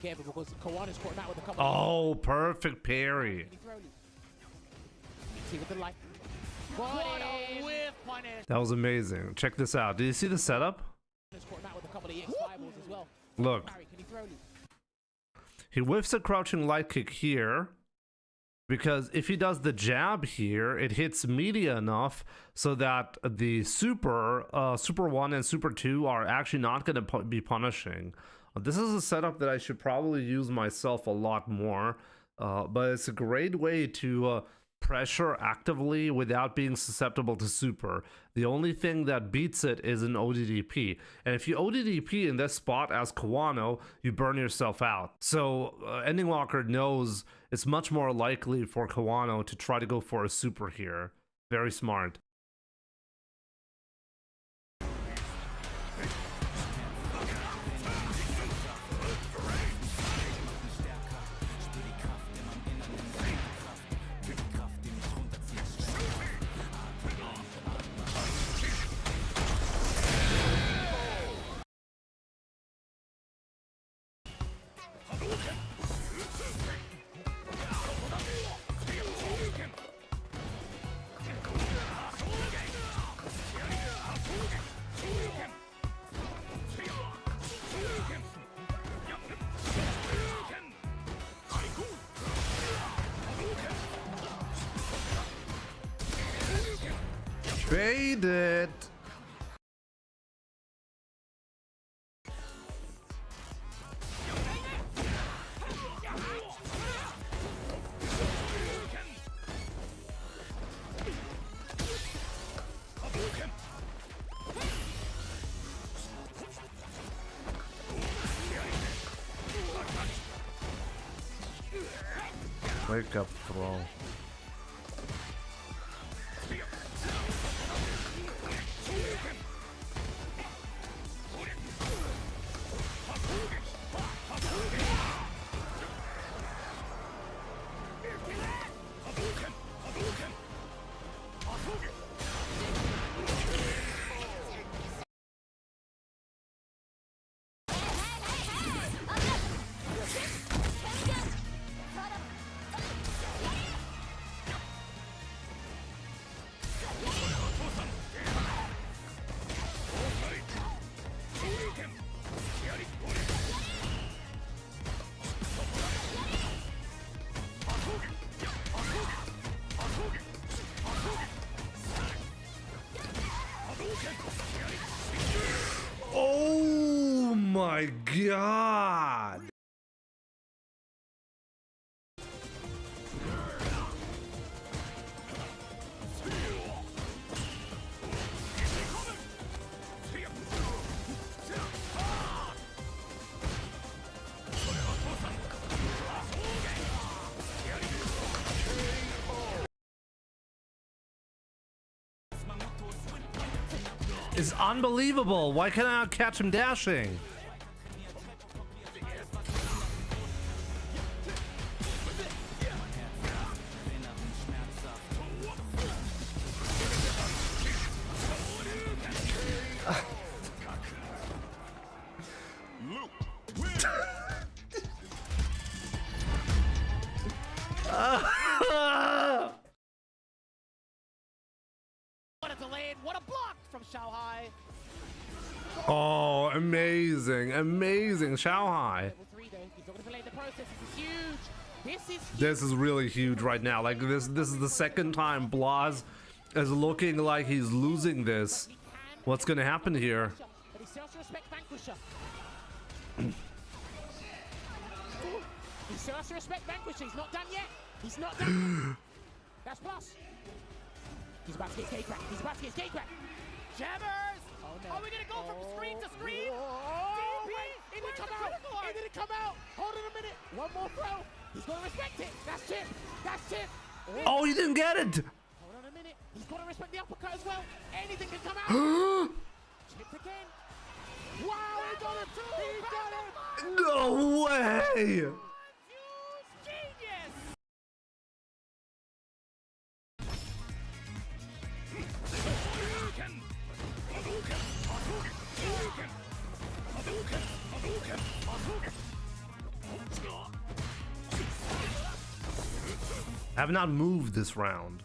Careful because Kawana's caught him out with a couple. Oh, perfect parry. See with the light. What a whiff, punish. That was amazing. Check this out. Did you see the setup? Caught him out with a couple of EX fireballs as well. Look. Can he throw you? He whiffs a crouching light kick here. Because if he does the jab here, it hits media enough so that the Super 1 and Super 2 are actually not going to be punishing. This is a setup that I should probably use myself a lot more, but it's a great way to pressure actively without being susceptible to Super. The only thing that beats it is an ODDP, and if you ODDP in this spot as Kawano, you burn yourself out. So Ending Locker knows it's much more likely for Kawano to try to go for a Super here. Very smart. Fade it. Wake up throw. Oh my god! It's unbelievable. Why can't I not catch him dashing? What a delay! What a block from Xiaohai! Oh, amazing, amazing, Xiaohai. This is really huge right now. Like this is the second time Blas is looking like he's losing this. What's gonna happen here? But he still has to respect Vanquisher. He still has to respect Vanquisher. He's not done yet. He's not done. That's plus. He's about to get gate crack. He's about to get gate crack. Jabbers! Oh, no. Are we gonna go from screen to screen? Oh, wait! It didn't come out! It didn't come out! Hold on a minute! One more throw! He's gonna respect it! That's Chip! That's Chip! Oh, you didn't get it! Hold on a minute! He's gotta respect the uppercut as well! Anything can come out! Chipped again! Wow! He got it! He got it! No way! I have not moved this round.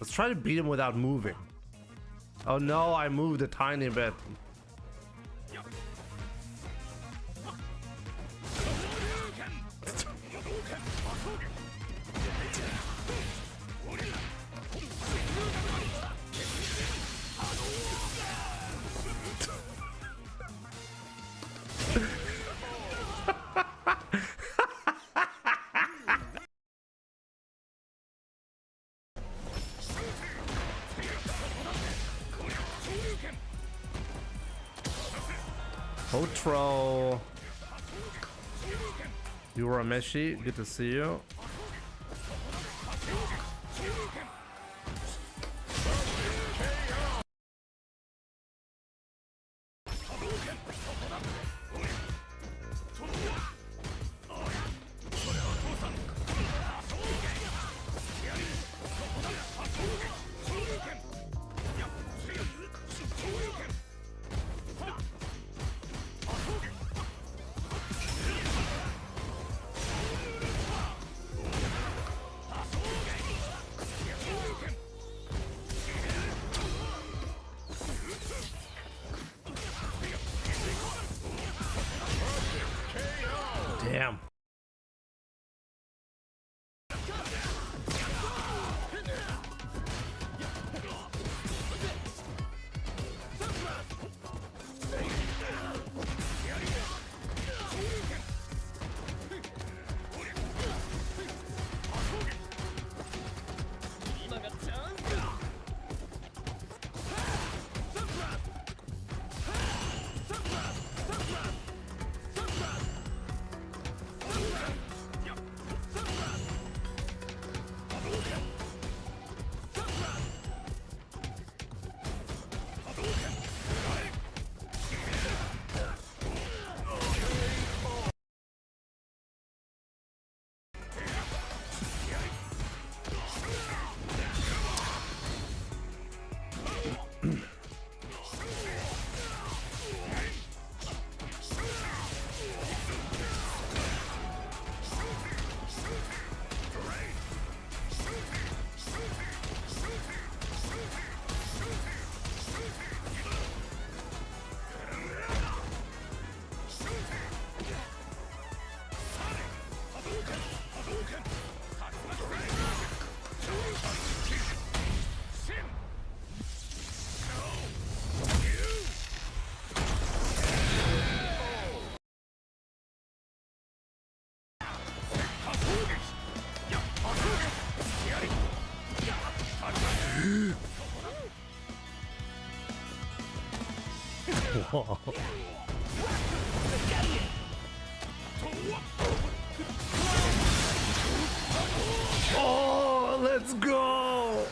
Let's try to beat him without moving. Oh no, I moved a tiny bit. Otro. Urameshi, good to see you. Damn. Oh, let's go!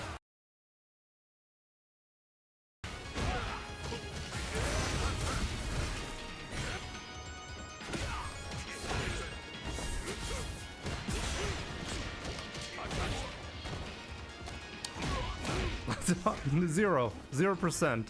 Zero. 0%.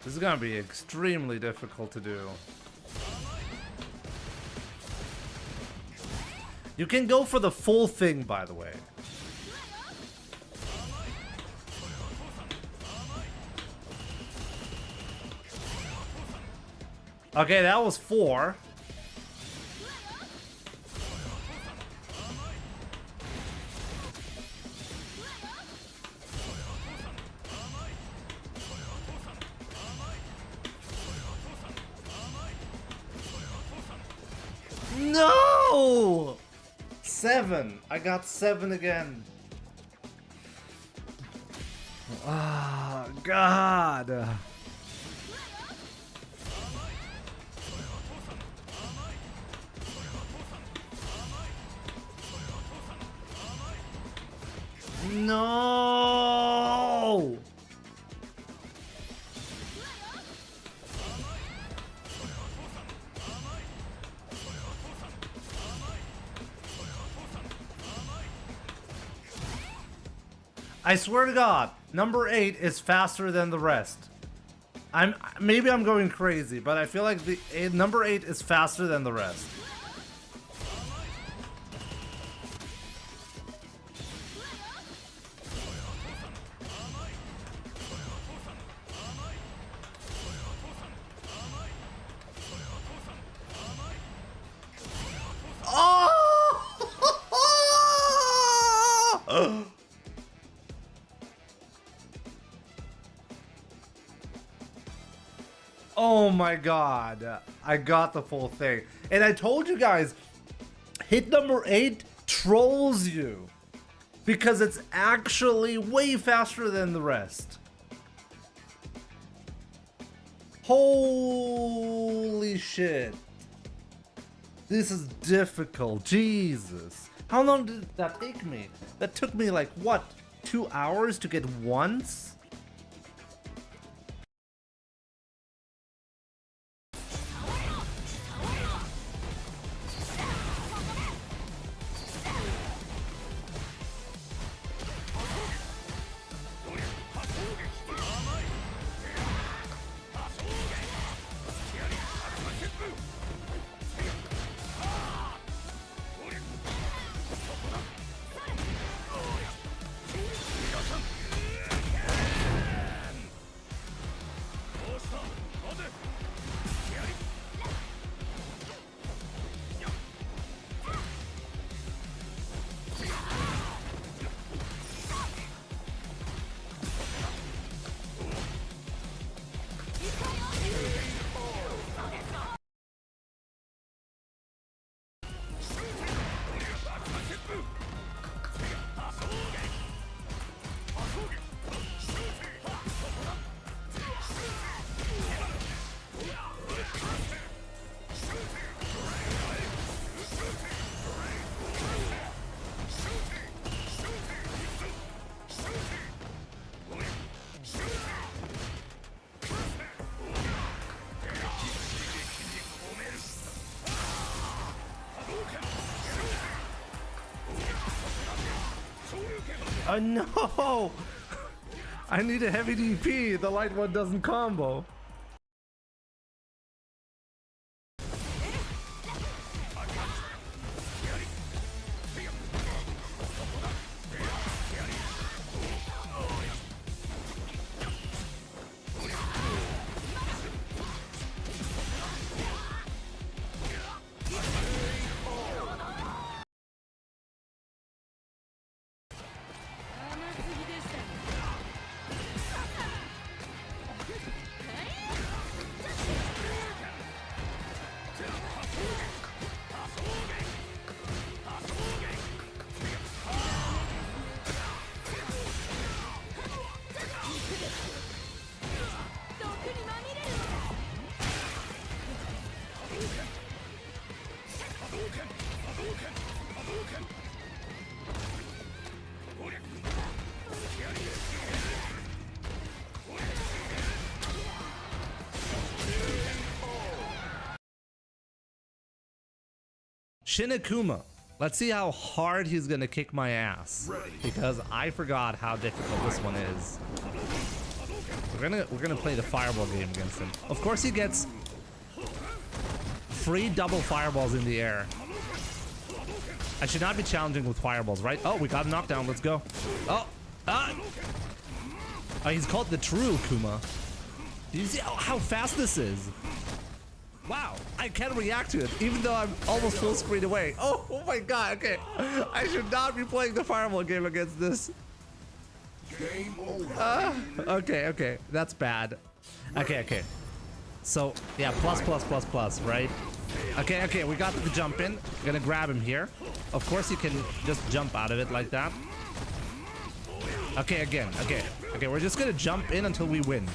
This is gonna be extremely difficult to do. You can go for the full thing, by the way. Okay, that was 4. No! 7. I got 7 again. Ah, God. No! I swear to God, number 8 is faster than the rest. Maybe I'm going crazy, but I feel like the number 8 is faster than the rest. Oh! Oh my god, I got the full thing. And I told you guys, hit number 8 trolls you. Because it's actually way faster than the rest. Holy shit. This is difficult, Jesus. How long did that take me? That took me like, what, 2 hours to get once? Oh no! I need a heavy DP. The light one doesn't combo. Shinakuma. Let's see how hard he's gonna kick my ass. Because I forgot how difficult this one is. We're gonna play the fireball game against him. Of course he gets free double fireballs in the air. I should not be challenging with fireballs, right? Oh, we got a knockdown. Let's go. Oh, he's called the true Kuma. Do you see how fast this is? Wow, I can't react to it, even though I'm almost full screen away. Oh my god, okay. I should not be playing the fireball game against this. Okay, that's bad. Okay. So, yeah, plus, right? Okay, we got the jump in. Gonna grab him here. Of course you can just jump out of it like that. Okay, again, okay, we're just gonna jump in until we win.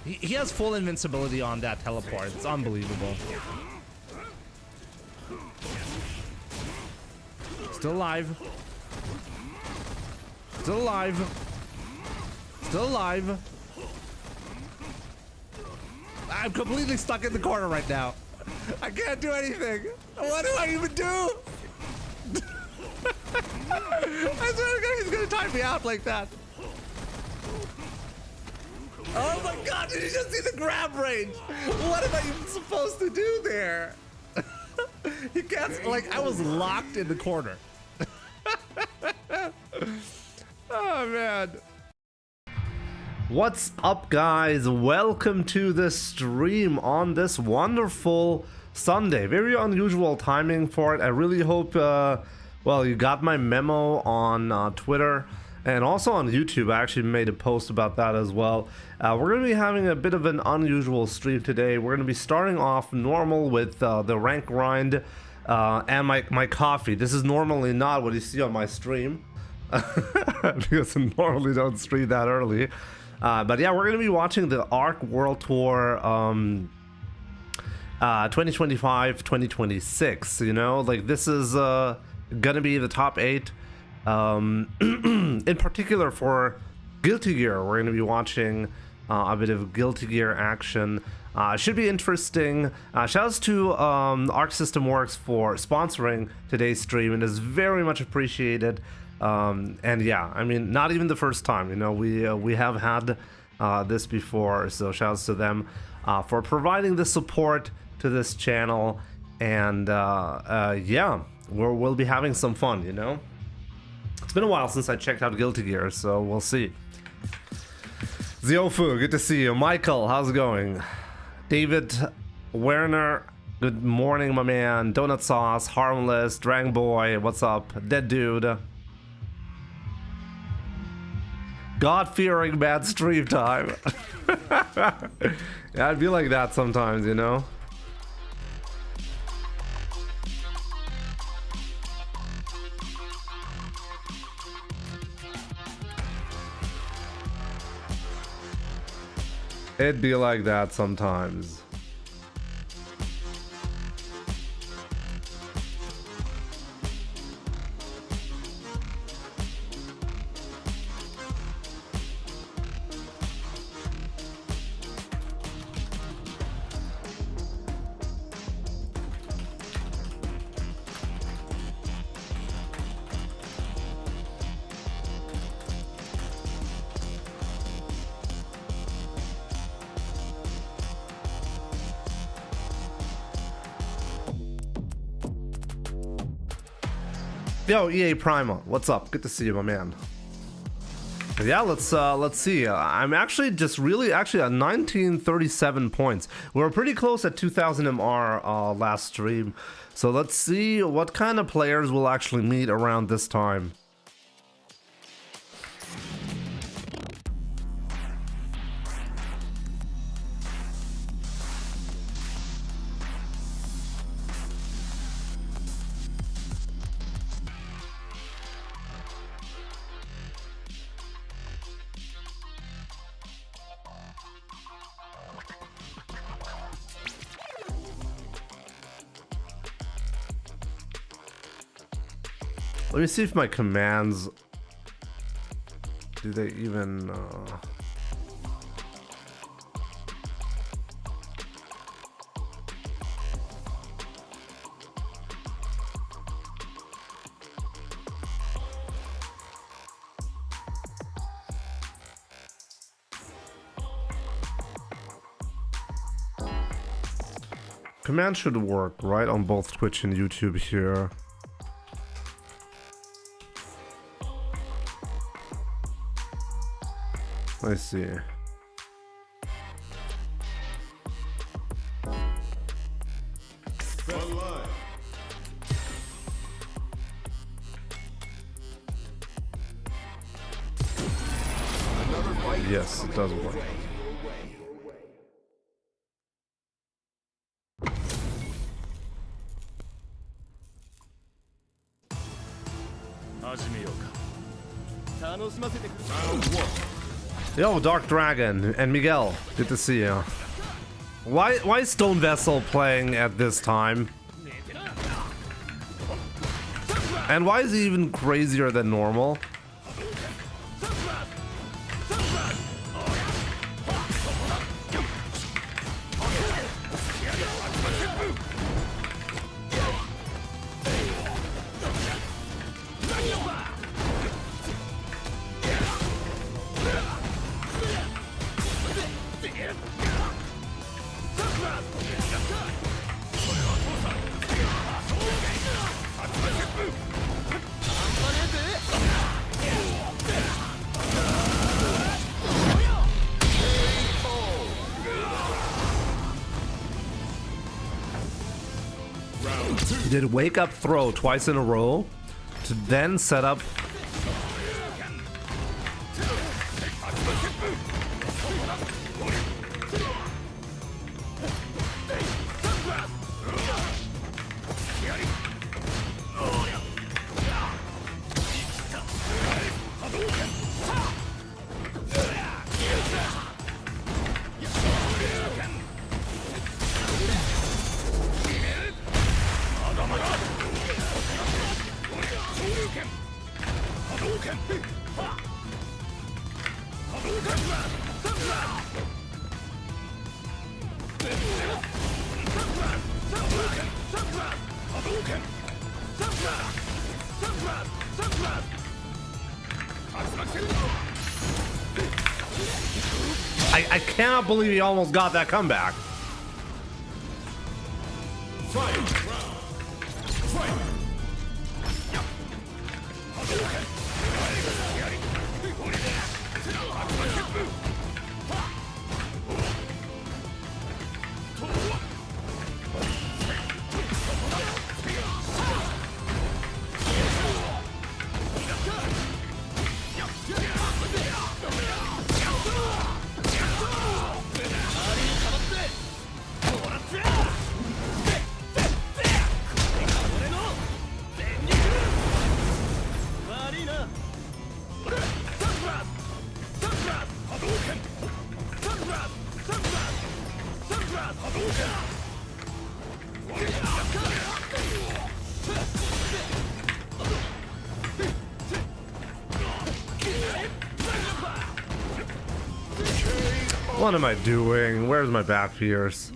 He has full invincibility on that teleport. It's unbelievable. Still alive. Still alive. Still alive. I'm completely stuck in the corner right now. I can't do anything. What do I even do? I swear to God, he's gonna time me out like that. Oh my god, did you just see the grab range? What am I even supposed to do there? You can't, like, I was locked in the corner. Oh man. What's up, guys? Welcome to the stream on this wonderful Sunday. Very unusual timing for it. I really hope, well, you got my memo on Twitter and also on YouTube. I actually made a post about that as well. We're going to be having a bit of an unusual stream today. We're going to be starting off normal with the rank grind and my coffee. This is normally not what you see on my stream because I normally don't stream that early. But yeah, we're going to be watching the Arc World Tour 2025-2026, you know, like this is going to be the top 8. In particular for Guilty Gear, we're going to be watching a bit of Guilty Gear action. Should be interesting. Shoutouts to ArcSystemWorks for sponsoring today's stream. It is very much appreciated. And yeah, I mean, not even the first time, you know, we have had this before, so shoutouts to them for providing the support to this channel. And yeah, we'll be having some fun, you know. It's been a while since I checked out Guilty Gear, so we'll see. Ziofu, good to see you. Michael, how's it going? David Werner, good morning, my man. Donut Sauce, Harmless, Drang Boy, what's up? Dead Dude. God-fearing bad stream time. Yeah, I'd be like that sometimes, you know? It'd be like that sometimes. Yo, EA Prima, what's up? Good to see you, my man. Yeah, let's see. I'm actually just really at 1937 points. We were pretty close at 2000 MR last stream. So let's see what kind of players we'll actually meet around this time. Let me see if my commands, do they even, command should work, right, on both Twitch and YouTube here. I see. Yes, it does work. Yo, Dark Dragon and Miguel, good to see you. Why is Stone Vessel playing at this time? And why is he even crazier than normal? did wake up throw twice in a row to then set up. I cannot believe he almost got that comeback. What am I doing? Where's my back pierce?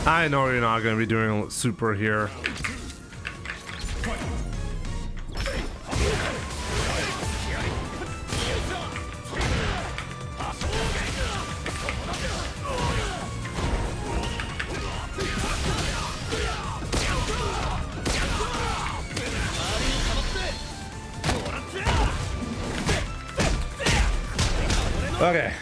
I know you're not going to be doing super here. Okay.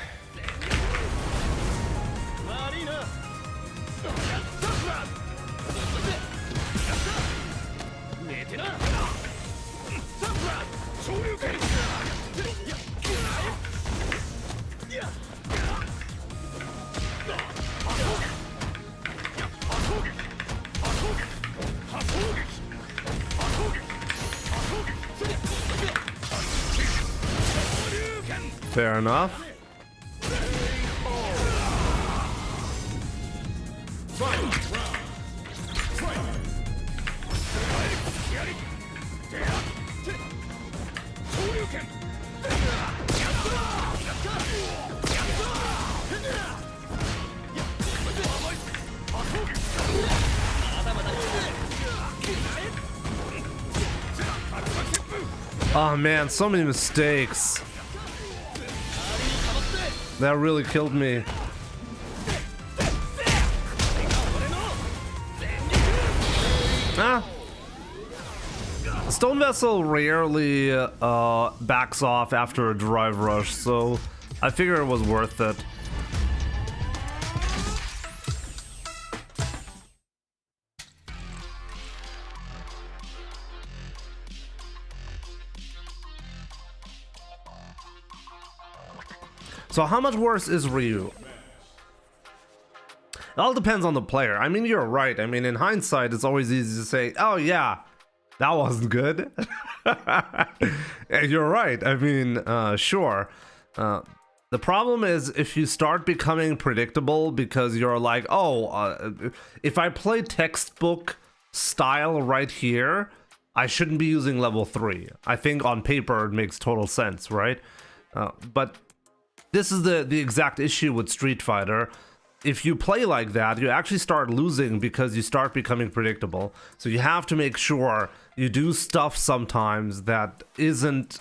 Fair enough. Oh man, so many mistakes. That really killed me. Ah. Stone Vessel rarely backs off after a drive rush, so I figure it was worth it. So how much worse is Ryu? It all depends on the player. I mean, you're right. I mean, in hindsight, it's always easy to say, oh yeah, that wasn't good. You're right. I mean, sure. The problem is if you start becoming predictable because you're like, if I play textbook style right here, I shouldn't be using level 3. I think on paper it makes total sense, right? But this is the exact issue with Street Fighter. If you play like that, you actually start losing because you start becoming predictable. So you have to make sure you do stuff sometimes that isn't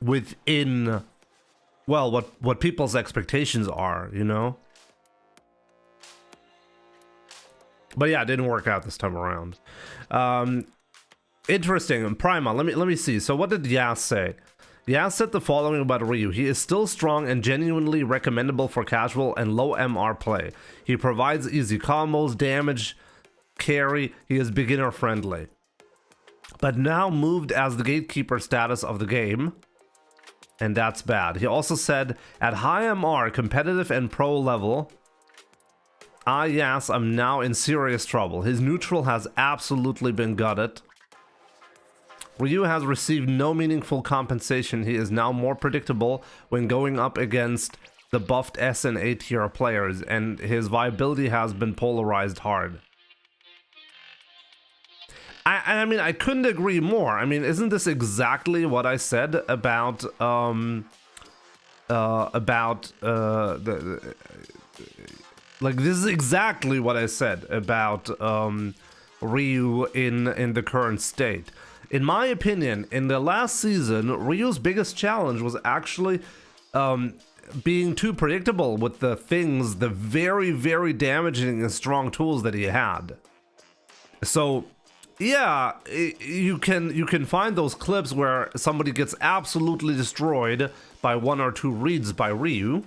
within, well, what people's expectations are, you know? But yeah, it didn't work out this time around. Interesting. Prima, let me see. So what did Yas say? Yas said the following about Ryu. He is still strong and genuinely recommendable for casual and low MR play. He provides easy combos, damage, carry. He is beginner friendly. But now moved as the gatekeeper status of the game. And that's bad. He also said, at high MR, competitive and pro level, yes, I'm now in serious trouble. His neutral has absolutely been gutted. Ryu has received no meaningful compensation. He is now more predictable when going up against the buffed S and A tier players, and his viability has been polarized hard. I mean, I couldn't agree more. I mean, isn't this exactly what I said about like, this is exactly what I said about Ryu in the current state. In my opinion, in the last season, Ryu's biggest challenge was actually being too predictable with the things, the very, very damaging and strong tools that he had. So yeah, you can find those clips where somebody gets absolutely destroyed by 1 or 2 reads by Ryu.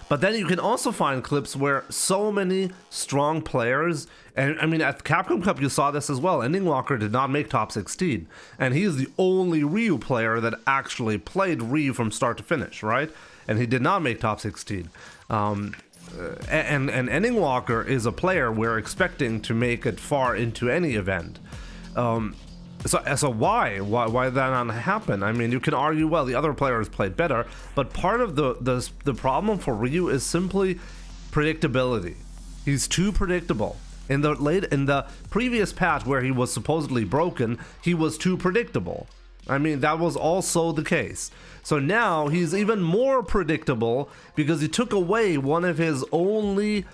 But then you can also find clips where so many strong players, and I mean at Capcom Cup you saw this as well. Ending Walker did not make top 16, and he is the only Ryu player that actually played Ryu from start to finish, right? And he did not make top 16. And Ending Walker is a player we're expecting to make it far into any event. So why did that not happen? I mean, you can argue, well, the other players played better, but part of the problem for Ryu is simply predictability. He's too predictable. In the previous patch where he was supposedly broken, he was too predictable. I mean, that was also the case. So now he's even more predictable because he took away one of his only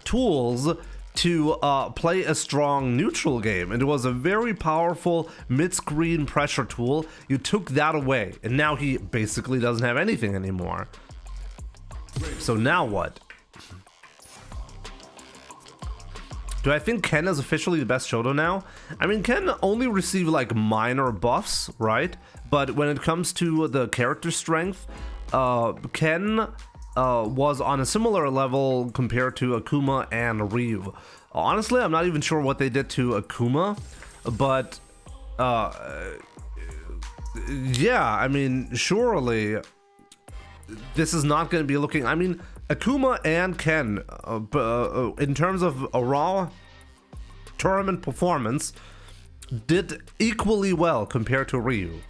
tools to play a strong neutral game. And it was a very powerful mid-screen pressure tool. You took that away, and now he basically doesn't have anything anymore. So now what? Do I think Ken is officially the best Shoto now? I mean, Ken only received like minor buffs, right? But when it comes to the character strength, Ken was on a similar level compared to Akuma and Ryu. Honestly, I'm not even sure what they did to Akuma, but yeah, I mean, surely this is not going to be looking... I mean, Akuma and Ken, in terms of a raw tournament performance, did equally well compared to Ryu.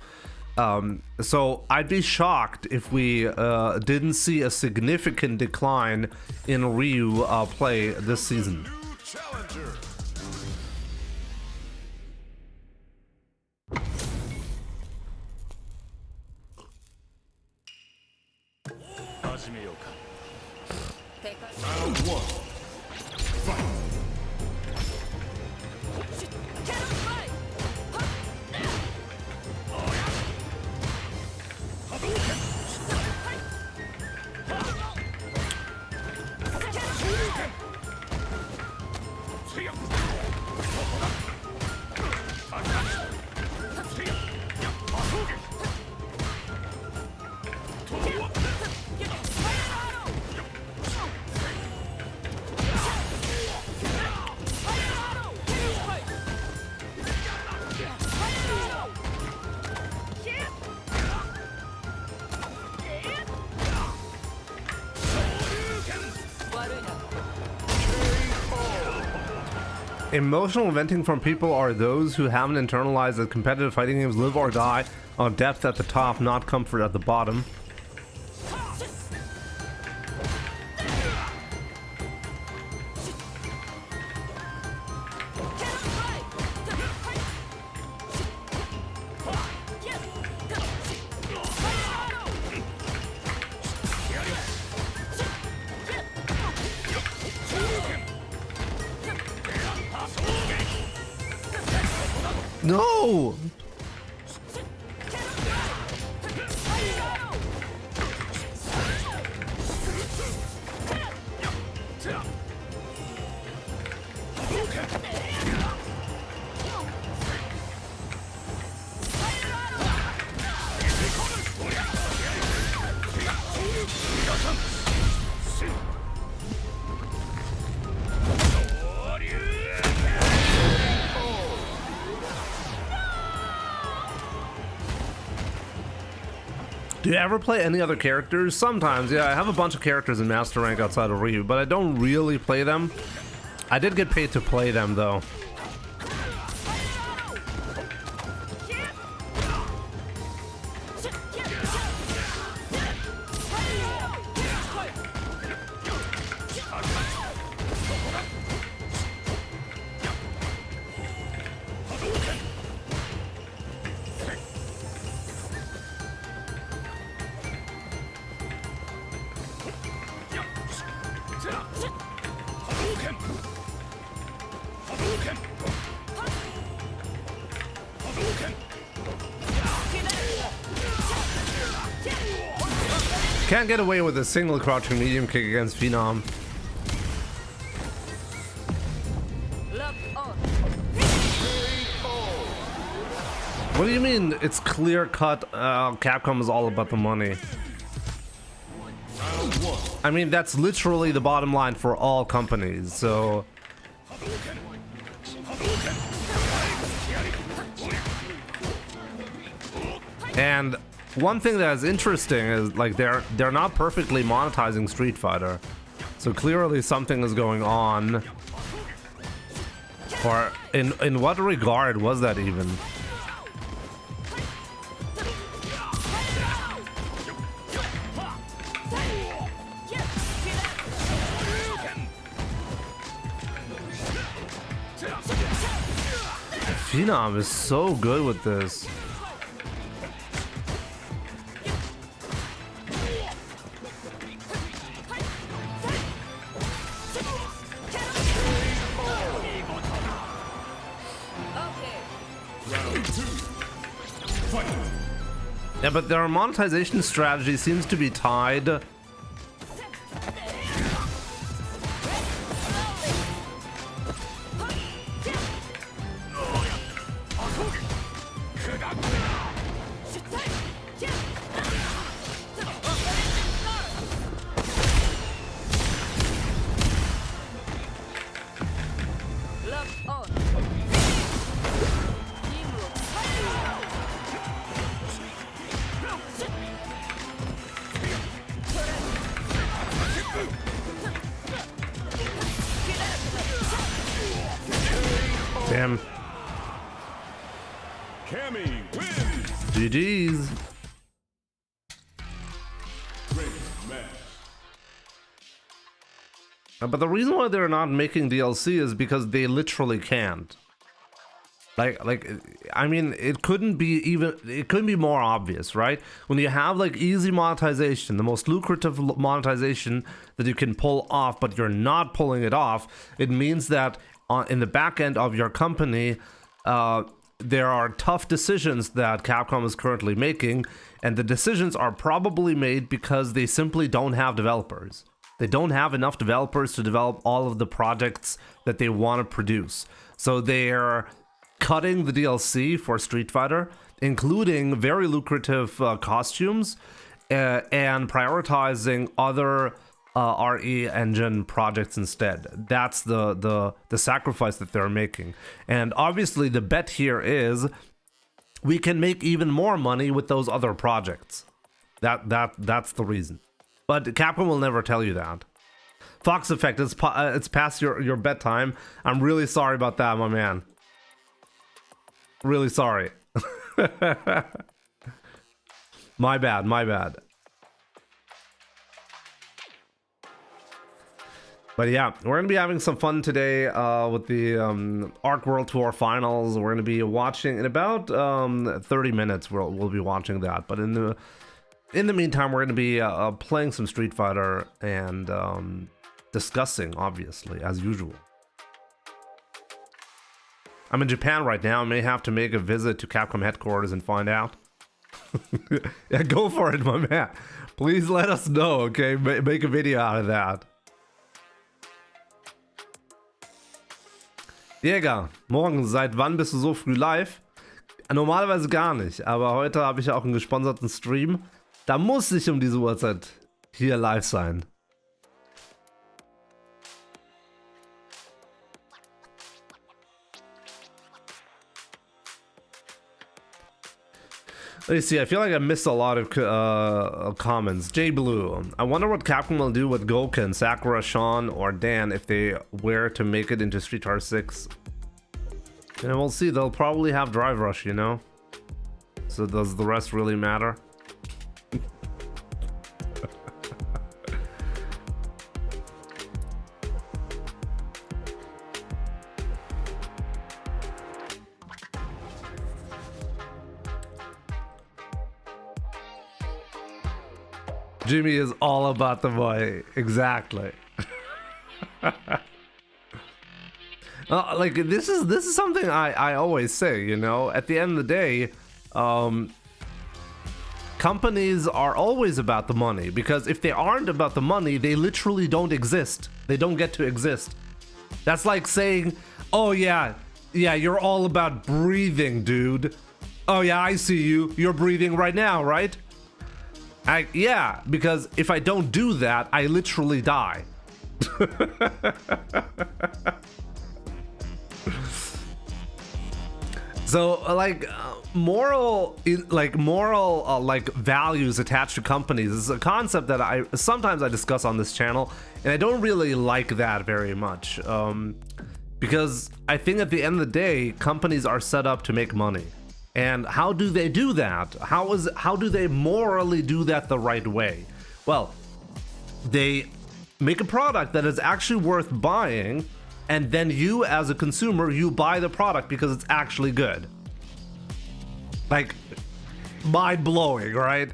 So I'd be shocked if we didn't see a significant decline in Ryu play this season. Round 1. Fight. Emotional venting from people are those who haven't internalized that competitive fighting games live or die on depth at the top, not comfort at the bottom. No! Do you ever play any other characters? Sometimes, yeah. I have a bunch of characters in Master Rank outside of Ryu, but I don't really play them. I did get paid to play them, though. Can't get away with a single crouching medium kick against Phenom. What do you mean it's clear cut? Capcom is all about the money. I mean, that's literally the bottom line for all companies, so... And one thing that is interesting is, like, they're not perfectly monetizing Street Fighter, so clearly something is going on. Or in what regard was that even? Phenom is so good with this. Yeah, but their monetization strategy seems to be tied. Damn. GG's. But the reason why they're not making DLC is because they literally can't. I mean, it couldn't be more obvious, right? When you have like easy monetization, the most lucrative monetization that you can pull off, but you're not pulling it off, it means that in the back end of your company, there are tough decisions that Capcom is currently making, and the decisions are probably made because they simply don't have developers. They don't have enough developers to develop all of the projects that they want to produce. So they're cutting the DLC for Street Fighter, including very lucrative costumes, and prioritizing other RE engine projects instead. That's the sacrifice that they're making. And obviously the bet here is we can make even more money with those other projects. That's the reason. But Capcom will never tell you that. Fox Effect, it's past your bedtime. I'm really sorry about that, my man. Really sorry. My bad. But yeah, we're going to be having some fun today with the Arc World Tour Finals. We're going to be watching in about 30 minutes. We'll be watching that. But in the meantime, we're going to be playing some Street Fighter and discussing, obviously, as usual. I'm in Japan right now. I may have to make a visit to Capcom headquarters and find out. Yeah, go for it, my man. Please let us know, okay? Make a video out of that. Jäger, morgen, seit wann bist du so früh live? Normalerweise gar nicht, aber heute habe ich ja auch einen gesponserten Stream. Da muss ich um diese Uhrzeit hier live sein. Let me see, I feel like I missed a lot of comments. J Blue, I wonder what Capcom will do with Gouken, Sakura, Sean, or Dan if they were to make it into Street Fighter 6. And we'll see, they'll probably have Drive Rush, you know? So does the rest really matter? Jimmy is all about the money. Exactly. Like this is something I always say, you know, at the end of the day, companies are always about the money, because if they aren't about the money, they literally don't exist. They don't get to exist. That's like saying, oh yeah, you're all about breathing, dude. Oh yeah, I see you. You're breathing right now, right? Yeah, because if I don't do that, I literally die. So like moral values attached to companies is a concept that I sometimes discuss on this channel, and I don't really like that very much, because I think at the end of the day, companies are set up to make money. And how do they do that? How do they morally do that the right way? Well, they make a product that is actually worth buying, and then you as a consumer, you buy the product because it's actually good. Like, mind-blowing, right?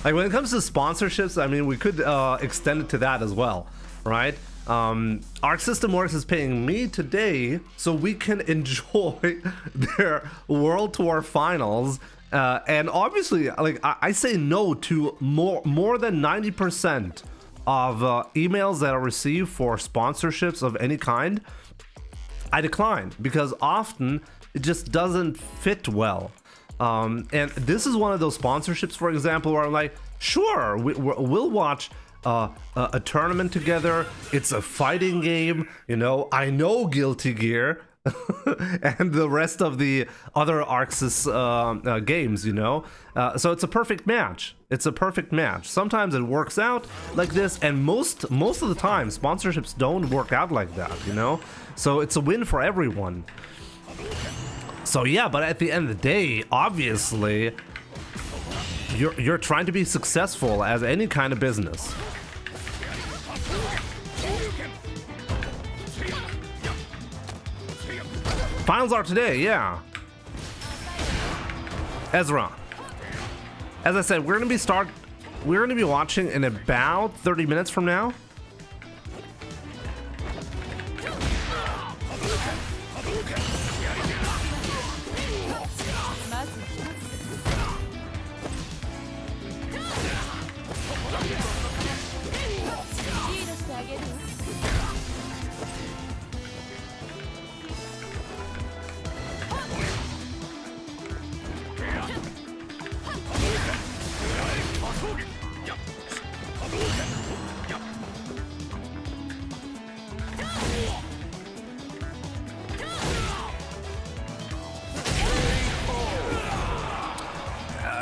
Like when it comes to sponsorships, I mean, we could extend it to that as well, right? ArcSystemWorks is paying me today so we can enjoy their World Tour finals, and obviously, like I say no to more than 90% of emails that I receive for sponsorships of any kind. I decline because often it just doesn't fit well, and this is one of those sponsorships, for example, where I'm like, sure, we'll watch a tournament together. It's a fighting game, you know. I know Guilty Gear and the rest of the other ArcSys games, you know. So it's a perfect match. It's a perfect match. Sometimes it works out like this, and most of the time sponsorships don't work out like that, you know. So it's a win for everyone. So yeah, but at the end of the day, obviously, you're trying to be successful as any kind of business. Finals are today, yeah. Ezra. As I said, we're gonna be watching in about 30 minutes from now.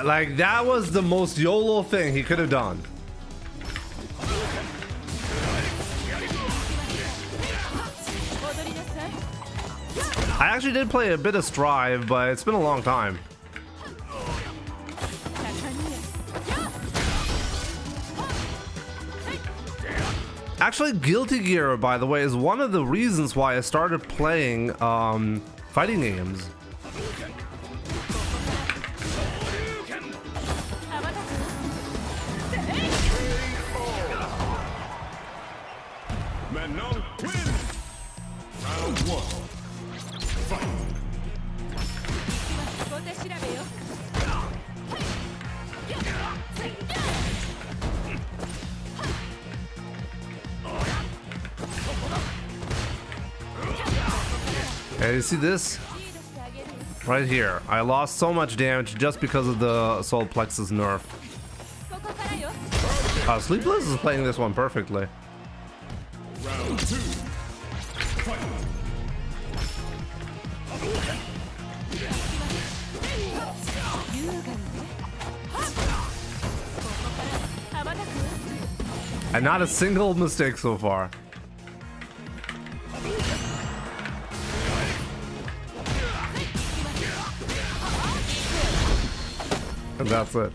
Like, that was the most YOLO thing he could have done. I actually did play a bit of Strive, but it's been a long time. Actually, Guilty Gear, by the way, is one of the reasons why I started playing fighting games. Round one. Fight. Hey, you see this? Right here. I lost so much damage just because of the solar plexus nerf. Sleepless is playing this one perfectly. Round two. Fight. And not a single mistake so far. And that's it.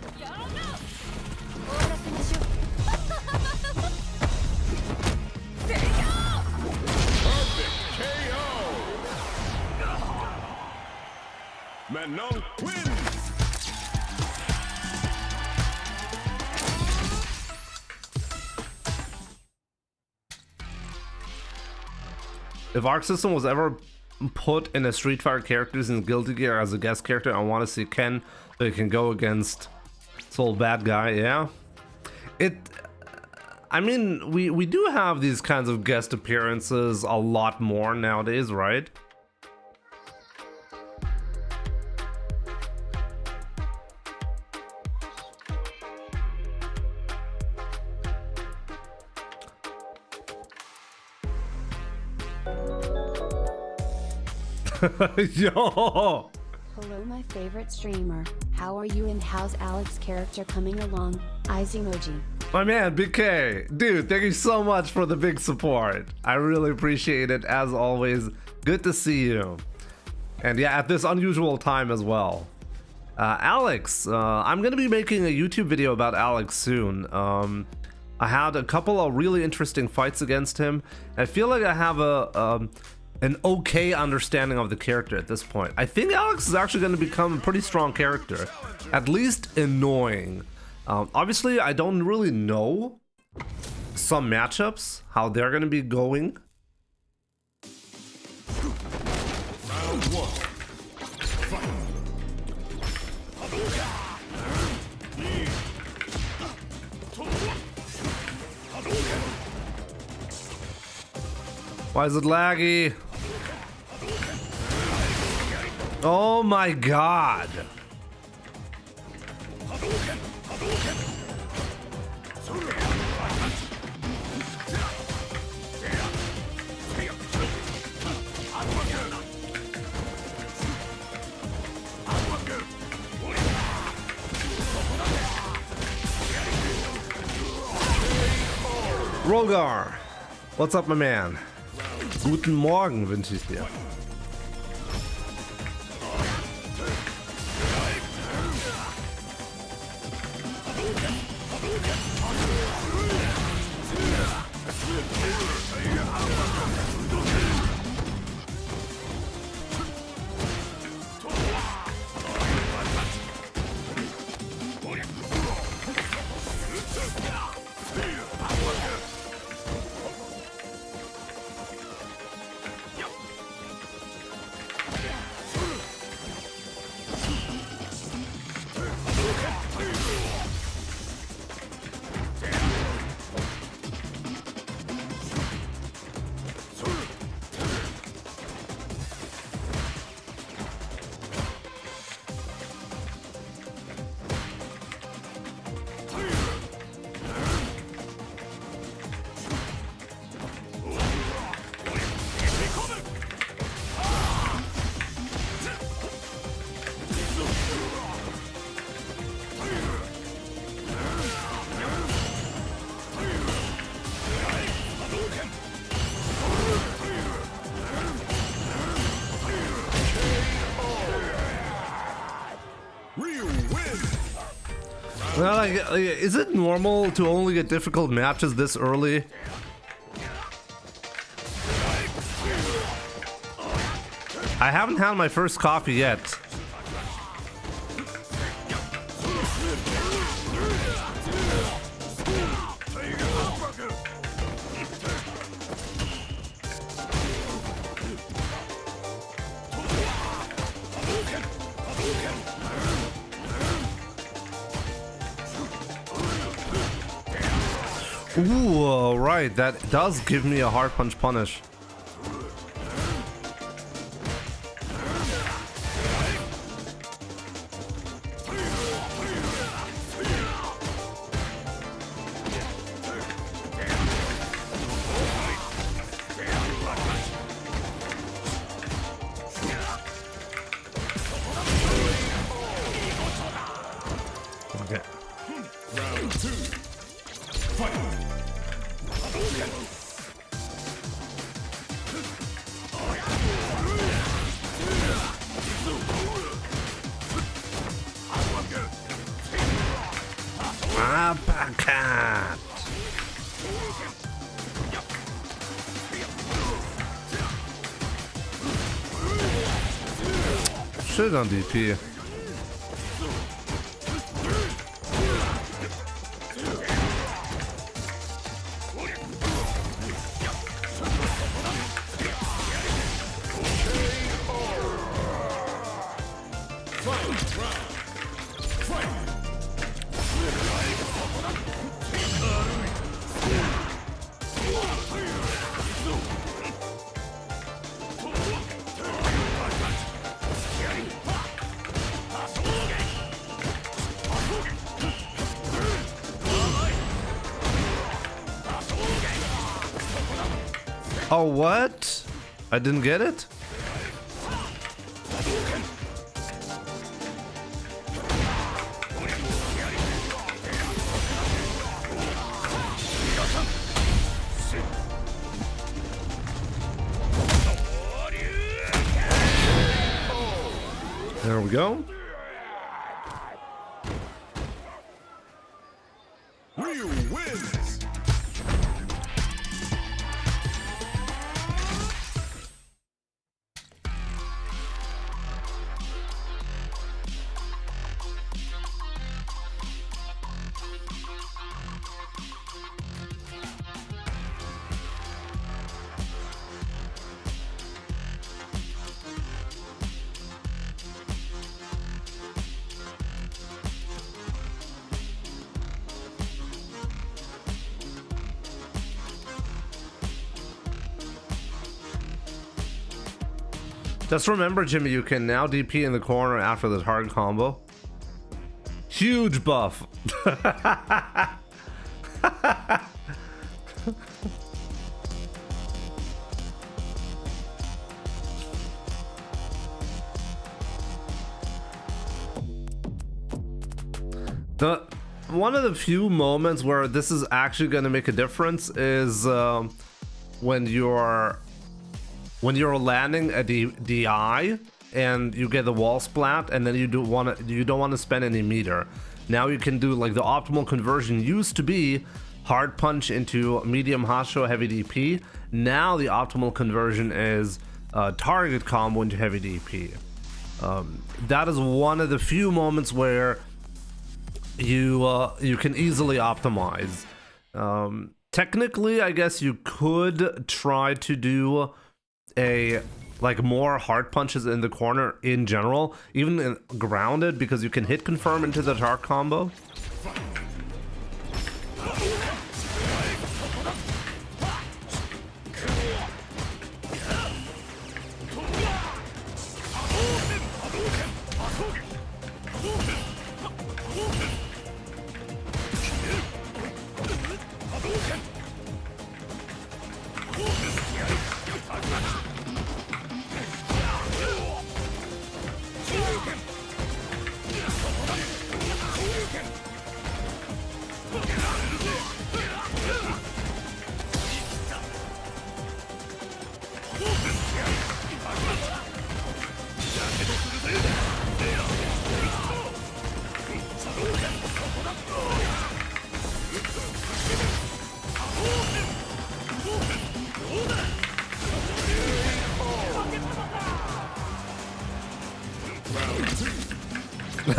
Manon wins! If Arc System was ever put in a Street Fighter characters in Guilty Gear as a guest character, I want to see Ken that can go against Soul Bad Guy. Yeah, I mean, we do have these kinds of guest appearances a lot more nowadays, right? Yo! Hello, my favorite streamer. How are you and how's Alex's character coming along? Eyes emoji. My man, Big K. Dude, thank you so much for the big support. I really appreciate it, as always. Good to see you. And yeah, at this unusual time as well. Alex, I'm going to be making a YouTube video about Alex soon. I had a couple of really interesting fights against him. I feel like I have an okay understanding of the character at this point. I think Alex is actually going to become a pretty strong character, at least annoying. Obviously, I don't really know some matchups, how they're going to be going. Round one. Fight. Why is it laggy? Oh my god. Rogar, what's up, my man? Guten Morgen wünsche ich dir. Well, like, is it normal to only get difficult matches this early? I haven't had my first coffee yet. Ooh, right. That does give me a hard punch punish. Okay. Round 2. Fight. Uppercut. Shit on DP. Oh, what? I didn't get it? There we go. Ryu wins. Just remember, Jimmy, you can now DP in the corner after the hard combo. Huge buff. One of the few moments where this is actually going to make a difference is when you're landing a DI and you get the wall splat, and then you don't want to spend any meter. Now you can do, like, the optimal conversion used to be hard punch into medium Hasho heavy DP. Now the optimal conversion is target combo into heavy DP. That is one of the few moments where you can easily optimize. Technically, I guess you could try to do more hard punches in the corner in general, even in grounded, because you can hit confirm into the target combo.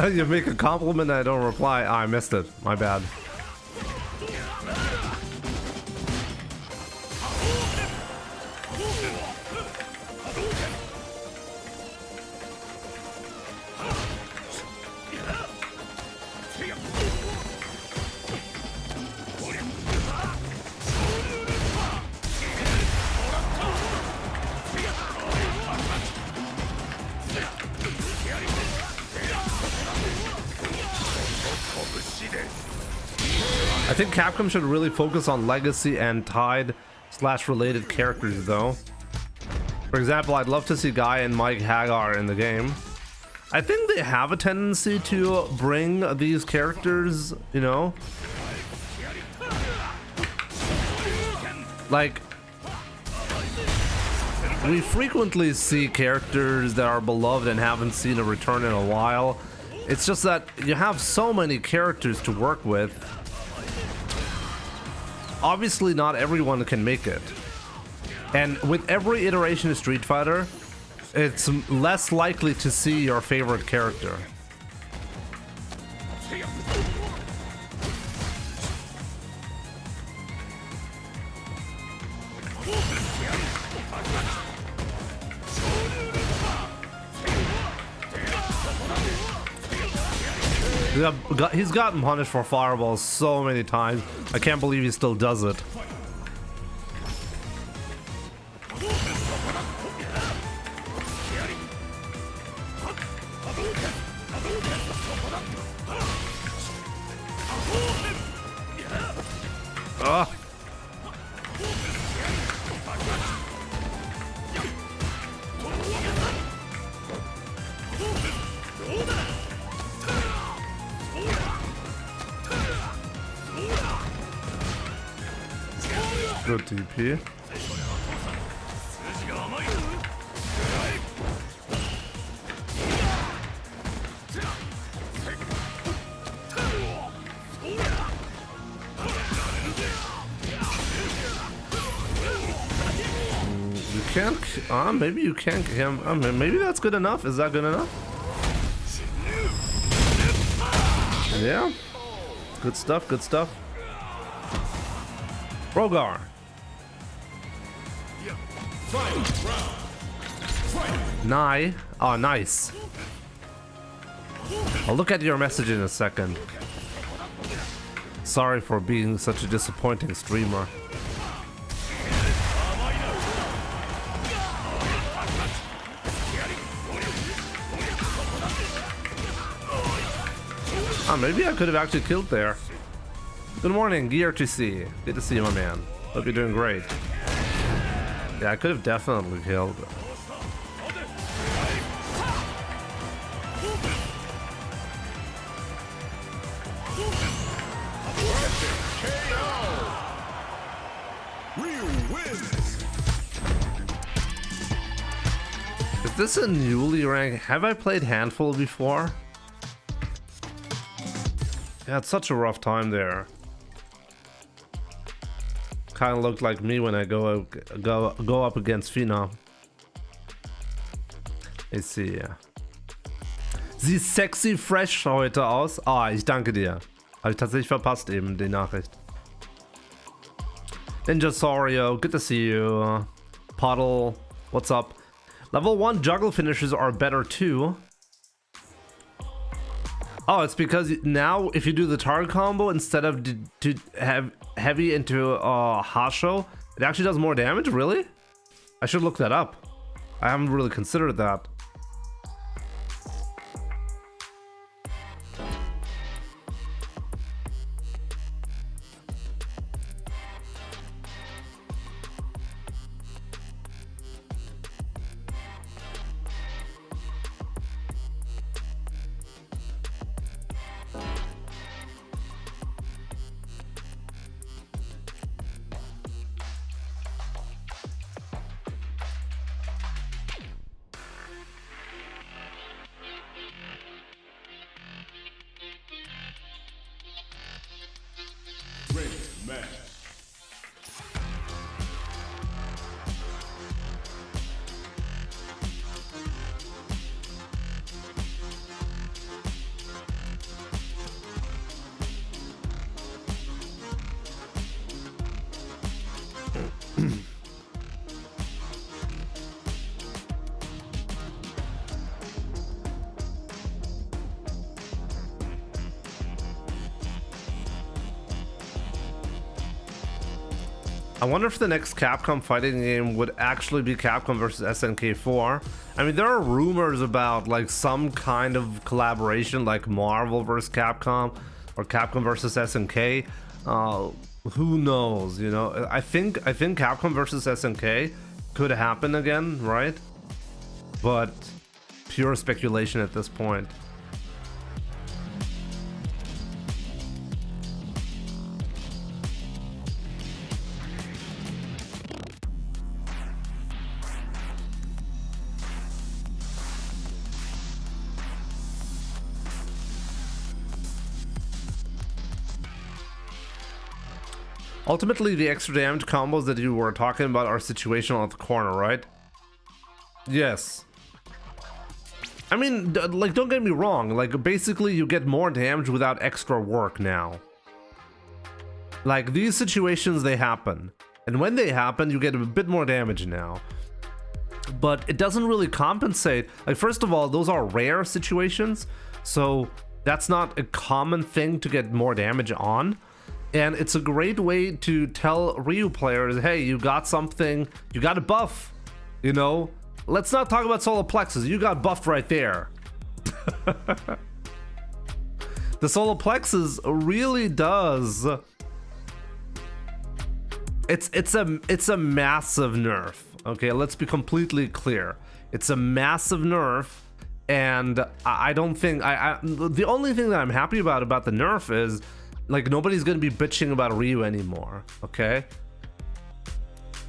You make a compliment and I don't reply. I missed it. My bad. I think Capcom should really focus on legacy and tied / related characters though. For example, I'd love to see Guy and Mike Hagar in the game. I think they have a tendency to bring these characters, you know, like we frequently see characters that are beloved and haven't seen a return in a while. It's just that you have so many characters to work with. Obviously not everyone can make it, and with every iteration of Street Fighter, it's less likely to see your favorite character. He's gotten punished for fireballs so many times. I can't believe he still does it. Ugh. Good DP. You can't, maybe you can't get him. I mean, maybe that's good enough. Is that good enough? Yeah. Good stuff, good stuff. Rogar. Nye. Oh, nice. I'll look at your message in a second. Sorry for being such a disappointing streamer. Oh, maybe I could have actually killed there. Good morning, GRTC. Good to see you, my man. Hope you're doing great. Yeah, I could have definitely killed. Is this a newly ranked? Have I played Handful before? Yeah, it's such a rough time there. Kind of looked like me when I go up against Fina. Ich sehe. Sieht sexy fresh heute aus. Ah, ich danke dir. Habe ich tatsächlich verpasst eben die Nachricht. Ninja Sorio, good to see you. Puddle, what's up? Level 1 juggle finishers are better too. Oh, it's because now if you do the target combo instead of to have heavy into Hasho, it actually does more damage. Really? I should look that up. I haven't really considered that. I wonder if the next Capcom fighting game would actually be Capcom versus SNK4. I mean, there are rumors about like some kind of collaboration like Marvel versus Capcom or Capcom versus SNK, Who knows, you know? I think Capcom versus SNK could happen again, right? But pure speculation at this point. Ultimately, the extra damage combos that you were talking about are situational at the corner, right? Yes. I mean, like, don't get me wrong. Like, basically, you get more damage without extra work now. Like, these situations, they happen. And when they happen, you get a bit more damage now. But it doesn't really compensate. Like, first of all, those are rare situations. So, that's not a common thing to get more damage on. And it's a great way to tell Ryu players, hey, you got something, you got a buff, you know? Let's not talk about solar plexus, you got buffed right there. The solar plexus really does. It's a massive nerf, okay? Let's be completely clear. It's a massive nerf, and I don't think, the only thing that I'm happy about the nerf is, like, nobody's gonna be bitching about Ryu anymore, okay?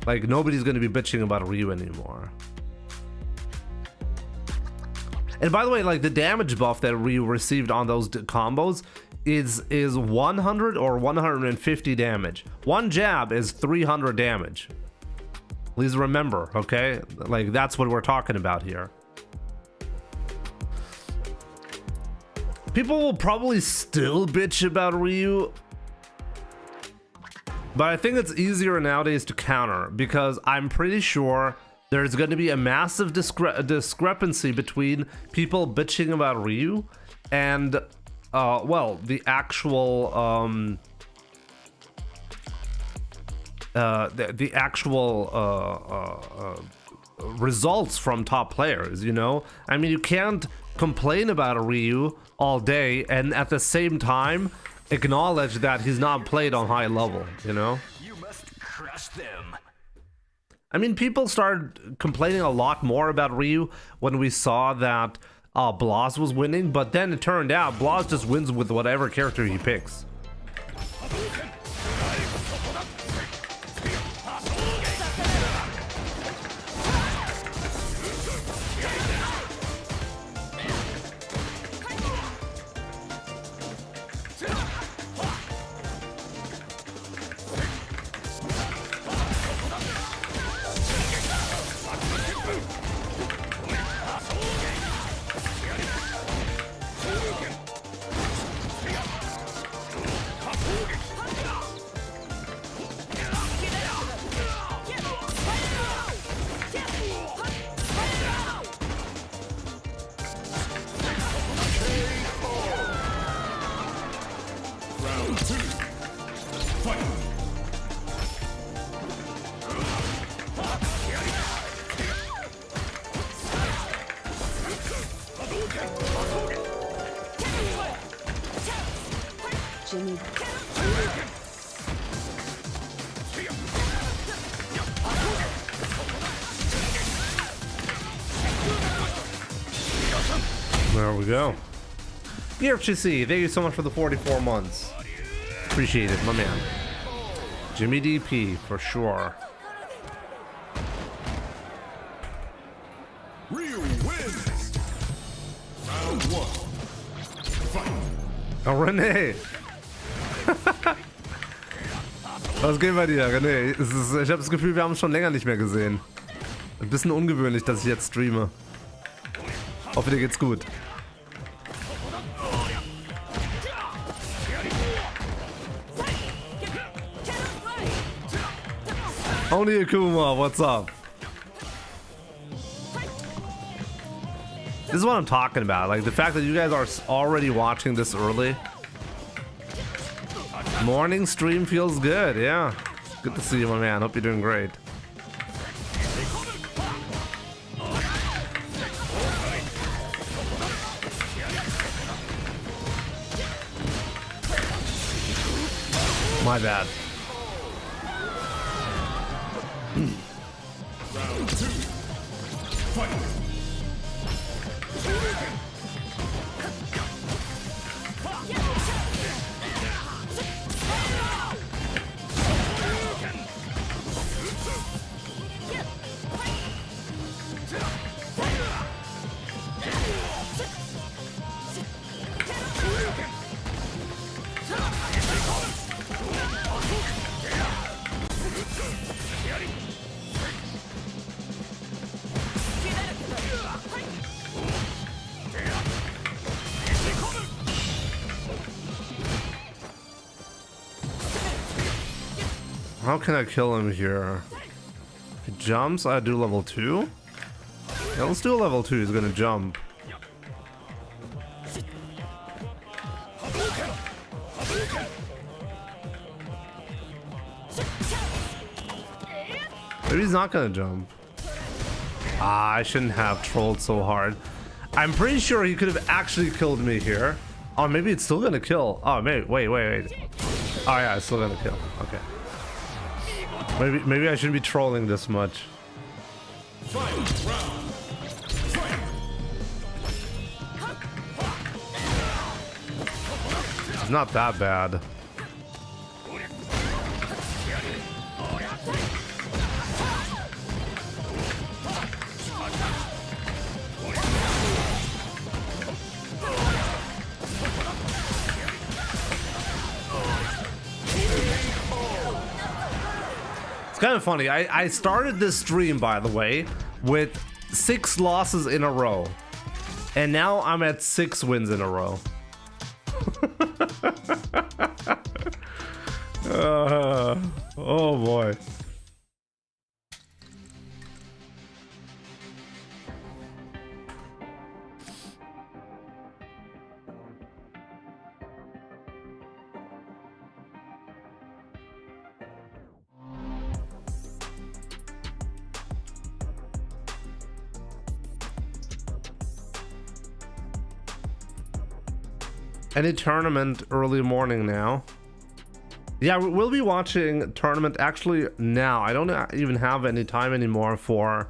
Like, nobody's gonna be bitching about Ryu anymore. And by the way, like, the damage buff that Ryu received on those combos is 100 or 150 damage. One jab is 300 damage. Please remember, okay? Like, that's what we're talking about here. People will probably still bitch about Ryu, but I think it's easier nowadays to counter because I'm pretty sure there's going to be a massive discrepancy between people bitching about Ryu and, well, the actual, the actual results from top players, you know? I mean, you can't complain about a Ryu all day and at the same time acknowledge that he's not played on high level, you know? You must crush them. I mean, people started complaining a lot more about Ryu when we saw that Blas was winning, but then it turned out Blas just wins with whatever character he picks. Jimmy. There we go. EFGC, thank you so much for the 44 months. Appreciate it, my man. Jimmy DP, for sure. Ryu wins. Round one. Fight. Oh, René. Was geht bei dir, René? Ich habe das Gefühl, wir haben es schon länger nicht mehr gesehen. Ein bisschen ungewöhnlich, dass ich jetzt streame. Hoffe, dir geht's gut. Only Akuma, what's up? This is what I'm talking about. Like, the fact that you guys are already watching this early. Morning stream feels good, yeah. Good to see you, my man. Hope you're doing great. My bad. Round 2. Fight. How can I kill him here? He jumps, I do level 2? Yeah, let's do a level 2, he's gonna jump. Maybe he's not gonna jump. Ah, I shouldn't have trolled so hard. I'm pretty sure he could have actually killed me here. Oh, maybe it's still gonna kill. Oh, wait. Oh yeah, it's still gonna kill. Okay. Maybe I shouldn't be trolling this much. It's not that bad. It's kind of funny. I started this stream, by the way, with 6 losses in a row. And now I'm at 6 wins in a row. Oh boy. Any tournament early morning now? Yeah, we'll be watching tournament actually now. I don't even have any time anymore for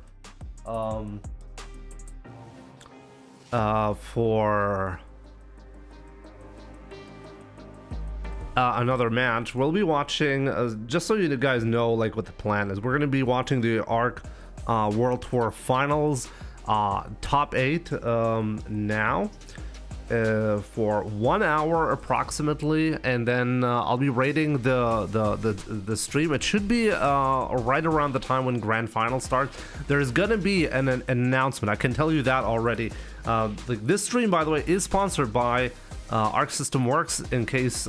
another match. We'll be watching just so you guys know like what the plan is. We're going to be watching the ARC World Tour Finals top 8 now. For 1 hour approximately, and then I'll be rating the stream. It should be right around the time when grand final starts. There's gonna be an announcement, I can tell you that already. Like this stream, by the way, is sponsored by ArcSystemWorks, in case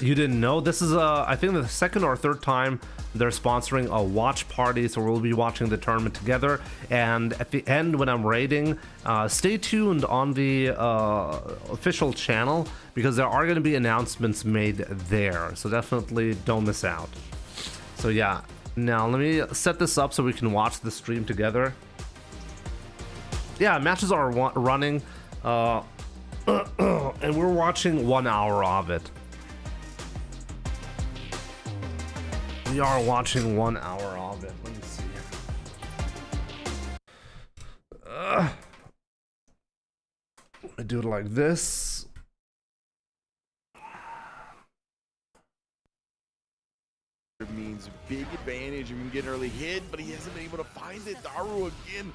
you didn't know. This is I think the 2nd or 3rd time they're sponsoring a watch party, so we'll be watching the tournament together. And at the end, when I'm rating, stay tuned on the official channel, because there are going to be announcements made there, so definitely don't miss out. So yeah, now let me set this up so we can watch the stream together. Yeah, matches are running and we're watching 1 hour of it. We are watching 1 hour of it. Let me see. I do it like this. It means big advantage. You can get an early hit, but he hasn't been able to find it. Daru again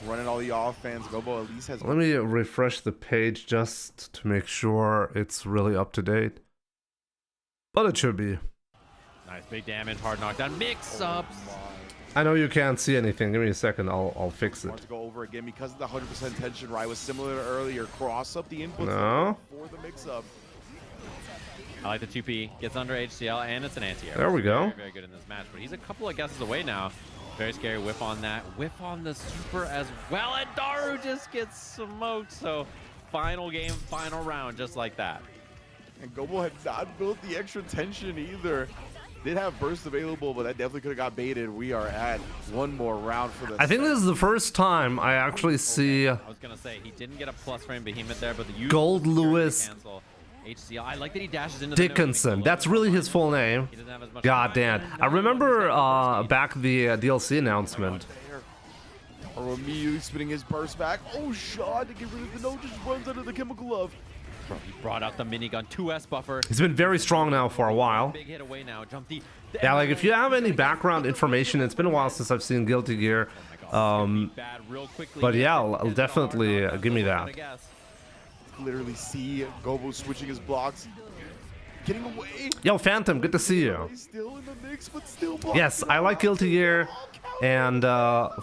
running all the offense. Gobo at least has. Let me refresh the page just to make sure it's really up to date. But it should be. Nice big damage, hard knockdown, mix-ups. I know you can't see anything. Give me a second. I'll fix it. Want to go over again because of the 100% tension. Right was similar to earlier. Cross up the inputs No. for the mix-up. I like the 2P. Gets under HCL, and it's an anti-air. There we go. Very, very good in this match, but he's a couple of guesses away now. Very scary whiff on that. Whiff on the super as well, and Daru just gets smoked. So final game, final round, just like that. And Gobo had not built the extra tension either. Did have burst available, but that definitely could have got baited. We are at one more round for the. I think this is the first time I actually see I was gonna say he didn't get a plus frame behemoth there, but the Gold Lewis HCL. I like that he dashes into Dickinson. That's really his full name. He doesn't have as much God damn. I remember back the DLC announcement. Or immediately spinning his burst back. Oh, shot to get rid of the note, just runs under the chemical glove. Bro, he brought out the minigun 2S buffer. He's been very strong now for a while. Big hit away now. Jump the Yeah, like if you have any background information, it's been a while since I've seen Guilty Gear. But yeah, I'll definitely give me that. Literally see Gobo switching his blocks. Getting away. Yo, Phantom, good to see you. He's still in the mix, but still Yes, I like Guilty Gear. And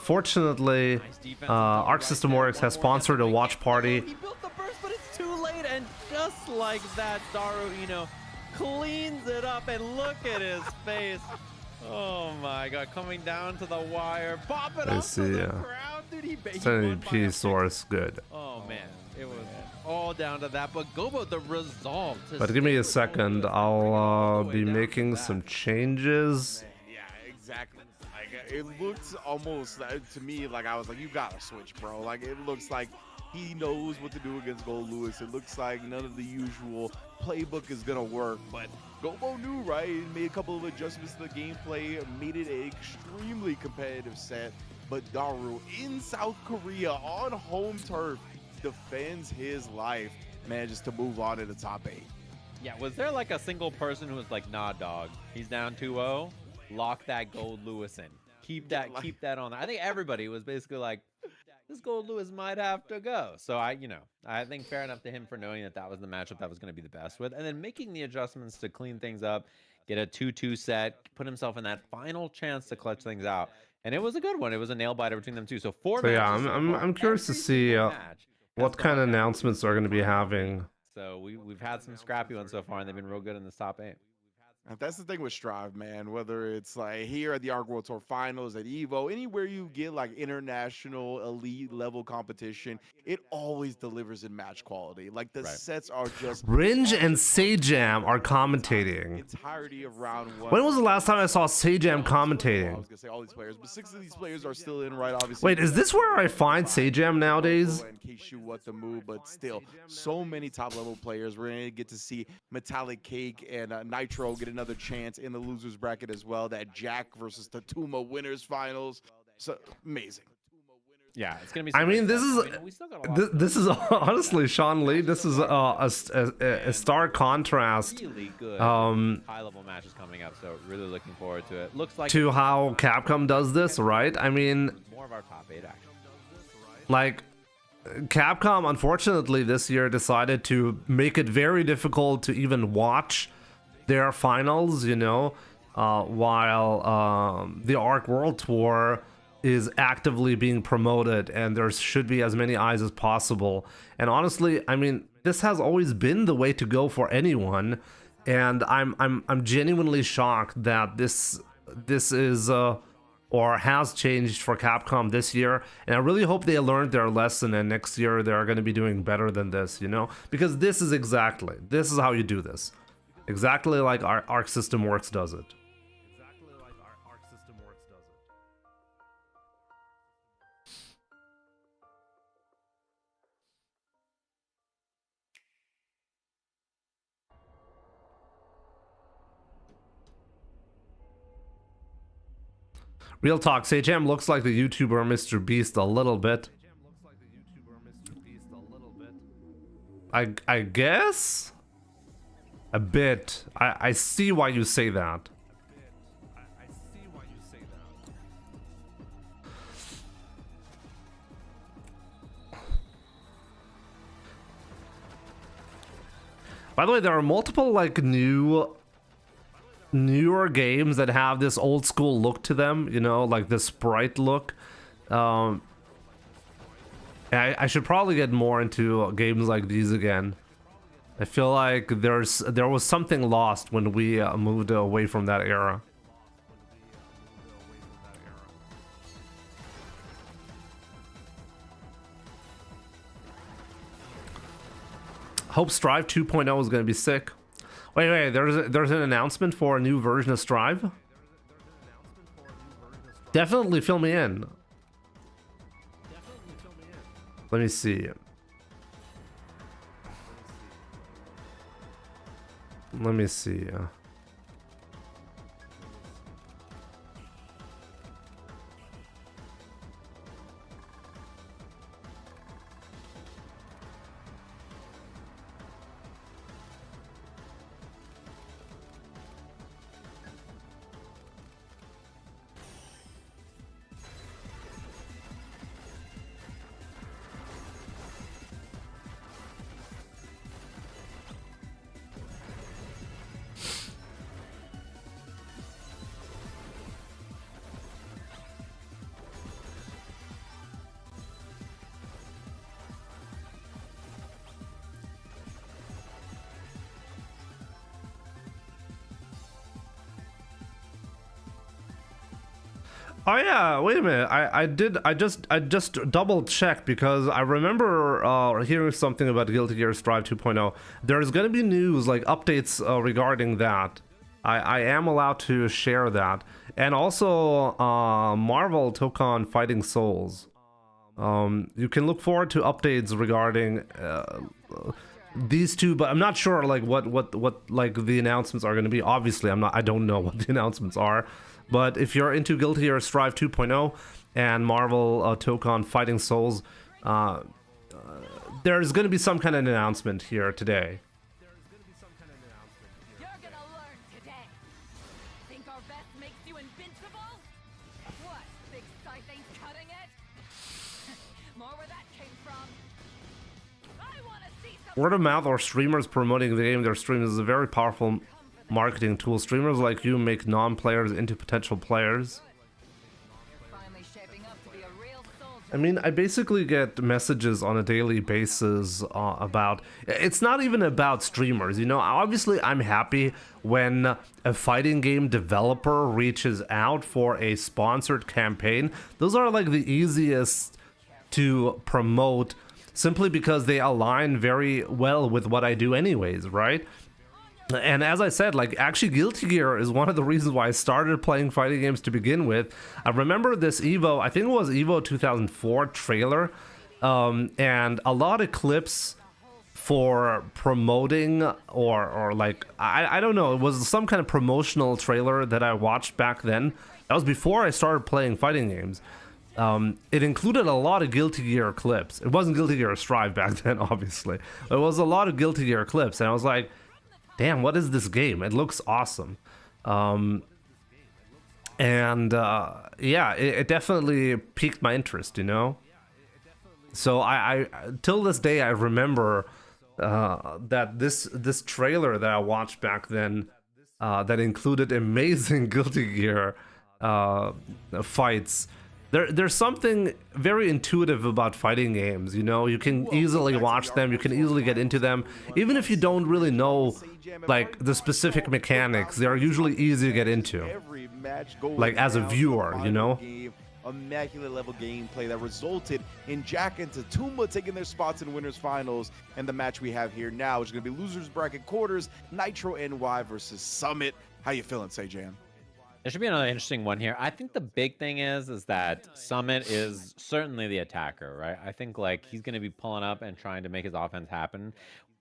fortunately, ArcSystemWorks has sponsored a watch party. He built the burst, but it's too late. And just like that, Daru, cleans it up. And look at his face. Oh my god, coming down to the wire. Pop it up to the crowd. Dude, he P source, good. Oh man, it was all down to that. But Gobo, the resolve. But give me a second. I'll be making some changes. Yeah, exactly. It looks almost to me like I was like, you gotta switch, bro. Like it looks like he knows what to do against Gold Lewis. It looks like none of the usual playbook is gonna work, but Gobo knew, right? He made a couple of adjustments to the gameplay, made it an extremely competitive set. But Daru in South Korea on home turf defends his life, manages to move on to the top 8. Yeah, was there like a single person who was like, nah, dog, he's down 2-0, lock that Gold Lewis in. Keep that on. I think everybody was basically like, this Gold Lewis might have to go. So I think fair enough to him for knowing that was the matchup that was going to be the best with, and then making the adjustments to clean things up, get a 2-2 set, put himself in that final chance to clutch things out, and it was a good one. It was a nail biter between them two. So yeah, I'm curious to see what kind of announcements are going to be having. So we've had some scrappy ones so far, and they've been real good in this top 8. That's the thing with Strive, man. Whether it's like here at the Arc World Tour Finals, at Evo, anywhere you get like international elite level competition, it always delivers in match quality. Like the sets are just. Ringe and Sajam are commentating. Entirety of round 1. When was the last time I saw Sajam commentating? I was gonna say all these players, but 6 of these players are still in, right? Obviously. Wait, is this where I find Sajam nowadays? And Keishu what to move, but still, so many top level players. We're gonna get to see Metallic Cake and Nitro get another chance in the losers bracket as well. That Jack versus Tatuma winners finals. So amazing. Yeah, it's gonna be. I mean, this is honestly, Sean Lee. This is a stark contrast. Really good high-level matches coming up. So really looking forward to it. Looks like to how Capcom does this, right? I mean, more of our top 8 action. Like, Capcom, unfortunately, this year decided to make it very difficult to even watch their finals, while the Arc World Tour is actively being promoted, and there should be as many eyes as possible. And honestly, I mean, this has always been the way to go for anyone, and I'm genuinely shocked that this is or has changed for Capcom this year. And I really hope they learned their lesson, and next year they're going to be doing better than this, because this is how you do this. Exactly like our ArcSystemWorks does it. Real talk, Sajam looks like the YouTuber Mr. Beast a little bit. I guess? A bit. I see why you say that. By the way, there are multiple like newer games that have this old school look to them, like the sprite look. I should probably get more into games like these again. I feel like there was something lost when we moved away from that era. Hope Strive 2.0 is going to be sick. Wait, there's an announcement for a new version of Strive? Definitely fill me in. Let me see. Let me see. Oh yeah, wait a minute. I just double checked because I remember hearing something about Guilty Gear Strive 2.0. There's gonna be news, like updates regarding that. I am allowed to share that, and also Marvel took on Fighting Souls. You can look forward to updates regarding these two, but I'm not sure like what like the announcements are going to be. Obviously, I don't know what the announcements are. But if you're into Guilty Gear Strive 2.0 and Marvel took on Fighting Souls, there's going to be some kind of announcement here today. You're gonna learn today. Think our best makes you invincible? What? Big sight ain't cutting it? More where that came from. I wanna see some. Word of mouth or streamers promoting the game their streams is a very powerful marketing tool. Streamers like you make non-players into potential players. You're finally shaping up to be a real soldier. I mean, I basically get messages on a daily basis about... It's not even about streamers, you know? Obviously, I'm happy when a fighting game developer reaches out for a sponsored campaign. Those are like the easiest to promote simply because they align very well with what I do anyways, right? And as I said, like, actually Guilty Gear is one of the reasons why I started playing fighting games to begin with. I remember this Evo, I think it was Evo 2004 trailer, and a lot of clips for promoting or like, I don't know, it was some kind of promotional trailer that I watched back then. That was before I started playing fighting games. It included a lot of Guilty Gear clips. It wasn't Guilty Gear Strive back then, obviously. It was a lot of Guilty Gear clips, and I was like, damn, what is this game? It looks awesome. Yeah, it definitely piqued my interest, you know? So I till this day, I remember that this trailer that I watched back then that included amazing Guilty Gear fights. There's something very intuitive about fighting games, you know? You can easily watch them, you can easily get into them. Even if you don't really know, like, the specific mechanics, they're usually easy to get into. Like, as a viewer, you know? Immaculate level gameplay that resulted in Jack and Tatumba taking their spots in winners finals, and the match we have here now is going to be losers bracket quarters, Nitro NY versus Summit. How you feeling, Sejan? There should be another interesting one here. I think the big thing is that Summit is certainly the attacker, right? I think like he's going to be pulling up and trying to make his offense happen.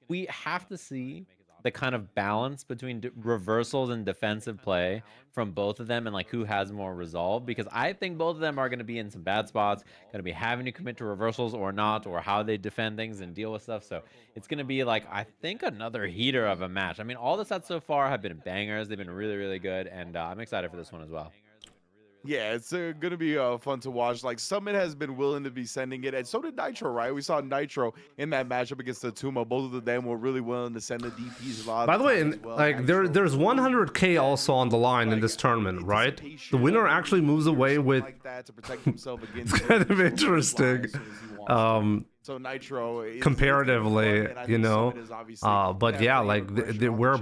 We have to see the kind of balance between reversals and defensive play from both of them and like who has more resolve, because I think both of them are going to be in some bad spots, going to be having to commit to reversals or not, or how they defend things and deal with stuff. So it's going to be like, I think, another heater of a match. I mean, all the sets so far have been bangers. They've been really, really good, and I'm excited for this one as well. Yeah, it's going to be fun to watch. Like, Summit has been willing to be sending it, and so did Nitro, right? We saw Nitro in that matchup against Tatuma. Both of them were really willing to send the DPs a lot. By the way, like there's 100K also on the line in this tournament, right? The winner actually moves away with. Like that to protect himself against It's kind of interesting. So Nitro is comparatively, you know, but yeah, like we're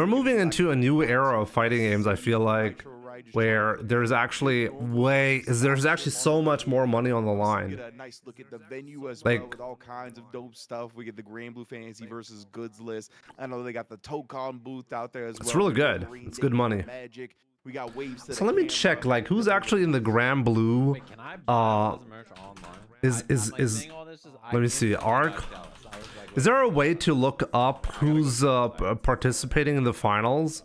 moving into a new era of fighting games. I feel like where there's actually so much more money on the line. Get a nice look at the venue as Like, well, with all kinds of dope stuff. We get the Grand Blue Fantasy versus Goods list. I know they got the Tokon booth out there as well. It's really good. It's good money. Magic. We got waves to So the let me camera. check, like, who's actually in the Grand Blue. Wait, can I buy this merch online? Is let me see, Is there a way to look up who's participating in the finals?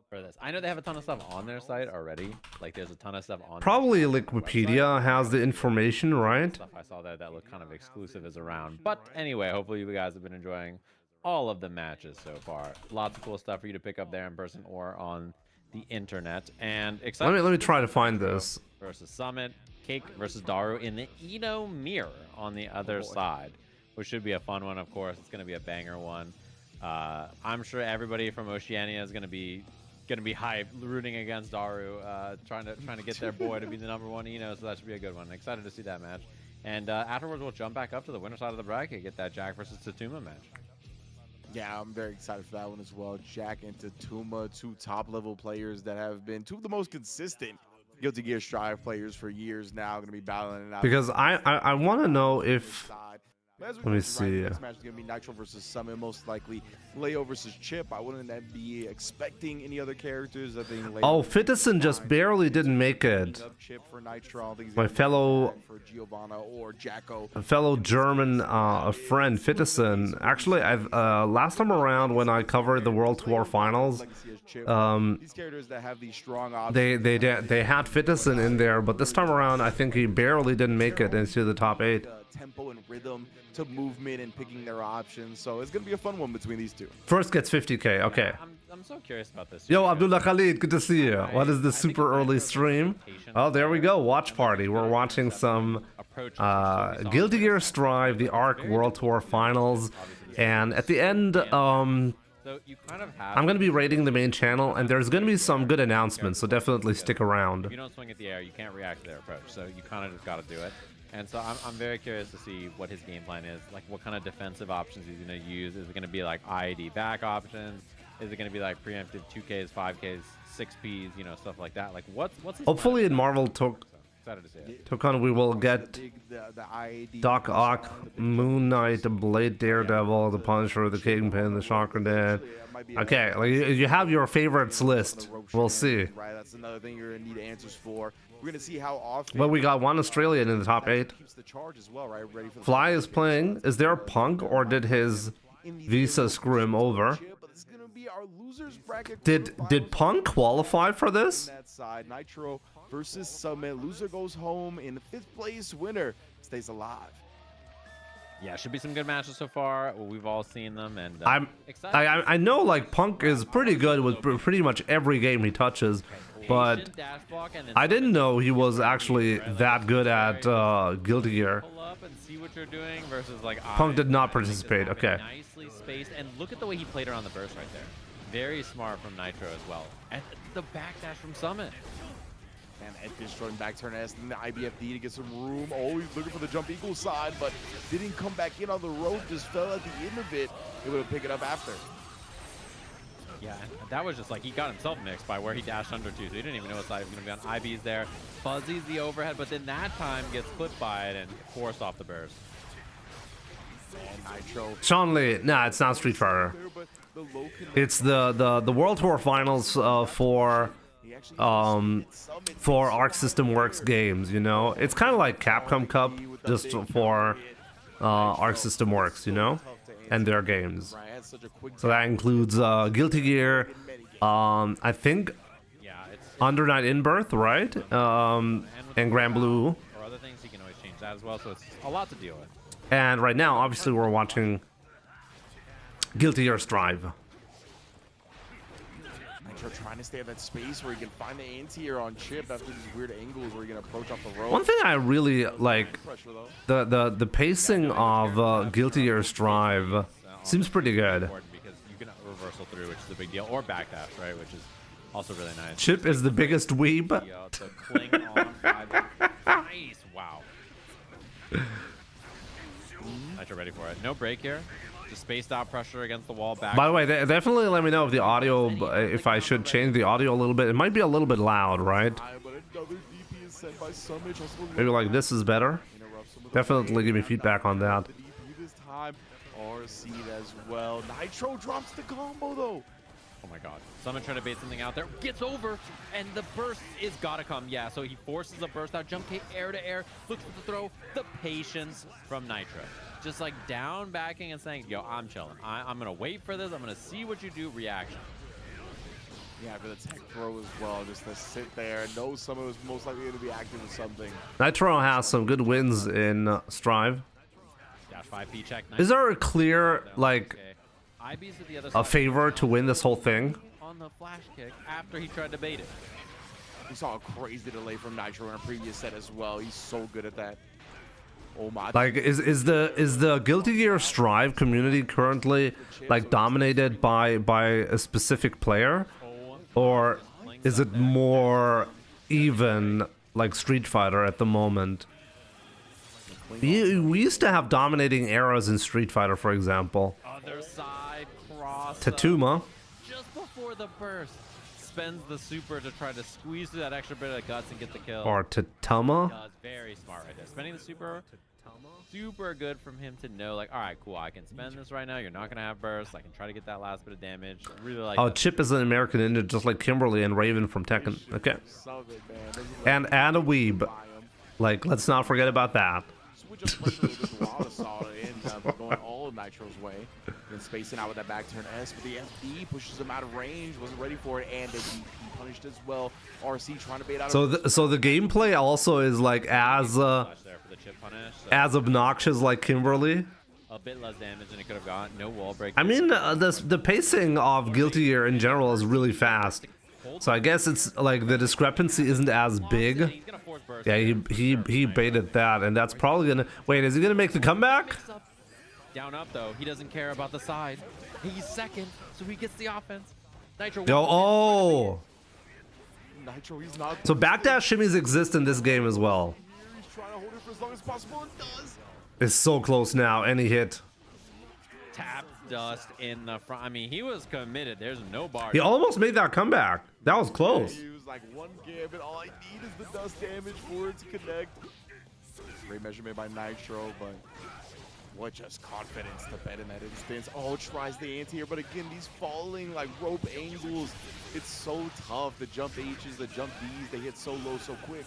For this, I know they have a ton of stuff on their site already. Like there's a ton of stuff on. Probably like Wikipedia has the information, right? Stuff I saw there that looked kind of exclusive is around. But anyway, hopefully you guys have been enjoying all of the matches so far. Lots of cool stuff for you to pick up there in person or on the internet. And excited. Let me try to find this. Versus Summit, Cake versus Daru in the Eno mirror on the other side, which should be a fun one. Of course, it's going to be a banger one. I'm sure everybody from Oceania is going to be hyped, rooting against Daru, trying to get their boy to be the #1 Eno. So that should be a good one. Excited to see that match. And afterwards, we'll jump back up to the winner side of the bracket, get that Jack versus Tatuma match. Yeah, I'm very excited for that one as well. Jack and Tatuma, two top-level players that have been two of the most consistent Guilty Gear Strive players for years now. Going to be battling it out. Because I want to know if... Let me see. Next match is going to be Nitro versus Summit, most likely. Leo versus Chip. I wouldn't be expecting any other characters. I think Leo. Oh, Fittison just barely didn't make it. Chip for Nitro. I think he's My fellow for Giovanna or Jacko. a fellow German friend, Fittison. Actually, last time around when I covered the World Tour Finals, These characters that have these strong they had Fittison in there, but this time around I think he barely didn't make it into the top 8. Tempo and rhythm to movement and picking their options, so it's gonna be a fun one between these two. First gets 50k. Okay. I'm so curious about this. Yo, Abdullah Khalid, good to see you. What is this super early stream? Oh, there we go. Watch party. We're watching some Guilty Gear Strive, the ARC World Tour Finals, and at the end, I'm gonna be rating the main channel, and there's gonna be some good announcements. So definitely stick around. If you don't swing at the air, you can't react to their approach. So you kind of just got to do it. And so I'm very curious to see what his game plan is, like what kind of defensive options he's going to use. Is it going to be like IAD back options? Is it going to be like preemptive 2Ks, 5Ks, 6Ps, you know, stuff like that? Like what's his Hopefully plan? in Marvel Excited to see it. Tokan we will get Doc Ock, Moon Knight, the Blade Daredevil, the Punisher, the Kingpin, the Chakra Dad. Okay, like you have your favorites list. We'll see. Right, that's another thing you're gonna need answers for. We're gonna see how often. Well, we got one Australian in the top 8. Keeps the charge as well, right? Ready for the Fly is playing. Is there a Punk, or did his visa screw him over? But it's gonna be our losers bracket. Did Punk qualify for this? That side, Nitro versus Summit. Loser goes home in 5th place. Winner stays alive. Yeah, should be some good matches so far. Well, we've all seen them, and I know like Punk is pretty good with pretty much every game he touches, but I didn't know he was actually that good at Guilty Gear. Pull up and see what you're doing versus like Punk did not participate. Okay. Nicely spaced, and look at the way he played around the burst right there. Very smart from Nitro as well. And the backdash from Summit. And Ed destroying back turn S and the IBFD to get some room. Oh, he's looking for the jump equal side, but didn't come back in on the road, just fell at the end of it. Able to pick it up after. Yeah, and that was just like he got himself mixed by where he dashed under to, so he didn't even know what side he was going to be on. IB's there, Fuzzy's the overhead, but then that time gets clipped by it and forced off the burst. And Nitro. Sean Lee, nah, it's not Street Fighter. It's the World Tour Finals for ArcSystemWorks games. You know, it's kind of like Capcom Cup, just for ArcSystemWorks. You know, and their games. So that includes Guilty Gear, I think Under Night in Birth, right? And Grand Blue. Or other things, he can always change that as well, so it's a lot to deal with. And right now, obviously, we're watching Guilty Gear Strive. Nitro trying to stay in that space where he can find the anti-air on Chip after these weird angles where he can approach off the rope. One thing I really like, the pacing of Guilty Gear Strive seems pretty good. Because you can reversal through, which is a big deal, or backdash, right, which is also really nice. Chip is the biggest weeb. The cling on 5. Nice, wow. Nitro ready for it. No break here. Just spaced out pressure against the wall back. By the way, definitely let me know if the audio, if I should change the audio a little bit. It might be a little bit loud, right? Maybe like this is better. Definitely give me feedback on that. RC as well. Nitro drops the combo though. Oh my god. Summon trying to bait something out there. Gets over, and the burst is gotta come. Yeah, so he forces a burst out. Jump kick, air to air. Looks for the throw. The patience from Nitro. Just like down backing and saying, yo, I'm chilling. I'm gonna wait for this. I'm gonna see what you do. Reaction. Yeah, for the tech throw as well. Just to sit there. Know someone was most likely going to be active with something. Nitro has some good wins in Strive. Dash 5P check. Is there a clear, like, Okay. IB's at the other a side. favor to win this whole thing? On the flash kick after he tried to bait it. We saw a crazy delay from Nitro in a previous set as well. He's so good at that. Oh my. Like, is the Guilty Gear Strive community currently like dominated by a specific player, or is it more even like Street Fighter at the moment? We used to have dominating eras in Street Fighter, for example. Other side cross. Tatuma. Just before the burst, spends the super to try to squeeze through that extra bit of guts and get the kill. Or Tatuma. Does very smart right there. Spending the super, super good from him to know, like, all right, cool, I can spend this right now. You're not gonna have burst. I can try to get that last bit of damage. Really like. Oh, that. Chip is an American ninja, just like Kimberly and Raven from Tekken. Okay. And a weeb. Like, let's not forget about that. Switch up pressure with this Lava solid in, going all of Nitro's way. Then spacing out with that back turn S, but the FD pushes him out of range, wasn't ready for it, and the DP punished as well. RC trying to bait out. So the gameplay also is like as Flash there for the chip punish, so as obnoxious like Kimberly. a bit less damage than it could have gotten. No wall break. I mean, the pacing of Guilty Gear in general is really fast. So I guess it's like the discrepancy isn't as big. He's gonna force burst Yeah, here. he baited that, and that's probably gonna. Wait, is he gonna make the comeback? Down up though, he doesn't care about the side. He's second, so he gets the offense. Nitro. Yo, oh. Nitro, he's not. So backdash shimmies exist in this game as well. He's trying to hold it for as long as possible and does. It's so close now. Any hit. Tap dust in the front. I mean, he was committed. There's no bar. He almost made that comeback. That was close. He was like one gambit. All I need is the dust damage for it to connect. Great measurement by Nitro, but what just confidence to bet in that instance. Oh, tries the anti-air, but again, these falling like rope angles. It's so tough. The jump H's, the jump D's, they hit so low so quick.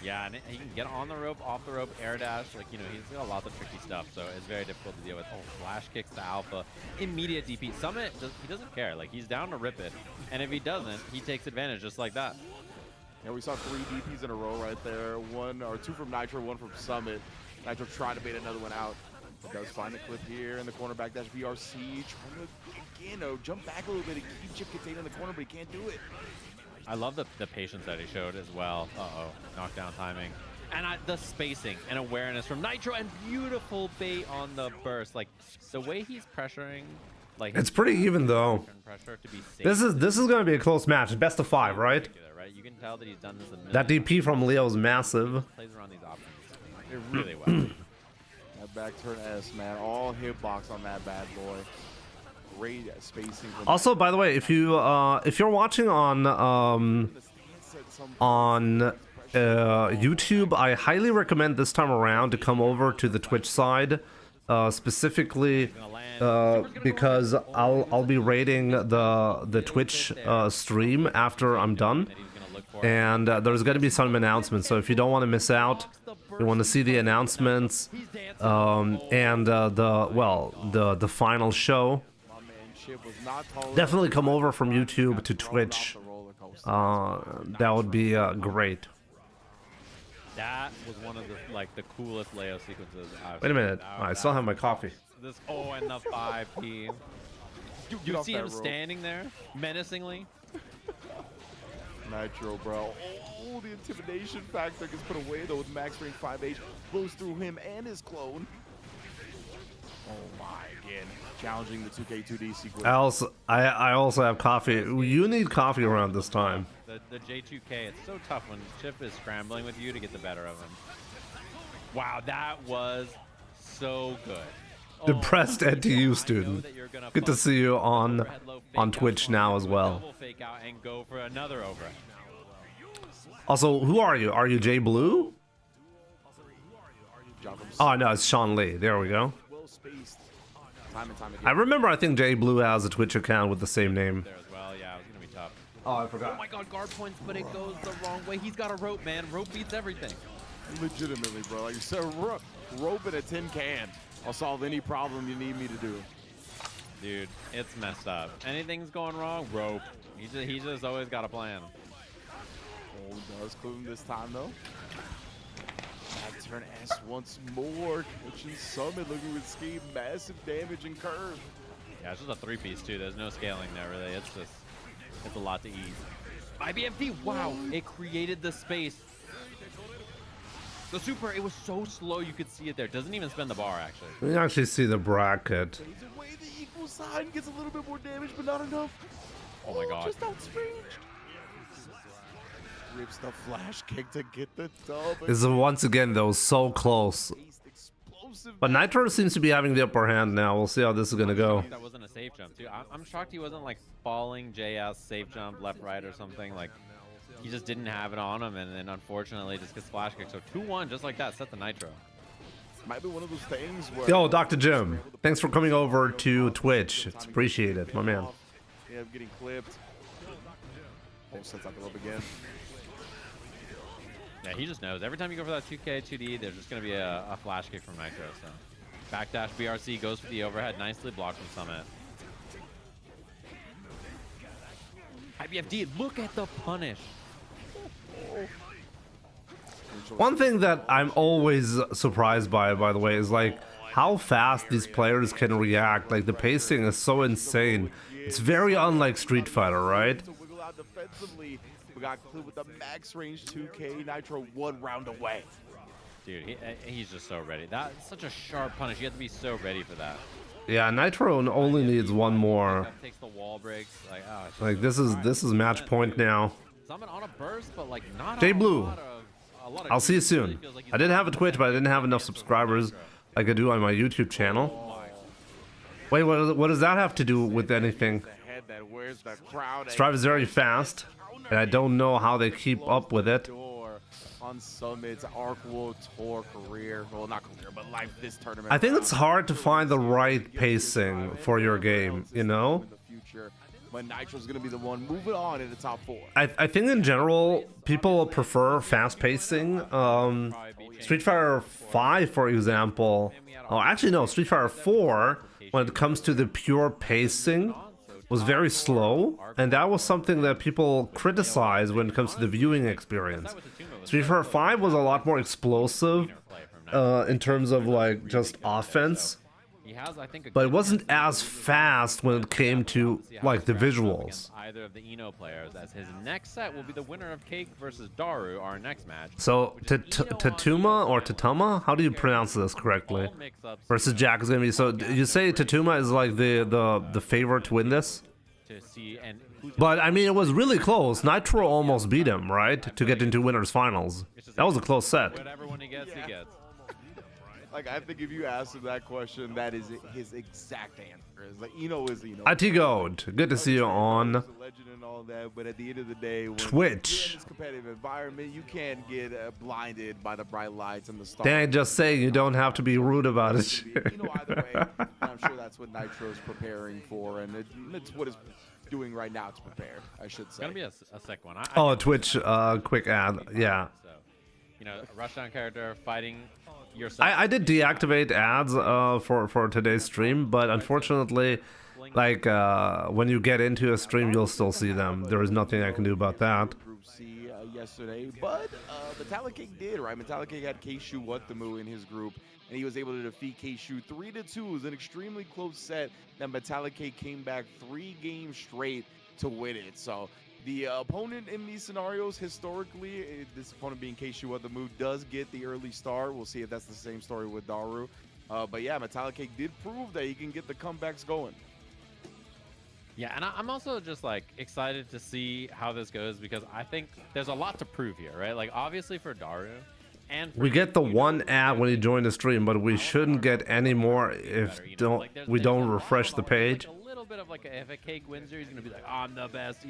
Yeah, and he can get on the rope, off the rope, air dash. Like, you know, he's got lots of tricky stuff, so it's very difficult to deal with. Oh, flash kicks to Alpha. Immediate DP. Summit, he doesn't care. Like, he's down to rip it. And if he doesn't, he takes advantage just like that. Yeah, we saw 3 DPs in a row right there. 1 or 2 from Nitro, 1 from Summit. Nitro trying to bait another one out. He does find the clip here in the corner backdash VRC. Trying to, again, jump back a little bit and keep Chip contained in the corner, but he can't do it. I love the patience that he showed as well. Uh-oh, knockdown timing. And the spacing and awareness from Nitro, and beautiful bait on the burst. Like, the way he's pressuring, like, It's pretty even though. pressure to be safe. This is gonna be a close match. It's best of 5, right? Right? You can tell that he's done this a million That DP from Leo is massive. plays around these options really well. That back turn S, man. All hitbox on that bad boy. Great spacing. From Also, by the way, if you're watching on YouTube, I highly recommend this time around to come over to the Twitch side, specifically because I'll be rating the Twitch stream after I'm done, and there's going to be some announcements. So if you don't want to miss out, you want to see the announcements and the final show. Definitely come over from YouTube to Twitch. That would be great. That was one of the coolest Leo sequences I've Wait a minute. seen. I still have my coffee. This and the 5P. You see him standing there menacingly. Nitro, bro. Oh, the intimidation factor gets put away though with max range 5H. Blows through him and his clone. Oh my, again. Challenging the 2K2D sequence. I also have coffee. You need coffee around this time. The J2K, it's so tough when Chip is scrambling with you to get the better of him. Wow, that was so good. Depressed NTU student. Good to see you on Twitch now as well. Fake out and go for another overhead. Also, who are you? Are you Jay Blue? Oh no, it's Sean Lee. There we go. time and time again. I remember, I think Jay Blue has a Twitch account with the same name. There as well. Yeah, it was gonna be tough. Oh, I forgot. Oh my God, guard points, but it goes the wrong way. He's got a rope, man. Rope beats everything. Legitimately, bro. Like you said, rope in a tin can. I'll solve any problem you need me to do. Dude, it's messed up. Anything's going wrong, rope. He just always got a plan. Oh, does clue him this time though. Back turn S once more. Kitchen Summit looking with scheme, massive damage and curve. Yeah, it's just a 3-piece too. There's no scaling there really. It's a lot to eat. IBFD, wow, it created the space. The super, it was so slow you could see it there. Doesn't even spin the bar actually. You can actually see the bracket. Fades away the equal sign, gets a little bit more damage, but not enough. Oh my God. Just outstringed. Rips the flash kick to get the dub. This is once again though so close. But Nitro seems to be having the upper hand now. We'll see how this is gonna go. That wasn't a safe jump too. I'm shocked he wasn't like falling JS safe jump left right or something. Like he just didn't have it on him, and then unfortunately just gets flash kick. So 2-1 just like that, set the Nitro. Might be one of those things where Yo, Dr. Jim, thanks for coming over to Twitch. It's appreciated, my man. Yeah, getting clipped. Oh, sets up a little again. Yeah, he just knows. Every time you go for that 2K, 2D, there's just going to be a flash kick from Nitro. So backdash BRC goes for the overhead. Nicely blocked from Summit. IBFD, look at the punish. One thing that I'm always surprised by the way, is like how fast these players can react. Like the pacing is so insane. It's very unlike Street Fighter, right? To wiggle out defensively. We got Clue with the max range 2K. Nitro 1 round away. Dude, he's just so ready. That's such a sharp punish. You have to be so ready for that. Yeah, Nitro only needs one more. Takes the wall breaks. Like, oh, it's just Like so this is match point now. Summit on a burst, but like not Jay on Blue, a lot of I'll see you creep. It really soon. feels like he's I didn't have a Twitch, but I didn't have enough subscribers like I do on my YouTube channel. Wait, what does that have to do with anything? The head that wears the crowd. Strive is very fast, and I don't know how they keep up with it. On Summit's Arc World Tour career. Well, not career, but life this tournament. I think it's hard to find the right pacing for your game, you know? In the future, but Nitro's going to be the one moving on in the top 4. I think in general, people prefer fast pacing. Street Fighter 5, for example. Oh, actually, no, Street Fighter 4, when it comes to the pure pacing, was very slow. And that was something that people criticize when it comes to the viewing experience. Street Fighter 5 was a lot more explosive in terms of like just offense. He has, I think, But it wasn't as fast when it came to like the visuals. Either of the Eno players, as his next set will be the winner of Cake versus Daru, our next match. So Tatuma or Tatuma, how do you pronounce this correctly? Versus Jack is gonna be. So you say Tatuma is like the favorite to win this? To see and But I mean, it was really close. Nitro almost beat him, right, to get into winners finals. That was a close set. whatever one he gets, he gets. Like, I think if you ask him that question, that is his exact answer. Is like, Eno is Eno. IT Goat, good to see you on He's a legend and all that, but at the end of the day, when Twitch. you're in this competitive environment, you can't get blinded by the bright lights and the stars. Dang, just saying you don't have to be rude about it. Either way, I'm sure that's what Nitro's preparing for, and it's what it's doing right now to prepare, I should say. Gonna be a sick one. Oh, Twitch, quick ad, yeah. So, you know, a rushdown character fighting yourself. I did deactivate ads for today's stream, but unfortunately, like when you get into a stream, you'll still see them. There is nothing I can do about that. Group C yesterday, but Metallic King did, right? Metallic King had Keishu Watamu in his group, and he was able to defeat Keishu 3-2. It was an extremely close set. Then Metallic King came back 3 games straight to win it. So the opponent in these scenarios, historically, this opponent being Keishu Watamu, does get the early start. We'll see if that's the same story with Daru. But yeah, Metallic King did prove that he can get the comebacks going. Yeah, and I'm also just like excited to see how this goes because I think there's a lot to prove here, right? Like obviously for Daru, and for We get the you, one ad when you join the stream, but we shouldn't get any more if we don't refresh the page. Like a little bit of like if a Cake wins here, he's gonna be like, I'm the best,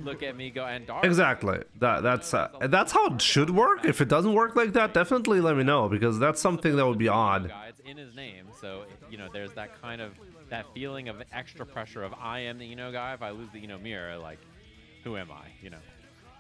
look at me go. And Daru, Exactly. That's how it should work. If it doesn't work like that, definitely let me know, because that's something that would be odd. It's in his name, so there's that kind of that feeling of extra pressure of I am the guy. If I lose the mirror, like, who am I?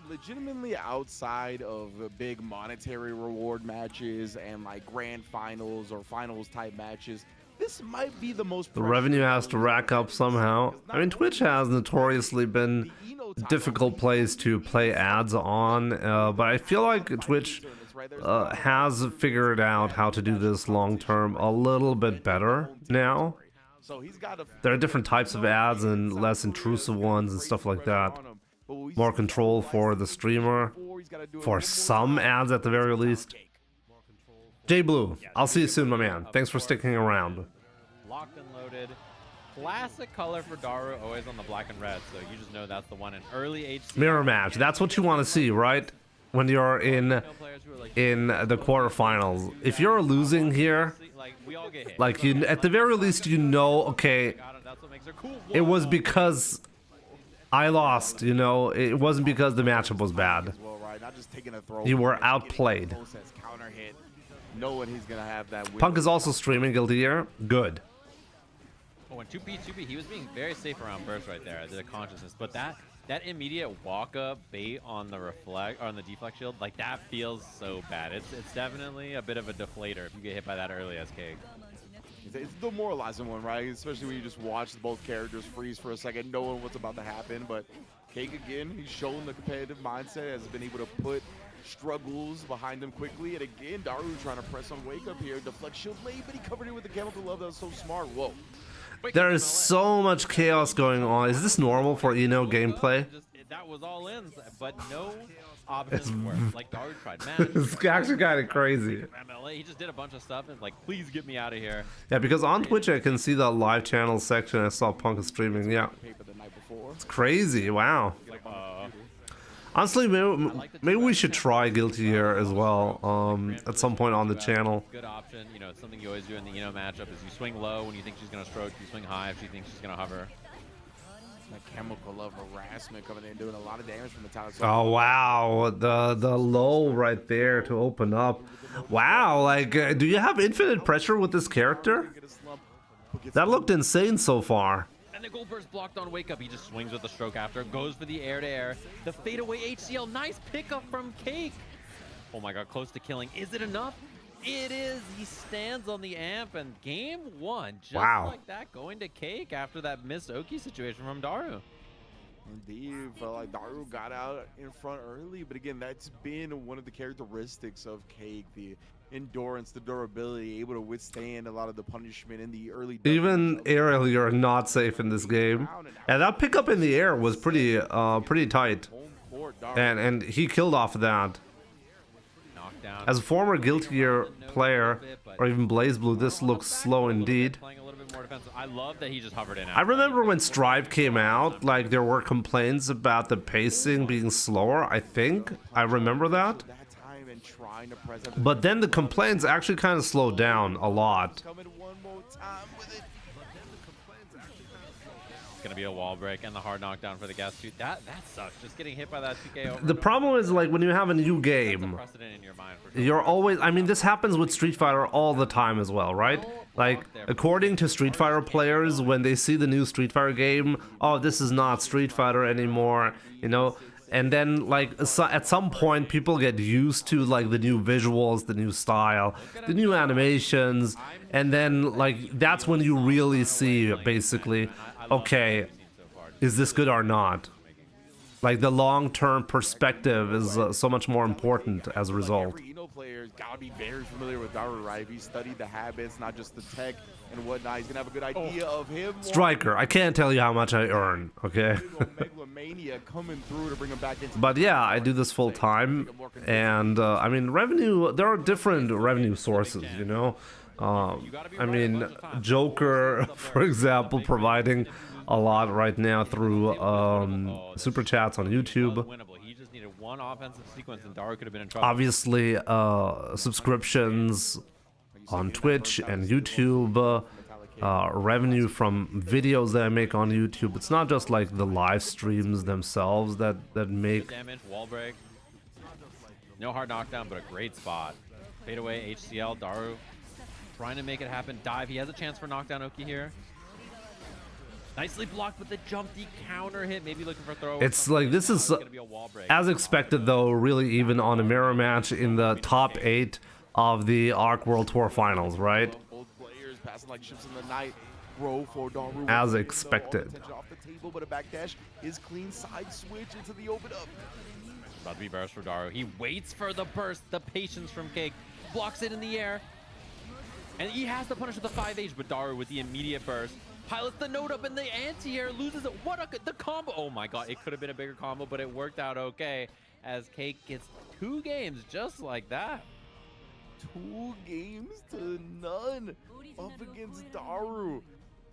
Legitimately, outside of big monetary reward matches and like grand finals or finals type matches, this might be the most. The revenue has to rack up somehow. I mean, Twitch has notoriously been a difficult place to play ads on, but I feel like Twitch has figured out how to do this long term a little bit better now. There are different types of ads and less intrusive ones and stuff like that. More control for the streamer, for some ads at the very least. J Blue, I'll see you soon, my man. Thanks for sticking around. Locked and loaded. Classic color for Daru, always on the black and red, so you just know that's the one in early HC. Mirror match, that's what you want to see, right? When you're in the quarterfinals. If you're losing here, like, you, at the very least, okay, it was because I lost, it wasn't because the matchup was bad. You were outplayed. Punk is also streaming Guilty Gear. Good. Oh, and 2P, he was being very safe around burst right there. The consciousness, but that immediate walk up bait on the deflect shield, like, that feels so bad. It's definitely a bit of a deflator if you get hit by that early as Cake. It's a demoralizing one, right? Especially when you just watch both characters freeze for a second, knowing what's about to happen. But Cake, again, he's shown the competitive mindset, has been able to put struggles behind him quickly. And again, Daru trying to press on Wake Up here. Deflect shield late, but he covered it with the chemical love. That was so smart. Whoa. There is so much chaos going on. Is this normal for gameplay? That was all in, but no options work. Like Daru tried. It's actually kind of crazy. He just did a bunch of stuff and like, please get me out of here. Yeah, because on Twitch I can see the live channel section. I saw Punk streaming. Yeah, it's crazy. Wow. Honestly, maybe we should try Guilty Gear as well at some point on the channel. Good option. It's something you always do in the matchup is you swing low when you think she's gonna stroke. You swing high if she thinks she's gonna hover. The chemical love harassment coming in, doing a lot of damage from the tower. Oh wow, the low right there to open up. Wow, like, do you have infinite pressure with this character? That looked insane so far. And the gold burst blocked on Wake Up. He just swings with the stroke after, goes for the air to air. The fadeaway HCL, nice pickup from Cake. Oh my god, close to killing. Is it enough? It is. He stands on the amp, and game one, just like that, going to Cake after that missed Oki situation from Daru. Indeed, felt like Daru got out in front early, but again, that's been one of the characteristics of Cake, the endurance, the durability, able to withstand a lot of the punishment in the early. Even aerial, you're not safe in this game, and that pickup in the air was pretty tight, and he killed off of that. As a former Guilty Gear player, or even BlazBlue, this looks slow indeed. I love that he just hovered in. I remember when Strive came out, like, there were complaints about the pacing being slower, I think. I remember that. But then the complaints actually kind of slowed down a lot. Gonna be a wall break and the hard knockdown for the gas shoot. That sucks. Just getting hit by that 2K over. The problem is, like, when you have a new game, you're always, I mean, this happens with Street Fighter all the time as well, right? Like, according to Street Fighter players, when they see the new Street Fighter game, oh, this is not Street Fighter anymore, and then, like, at some point people get used to, like, the new visuals, the new style, the new animations, and then, like, that's when you really see, basically, okay, is this good or not? Like, the long-term perspective is so much more important as a result. Players gotta be very familiar with Daru, right? If he studied the habits, not just the tech and whatnot, he's gonna have a good idea of him. Striker, I can't tell you how much I earn, okay? Coming through to bring him back into. But yeah, I do this full time, and I mean, revenue. There are different revenue sources, I mean, Joker, for example, providing a lot right now through super chats on YouTube. One offensive sequence and Daru could have been in trouble. Obviously, subscriptions on Twitch and YouTube. revenue from videos that I make on YouTube. It's not just like the live streams themselves that make Damage, wall break. No hard knockdown, but a great spot. Fade away, HCL, Daru trying to make it happen. Dive, he has a chance for knockdown Oki here. Nicely blocked with the jump, the counter hit, maybe looking for a throw. It's like this is as expected though, really even on a mirror match in the top 8 of the Arc World Tour Finals, right? Both players passing like ships in the night. Row for Daru. As expected. Off the table, but a backdash is clean. Side switch into the open up. About to be burst for Daru. He waits for the burst, the patience from Cake. Blocks it in the air. And he has to punish with the 5H, but Daru with the immediate burst. Pilots the note up in the anti-air, loses it. The combo. Oh my god, it could have been a bigger combo, but it worked out okay as Cake gets 2 games just like that. 2 games to none up against Daru.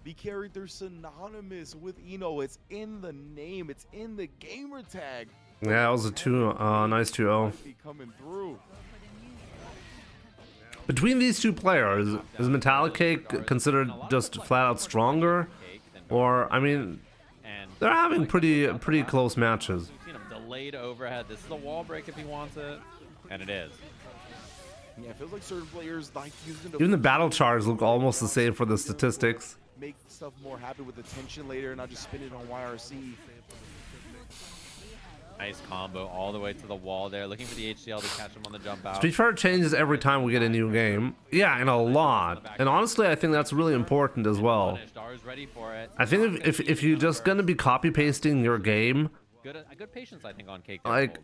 The character synonymous with Ino. It's in the name. It's in the gamer tag. Yeah, it was a nice 2-0. Coming through. Between these two players, is Metallic Cake considered just flat out stronger? Or, I mean, they're having pretty close matches. We've seen him delayed overhead. This is a wall break if he wants it. And it is. Yeah, it feels like certain players like using Even the battle charts look almost the same for the statistics. Make stuff more happy with the tension later and not just spin it on YRC. Nice combo all the way to the wall there, looking for the HCL to catch him on the jump out. Street Fighter changes every time we get a new game. Yeah, and a lot. And honestly, I think that's really important as well. Ready for it. I think if you're just gonna be copy pasting your game, good patience I think on Cake. Like,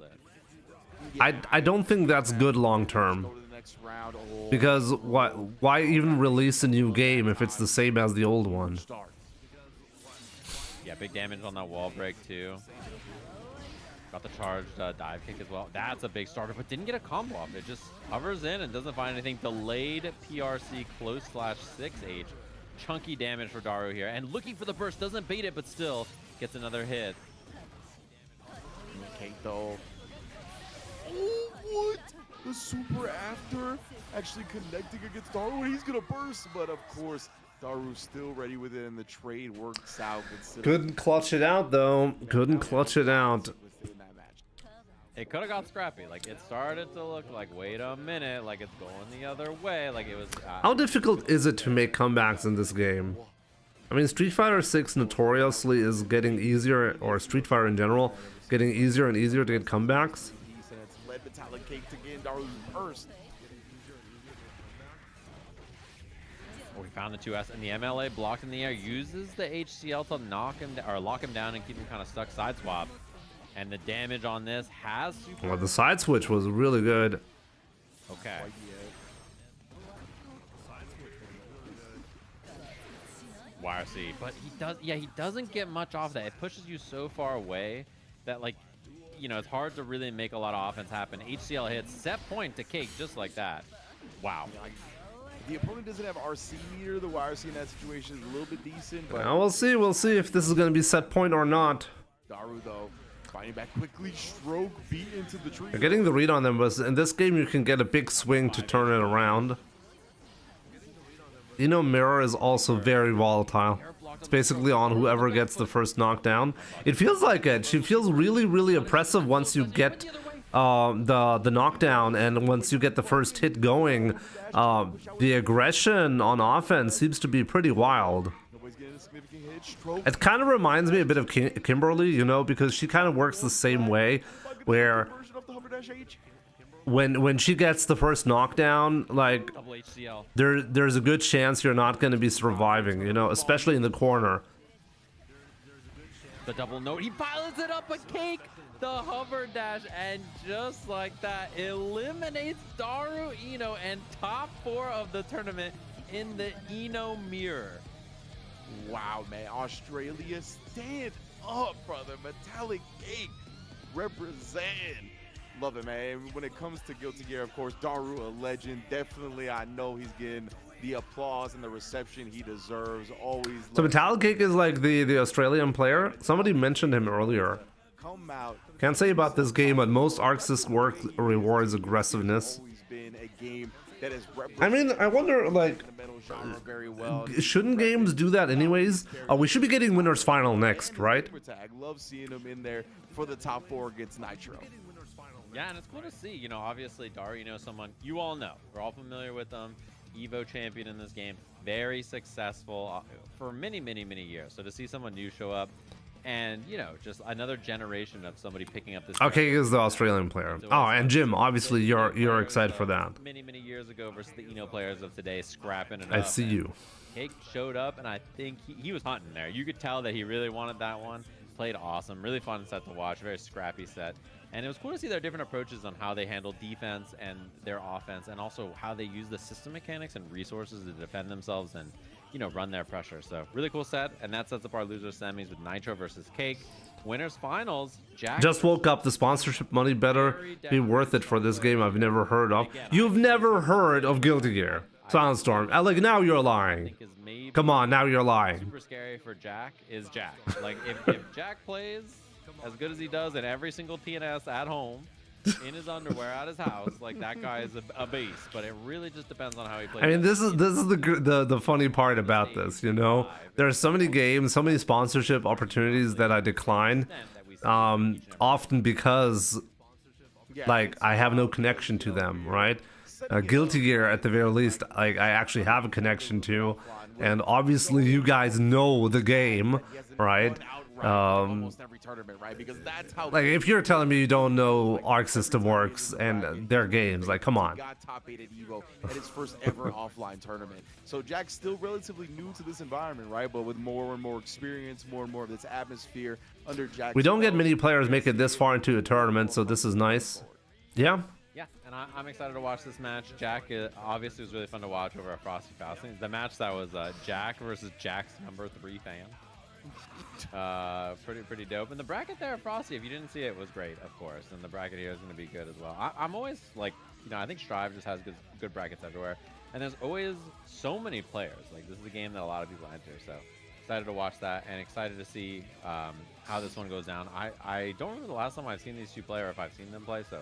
I don't think that's good long term. Because why even release a new game if it's the same as the old one? Yeah, big damage on that wall break too. Got the charged dive kick as well. That's a big starter, but didn't get a combo off. It just hovers in and doesn't find anything. Delayed PRC close /6H. Chunky damage for Daru here. And looking for the burst. Doesn't bait it, but still gets another hit. Cake though. Oh, what? The super after actually connecting against Daru. He's going to burst, but of course, Daru's still ready with it, and the trade works out. Couldn't clutch it out, though. Couldn't clutch it out. It could have got scrappy. Like, it started to look like, wait a minute, like it's going the other way. Like, it was... How difficult is it to make comebacks in this game? I mean, Street Fighter 6 notoriously is getting easier, or Street Fighter in general, getting easier and easier to get comebacks. Led Metallic Cake to get Daru's burst. Oh, we found the 2S, and the MLA blocked in the air, uses the HCL to knock him or lock him down and keep him kind of stuck. Side swap. And the damage on this has super... Well, the side switch was really good. Okay. YRC, but he doesn't get much off that. It pushes you so far away that, like, you know, it's hard to really make a lot of offense happen. HCL hits, set point to Cake just like that. Wow. The opponent doesn't have RC meter. The YRC in that situation is a little bit decent, but we'll see. We'll see if this is going to be set point or not. Daru though, fighting back quickly, stroke beat into the tree. Getting the read on them was in this game you can get a big swing to turn it around. You know, mirror is also very volatile. It's basically on whoever gets the first knockdown. It feels like it. She feels really, really oppressive once you get the knockdown, and once you get the first hit going, the aggression on offense seems to be pretty wild. It kind of reminds me a bit of Kimberly, you know, because she kind of works the same way, where when she gets the first knockdown, like, there's a good chance you're not going to be surviving, you know, especially in the corner. The double note, he pilots it up a Cake, the hover dash, and just like that, eliminates Daru Ino and top 4 of the tournament in the Ino mirror. Wow, man, Australia, stand up, brother. Metallic Cake, represent. Love it, man. When it comes to Guilty Gear, of course, Daru, a legend. Definitely, I know he's getting the applause and the reception he deserves. Always. So Metallic Cake is like the Australian player. Somebody mentioned him earlier. Come out. Can't say about this game, but most ArcSystemWorks rewards aggressiveness. Always been a game that is I mean, I wonder, like, fundamental genre very well. shouldn't games do that anyways? We should be getting winners final next, right? Super tag. Love seeing him in there for the top 4 against Nitro. Yeah, and it's cool to see. You know, obviously, Dari, you know, someone you all know. We're all familiar with them. Evo champion in this game. Very successful for many, many, many years. So to see someone new show up and, you know, just another generation of somebody picking up this. Okay, he's the Australian player. Oh, and Jim, obviously you're excited for that. Many, many years ago versus the Eno players of today scrapping it up. I see you. Cake showed up, and I think he was hunting there. You could tell that he really wanted that one. Played awesome. Really fun set to watch. Very scrappy set. And it was cool to see their different approaches on how they handle defense and their offense, and also how they use the system mechanics and resources to defend themselves and, you know, run their pressure. So really cool set, and that sets up our loser semis with Nitro versus Cake. Winners finals, Jack. Just woke up. The sponsorship money better be worth it for this game I've never heard of. You've never heard of Guilty Gear. Soundstorm. Like, now you're lying. Come on, now you're lying. Super scary for Jack is Jack. Like, if Jack plays as good as he does in every single TNS at home, in his underwear at his house, like, that guy is a beast. But it really just depends on how he plays. I mean, this is the funny part about this, you know. There are so many games, so many sponsorship opportunities that I decline, often because, like, I have no connection to them, right? Guilty Gear, at the very least, I actually have a connection to, and obviously you guys know the game, right? Almost every tournament, right? Because that's how. Like, if you're telling me you don't know ArcSystemWorks and their games, like, come on. Got top 8 at Evo at his first ever offline tournament. So Jack's still relatively new to this environment, right? But with more and more experience, more and more of this atmosphere under Jack. We don't get many players make it this far into a tournament, so this is nice. Yeah. Yeah, and I'm excited to watch this match. Jack obviously was really fun to watch over at Frosty Fasting. The match that was Jack versus Jack's number 3 fan. Pretty dope. And the bracket there at Frosty, if you didn't see it, was great, of course. And the bracket here is going to be good as well. I'm always like, you know, I think Strive just has good brackets everywhere. And there's always so many players. Like, this is a game that a lot of people enter. So excited to watch that and excited to see how this one goes down. I don't remember the last time I've seen these two play or if I've seen them play. So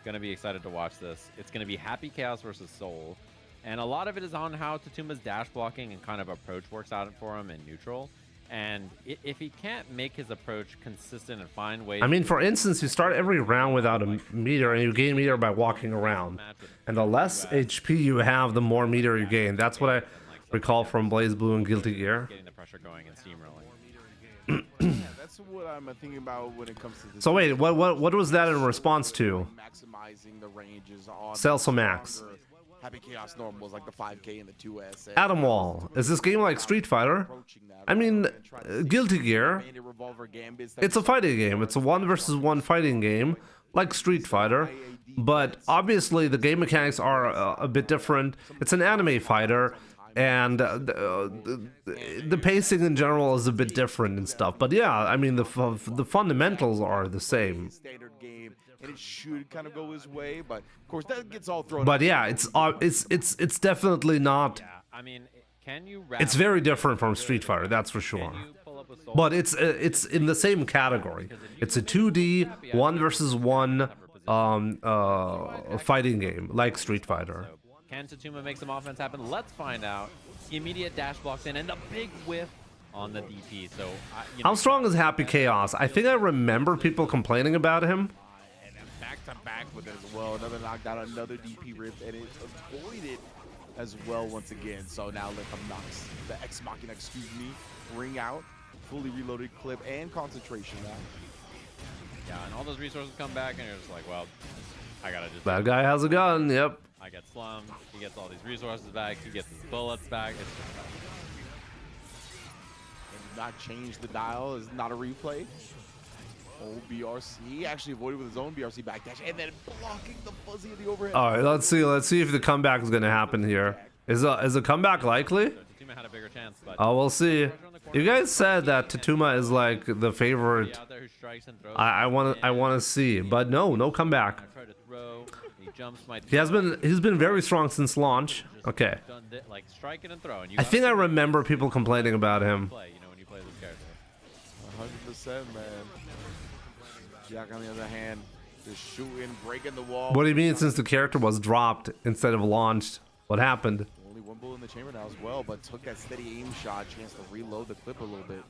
going to be excited to watch this. It's going to be Happy Chaos versus Soul. And a lot of it is on how Tatuma's dash blocking and kind of approach works out for him in neutral. And if he can't make his approach consistent and find ways... I mean, for instance, you start every round without a meter, and you gain meter by walking around. And the less HP you have, the more meter you gain. That's what I recall from Blaze Blue and Guilty Gear. Getting the pressure going and steamrolling. Yeah, that's what I'm thinking about when it comes to this. So wait, what was that in response to? Maximizing the ranges on Celso Max. Happy Chaos normals like the 5K and the 2S. Adam Wall, is this game like Street Fighter? I mean, Guilty Gear, it's a fighting game. It's a 1 versus 1 fighting game, like Street Fighter. But obviously the game mechanics are a bit different. It's an anime fighter, and the pacing in general is a bit different and stuff. But yeah, I mean, the fundamentals are the same. Standard game, and it should kind of go his way, but of course that gets all thrown. But yeah, it's definitely not. Yeah, I mean, can you wrap... It's very different from Street Fighter, that's for sure. But it's in the same category. It's a 2D 1 versus 1 fighting game like Street Fighter. Can Tatuma make some offense happen? Let's find out. Immediate dash blocks in and a big whiff on the DP. So how strong is Happy Chaos? I think I remember people complaining about him. And then back to back with it as well. Another knockdown, another DP rip, and it's avoided as well once again. So now let him knocks the Ex Machina, excuse me, ring out. Fully reloaded clip and concentration now. Yeah, and all those resources come back, and you're just like, well, I gotta just... That guy has a gun, yep. I get slummed, he gets all these resources back, he gets his bullets back. It's just... And not change the dial, is not a replay. Old BRC, actually avoided with his own BRC backdash, and then blocking the fuzzy of the overhead. All right, let's see if the comeback is gonna happen here. Is a comeback likely? Tatuma had a bigger chance, but... Oh, we'll see. You guys said that Tatuma is like the favorite. I want to see, but no comeback. He's been very strong since launch. Okay. I think I remember people complaining about him. 100%, man. Jack, on the other hand, Just shooting, breaking the wall. What do you mean since the character was dropped instead of launched? What happened? Only one bullet in the chamber now as well, but took that steady aim shot, chance to reload the clip a little bit.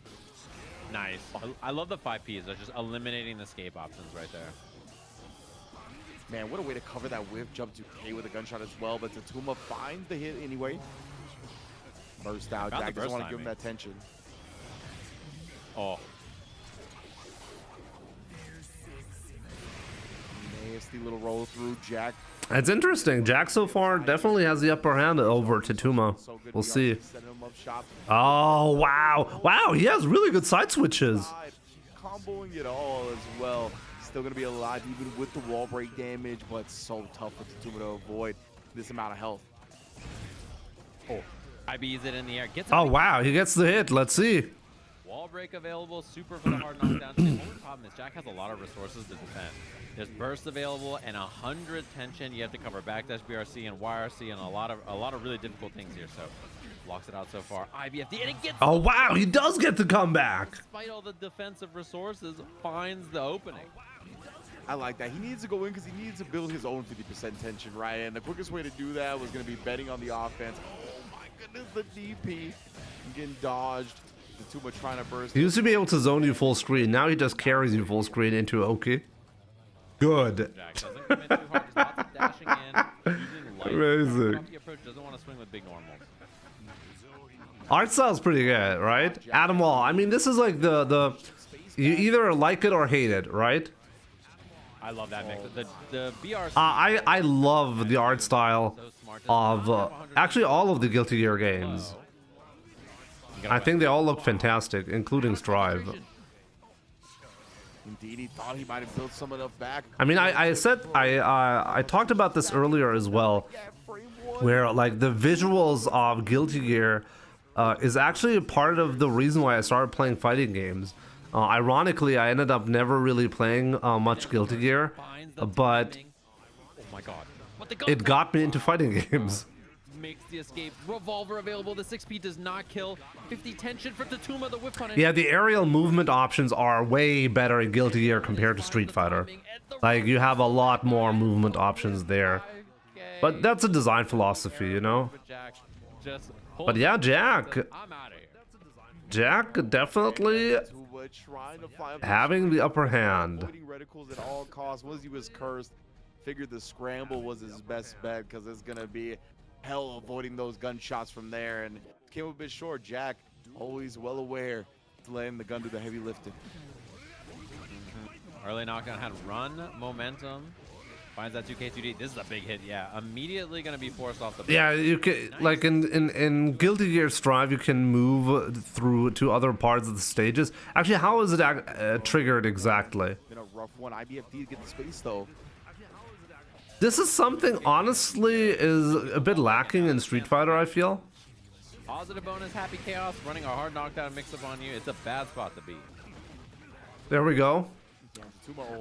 Nice. I love the 5Ps. They're just eliminating the escape options right there. Man, what a way to cover that whip jump to K with a gunshot as well, but Tatuma finds the hit anyway. Burst out. Found the Jack doesn't burst want to give him timing. that tension. Oh, Nasty little roll through. Jack. It's interesting. Jack so far definitely has the upper hand over Tatuma. So good. We'll see. Setting him up shop. Oh, wow. Wow, he has really good side switches. Comboing it all as well. Still going to be alive even with the wall break damage, but so tough for Tatuma to avoid this amount of health. IBs it in the air. Gets Oh, wow. He gets the hit. Let's see. Wall break available. Super for the hard knockdown. The only problem is Jack has a lot of resources to defend. There's burst available and 100 tension. You have to cover backdash BRC and YRC and a lot of really difficult things here. So blocks it out so far. IBFD and it gets. Oh, wow. He does get the comeback. Despite all the defensive resources, finds the opening. I like that. He needs to go in because he needs to build his own 50% tension, right? And the quickest way to do that was going to be betting on the offense. Oh my goodness, the DP getting dodged. Tatuma trying to burst. He used to be able to zone you full screen. Now he just carries you full screen into Oki. Good. Jack doesn't come in too hard. There's lots of dashing in. Using light. Amazing. Copy approach, doesn't want to swing with big normals. Art style's pretty good, right? Adam Wall. I mean, this is like the you either like it or hate it, right? I love that mix. The BRC. I love the art style of actually all of the Guilty Gear games. I think they all look fantastic, including Strive. Indeed, he thought he might have built some of it back. I mean, I talked about this earlier as well, where like the visuals of Guilty Gear is actually a part of the reason why I started playing fighting games. Ironically, I ended up never really playing much Guilty Gear, but Oh my god. But the it got me into fighting games. makes the escape. Revolver available. The 6P does not kill. 50 tension for Tatuma. The whip punish. Yeah, the aerial movement options are way better in Guilty Gear compared to Street Fighter. Like, you have a lot more movement options there. But that's a design philosophy, you know? But yeah, Jack. I'm out of here. Jack definitely Trying to fly up having the upper hand. avoiding reticles at all costs. Once he was cursed, figured the scramble was his best bet because it's gonna be hell avoiding those gunshots from there, and came a bit short. Jack, always well aware to letting the gun do the heavy lifting. Early knockdown had run momentum. Finds that 2K2D. This is a big hit. Yeah, immediately gonna be forced off the. Yeah, you can like in Guilty Gear Strive, you can move through to other parts of the stages. Actually, how is it triggered exactly? Been a rough one. IBFD to get the space though. This is something honestly is a bit lacking in Street Fighter, I feel. Positive bonus, happy chaos, running a hard knockdown mix up on you. It's a bad spot to be. There we go.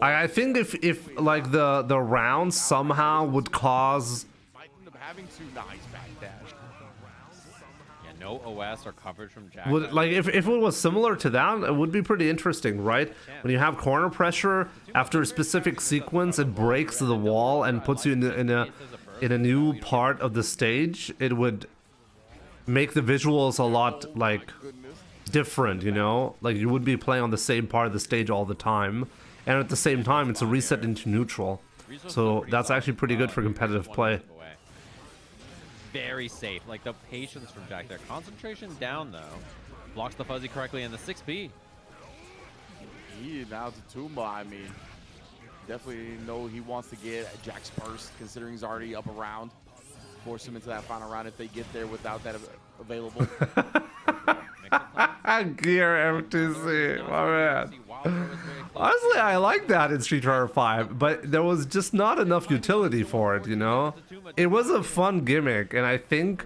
I think if like the round somehow would cause Might end up having two nice backdash. Yeah, no OS or coverage from Jack. would like if it was similar to that, it would be pretty interesting, right? When you have corner pressure after a specific sequence, it breaks the wall and puts you in a new part of the stage. It would make the visuals a lot like different, you know? Like you would be playing on the same part of the stage all the time. And at the same time, it's a reset into neutral. So that's actually pretty good for competitive play. Very safe. Like the patience from Jack there. Concentration down though. Blocks the fuzzy correctly in the 6P. He now Tatuma, I mean, definitely know he wants to get Jack's burst, considering he's already up around. Force him into that final round if they get there without that available. Gear MTC, my man. Honestly, I like that in Street Fighter 5, but there was just not enough utility for it, you know? It was a fun gimmick, and I think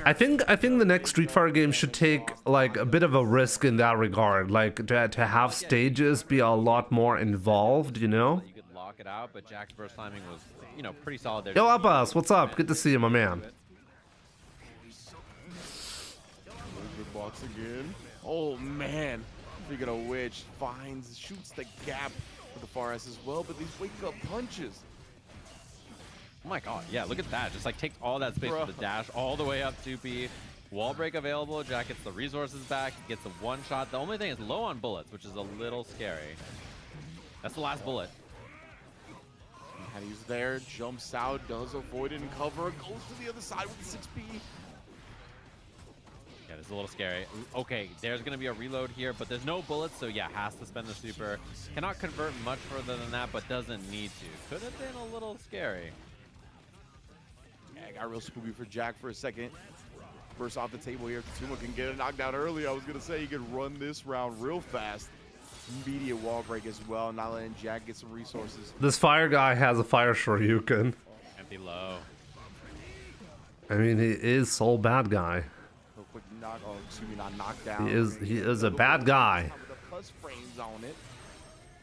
I think the next Street Fighter game should take like a bit of a risk in that regard, like to have stages be a lot more involved, you know? You could lock it out, but Jack's burst timing was, you know, pretty solid there. Yo, Abbas, what's up? Good to see you, my man. Good box again. Oh man, Speaking of which, shoots the gap for the far S as well, but these wake up punches. Oh my god, yeah, look at that. Just like takes all that space for the dash all the way up 2P. Wall break available. Jack gets the resources back, gets the one shot. The only thing is low on bullets, which is a little scary. That's the last bullet. And he's there, jumps out, does avoid it and cover, goes to the other side with the 6P. Yeah, this is a little scary. Okay, there's going to be a reload here, but there's no bullets, so yeah, has to spend the super. Cannot convert much further than that, but doesn't need to. Could have been a little scary. Yeah, it got real spooky for Jack for a second. Burst off the table here. Tatuma can get a knockdown early. I was going to say he could run this round real fast. Immediate wall break as well, not letting Jack get some resources. This fire guy has a fire shoryuken. Empty low. I mean, he is Soul Bad Guy. Real quick knock, oh, excuse me, not knockdown. He is a bad guy. Plus frames on it.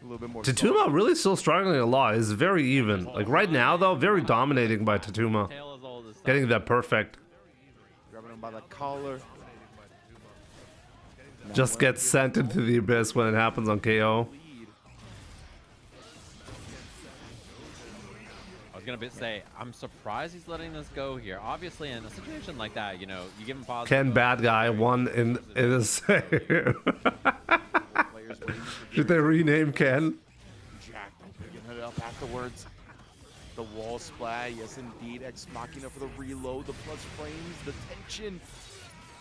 A little bit more. Tatuma really still struggling a lot. It's very even. Like right now, though, very dominating by Tatuma. Getting that perfect. Grabbing him by the collar. Just gets sent into the abyss when it happens on KO. I was gonna say, I'm surprised he's letting this go here. Obviously, in a situation like that, you know, you give him pause. Ken Bad Guy won in the save. Should they rename Ken? Jack picking it up afterwards. The wall splat, yes indeed. Ex Machina for the reload, the plus frames, the tension.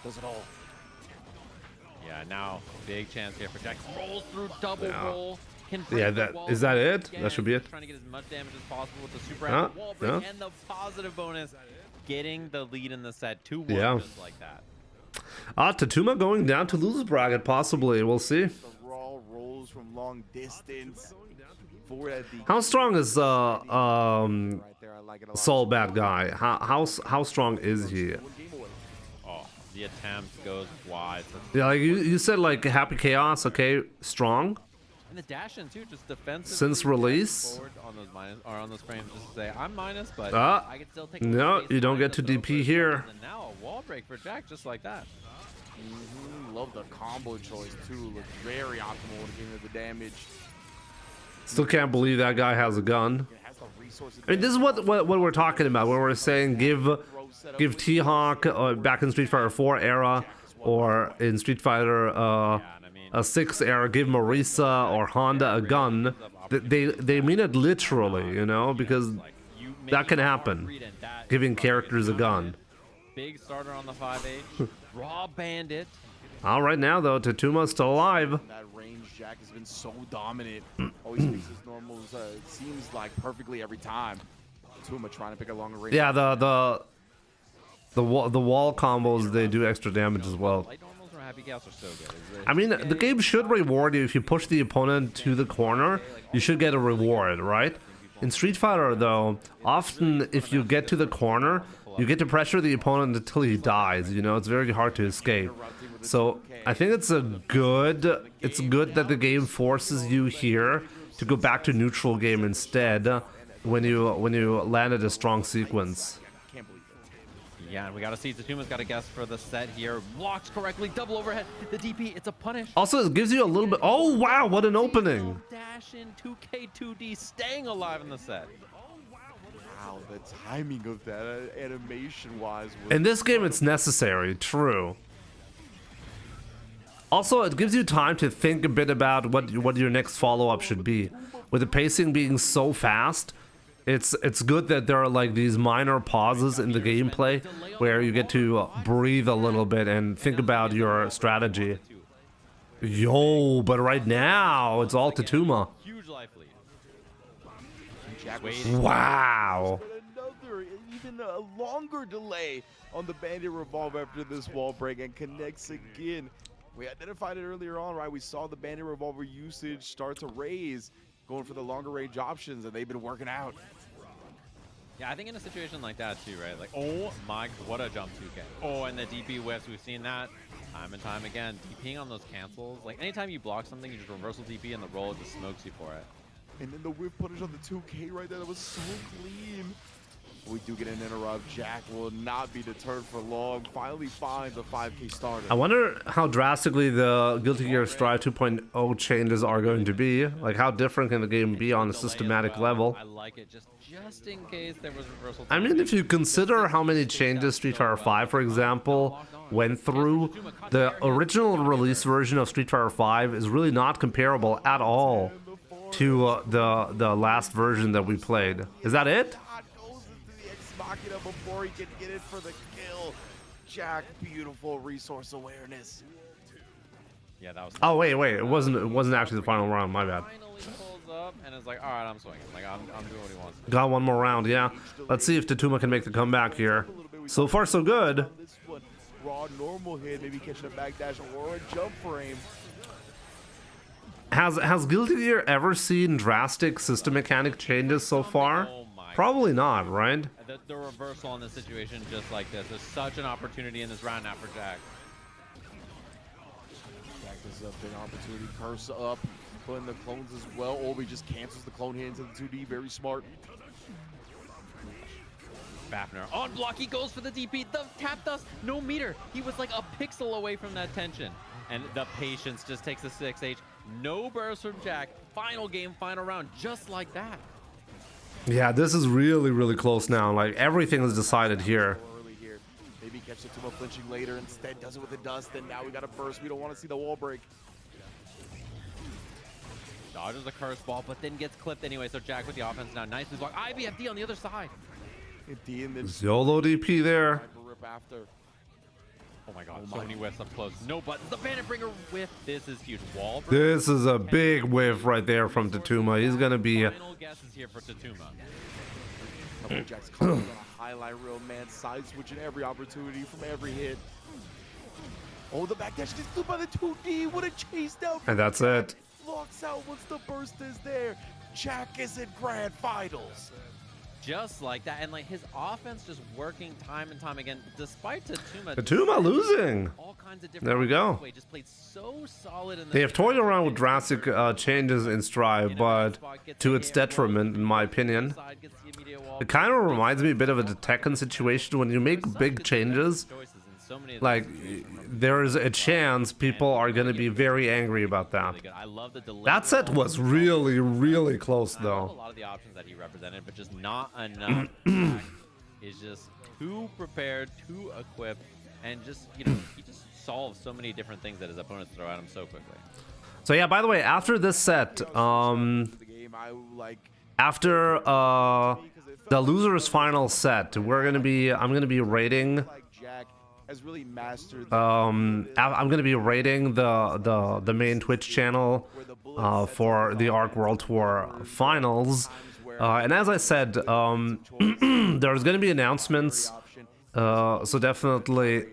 Does it all. Yeah, now big chance here for Jack. Rolls through double roll. Can break Yeah, the wall is that it? again. That should be it. Trying to get as much damage as possible with the super active wall break and the positive bonus. Getting the lead in the set 2-1 just like that. Tatuma going down to losers bracket possibly. We'll see. The raw rolls from long distance. How strong is Soul Bad Guy? How strong is he? Oh, the attempt goes wide. Yeah, like you said, like Happy Chaos, okay, strong. And the dash in too, just defensive. Since release. On those minus or on those frames, just to say I'm minus, but I can still take. No, you don't get to DP here. And now a wall break for Jack, just like that. Love the combo choice too. Looked very optimal when it came to the damage. Still can't believe that guy has a gun. I mean, this is what we're talking about when we're saying give T-Hawk back in Street Fighter 4 era or in Street Fighter 6 era, give Marisa or Honda a gun. They mean it literally, you know, because that can happen. Giving characters a gun. Big starter on the 5H. Raw Bandit. All right now though, Tatuma's still alive. That range, Jack has been so dominant. Always makes his normals. It seems like perfectly every time. Tatuma trying to pick a longer range. Yeah, the wall combos, they do extra damage as well. I mean, the game should reward you if you push the opponent to the corner. You should get a reward, right? In Street Fighter though, often if you get to the corner, you get to pressure the opponent until he dies. You know, it's very hard to escape. So I think it's good that the game forces you here to go back to neutral game instead when you landed a strong sequence. Yeah, we gotta see Tatuma's got a guess for the set here. Blocks correctly, double overhead. The DP, it's a punish. Also, it gives you a little bit. Oh wow, what an opening! Dash in 2K2D, staying alive in the set. Wow, the timing of that animation-wise. In this game, it's necessary. True. Also, it gives you time to think a bit about what your next follow-up should be. With the pacing being so fast, it's good that there are like these minor pauses in the gameplay where you get to breathe a little bit and think about your strategy. Yo, but right now it's all Tatuma. Huge life lead. Wow. Another, even a longer delay on the Bandit Revolve after this wall break and connects again. We identified it earlier on, right? We saw the Bandit Revolver usage start to raise, going for the longer range options, and they've been working out. Yeah, I think in a situation like that too, right? Like, oh my, what a jump 2K. Oh, and the DP whiffs, we've seen that time and time again. DPing on those cancels, like anytime you block something, you just reversal DP and the roll just smokes you for it. And then the whip punish on the 2K right there, that was so clean. we do get an interrupt. Jack will not be deterred for long. Finally finds a 5K starter. I wonder how drastically the Guilty Gear Strive 2.0 changes are going to be. Like, how different can the game be on a systematic level? I like it just in case there was reversal. I mean, if you consider how many changes Street Fighter V, for example, went through, the original release version of Street Fighter V is really not comparable at all to the last version that we played. Is that it? Goes into the Ex Machina before he can get it for the kill. Jack, beautiful resource awareness. Yeah, that was. Oh wait, it wasn't actually the final round. My bad. Finally pulls up and is like, all right, I'm swinging. Like I'm doing what he wants. Got one more round, yeah. Let's see if Tatuma can make the comeback here. So far, so good. This one, raw normal hit, maybe catching a backdash or a jump frame. Has Guilty Gear ever seen drastic system mechanic changes so far? Oh my. Probably not, right? The reversal on this situation just like this. There's such an opportunity in this round now for Jack. Jack, this is a big opportunity. Curse up, putting the clones as well. Obi just cancels the clone hit into the 2D. Very smart. Fafner on block, he goes for the DP. The tap dust, no meter. He was like a pixel away from that tension. And the patience just takes a 6H. No burst from Jack. Final game, final round, just like that. Yeah, this is really, really close now. Like, everything is decided here. Early here. Maybe catch the Tuma flinching later. Instead, does it with the dust. And now we got a burst. We don't want to see the wall break. Dodges a curse ball, but then gets clipped anyway. So Jack with the offense now. Nicely blocked. IBFD on the other side. D in the YOLO DP there. rip after. Oh my god, so many whiffs up close. No buttons. The Bandit Bringer whiff. This is huge. Wall break. This is a big whiff right there from Tatuma. He's gonna be Final guess is here for Tatuma. Couple Jack's coming on a highlight reel, man. Side switching every opportunity from every hit. Oh, the backdash gets through by the 2D. What a chase down. and that's it. Locks out once the burst is there. Jack is in grand finals. Just like that, and like his offense just working time and time again, despite Tatuma Losing. all kinds of different There we go. ways, just played so solid in the They have toyed around with drastic changes in Strive, but to its detriment, in my opinion. It kind of reminds me a bit of a Tekken situation. When you make big changes, like, there is a chance people are going to be very angry about that. That set was really, really close, A though. lot of the options that he represented, but just not enough. Jack is just too prepared, too equipped, and just, you know, he just solves so many different things that his opponents throw at him so quickly. So yeah, by the way, after this set, after the loser's final set, I'm gonna be rating. Has really mastered I'm gonna be rating the main Twitch channel for the Arc World Tour Finals, and as I said, there's gonna be announcements, so definitely,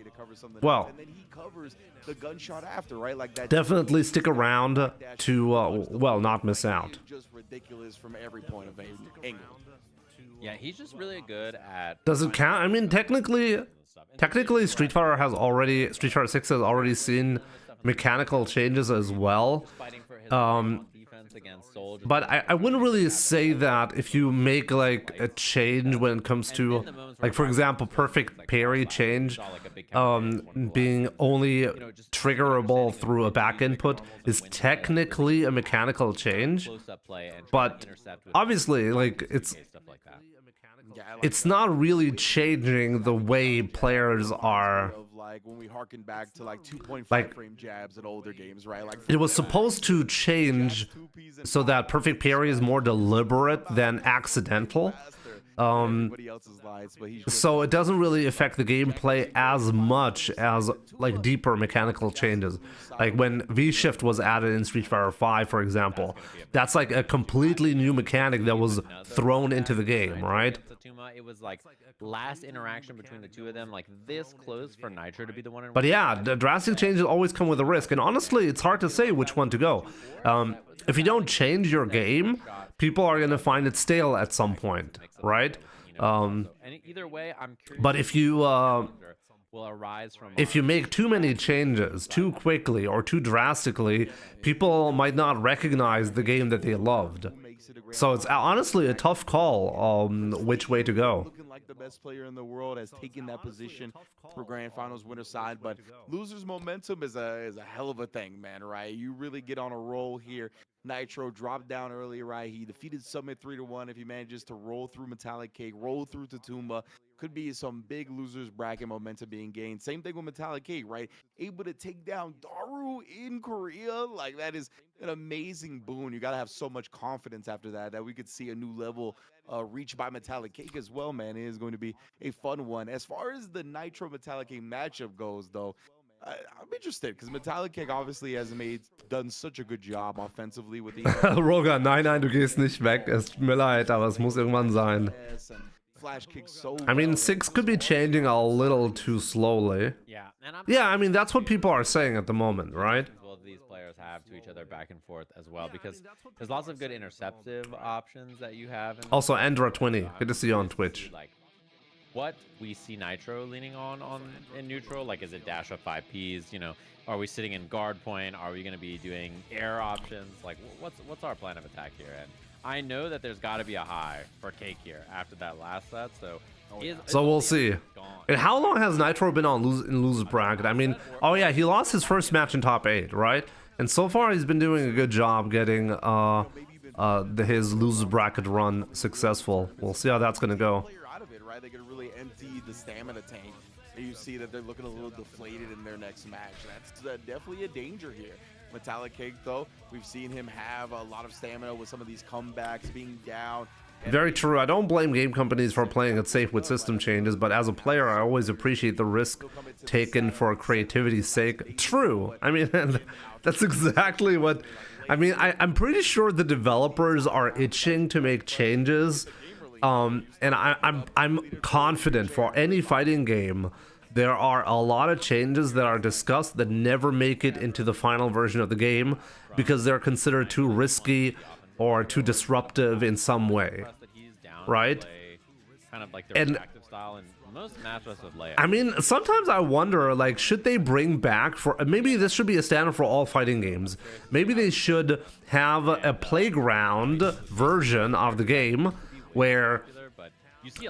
well, the gunshot after, right? Like that. Definitely stick around to well, not miss out. Just ridiculous from every point of angle. Yeah, he's just really good at. Does it count? I mean, technically, Street Fighter 6 has already seen mechanical changes as well. But I wouldn't really say that if you make like a change when it comes to, like, for example, perfect parry change, being only triggerable through a back input is technically a mechanical change. But obviously, like, it's not really changing the way players are. Like when we harken back to like 2.5 like, frame jabs in older games, right? Like it was supposed to change so that perfect parry is more deliberate than accidental. So it doesn't really affect the gameplay as much as like deeper mechanical changes. Like when V-Shift was added in Street Fighter V, for example, that's like a completely new mechanic that was thrown into the game, right? It was like last interaction between the two of them, like this close for Nitro to be the one. But yeah, the drastic changes always come with a risk, and honestly, it's hard to say which one to go. If you don't change your game, people are gonna find it stale at some point, right? Either way, I'm curious. But if you will arise from if you make too many changes too quickly or too drastically, people might not recognize the game that they loved. makes it a grand So it's final. honestly a tough call which way to go. Looking like the best player in the world has taken that position for grand finals winner side, but losers momentum is a hell of a thing, man, right? You really get on a roll here. Nitro dropped down early, right? He defeated Summit 3-1. If he manages to roll through Metallic Cake, roll through Tatumba, could be some big losers bracket momentum being gained. Same thing with Metallic Cake, right? Able to take down Daru in Korea. Like, that is an amazing boon. You got to have so much confidence after that we could see a new level reached by Metallic Cake as well, man. It is going to be a fun one. As far as the Nitro Metallic Cake matchup goes, though, I'm interested because Metallic Cake obviously has done such a good job offensively with the Roger, nein, du gehst nicht weg. Es tut mir leid, aber es muss irgendwann sein. flash kick so I mean, well. 6 could be changing a little too slowly. Yeah, and I'm Yeah, I mean, that's what people are saying at the moment, right? both of these players have to each other back and forth as well, because there's lots of good interceptive options that you have. In Also, Andra20, good to see you on Twitch. like what we see Nitro leaning on in neutral, like, is it dash up 5Ps? You know, are we sitting in guard point? Are we going to be doing air options? Like, what's our plan of attack here? And I know that there's got to be a high for Cake here after that last set, so. So we'll see. Gone. And how long has Nitro been on in loser bracket? I mean, oh yeah, he lost his first match in top 8, right? And so far he's been doing a good job getting his loser bracket run successful. We'll see how that's gonna go. Player out of it, right? They could really empty the stamina tank. And you see that they're looking a little deflated in their next match. That's definitely a danger here. Metallic Cake, though, we've seen him have a lot of stamina with some of these comebacks, being down. Very true. I don't blame game companies for playing it safe with system changes, but as a player, I always appreciate the risk taken for creativity's sake. True. I mean, that's exactly what... I mean, I'm pretty sure the developers are itching to make changes, and I'm confident for any fighting game, there are a lot of changes that are discussed that never make it into the final version of the game because they're considered too risky or too disruptive in some way, right? Kind of like their And reactive style, and most matchups with layup. I mean, sometimes I wonder, like, should they bring back for maybe this should be a standard for all fighting games. Maybe they should have a playground version of the game where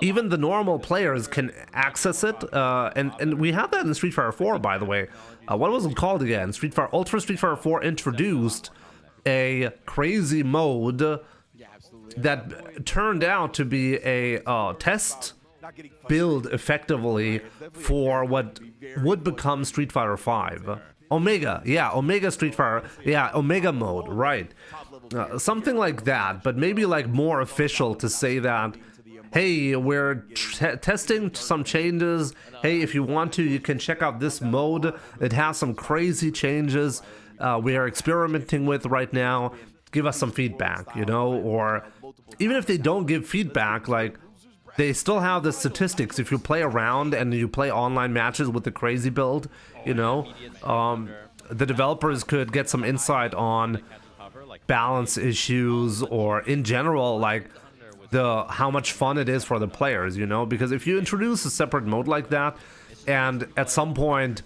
even the normal players can access it, and we have that in Street Fighter 4, by the way. What was it called again? Ultra Street Fighter 4 introduced a crazy mode that turned out to be a test build effectively for what would become Street Fighter 5. Omega, yeah, Omega Street Fighter, yeah, Omega mode, right. Something like that, but maybe like more official to say that, hey, we're testing some changes. Hey, if you want to, you can check out this mode. It has some crazy changes we are experimenting with right now. Give us some feedback, you know, or even if they don't give feedback, like, they still have the statistics. If you play around and you play online matches with the crazy build, you know, the developers could get some insight on balance issues or in general, like, how much fun it is for the players, you know, because if you introduce a separate mode like that and at some point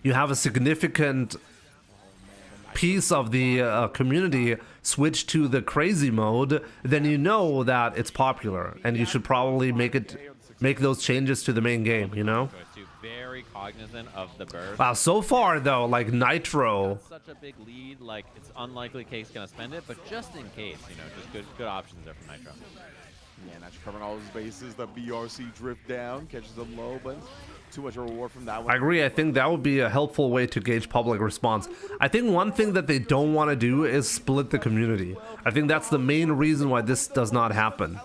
you have a significant piece of the community switch to the crazy mode, then you know that it's popular and you should probably make those changes to the main game, you know. Very cognizant of the burst. Wow, so far though, like Nitro, Such a big lead, like it's unlikely Cake's gonna spend it, but just in case, you know, just good options there from Nitro. Yeah, Nitro covering all his bases. The BRC drift down, catches them low, but too much reward from that one. I agree. I think that would be a helpful way to gauge public response. I think one thing that they don't want to do is split the community. I think that's the main reason why this does not happen.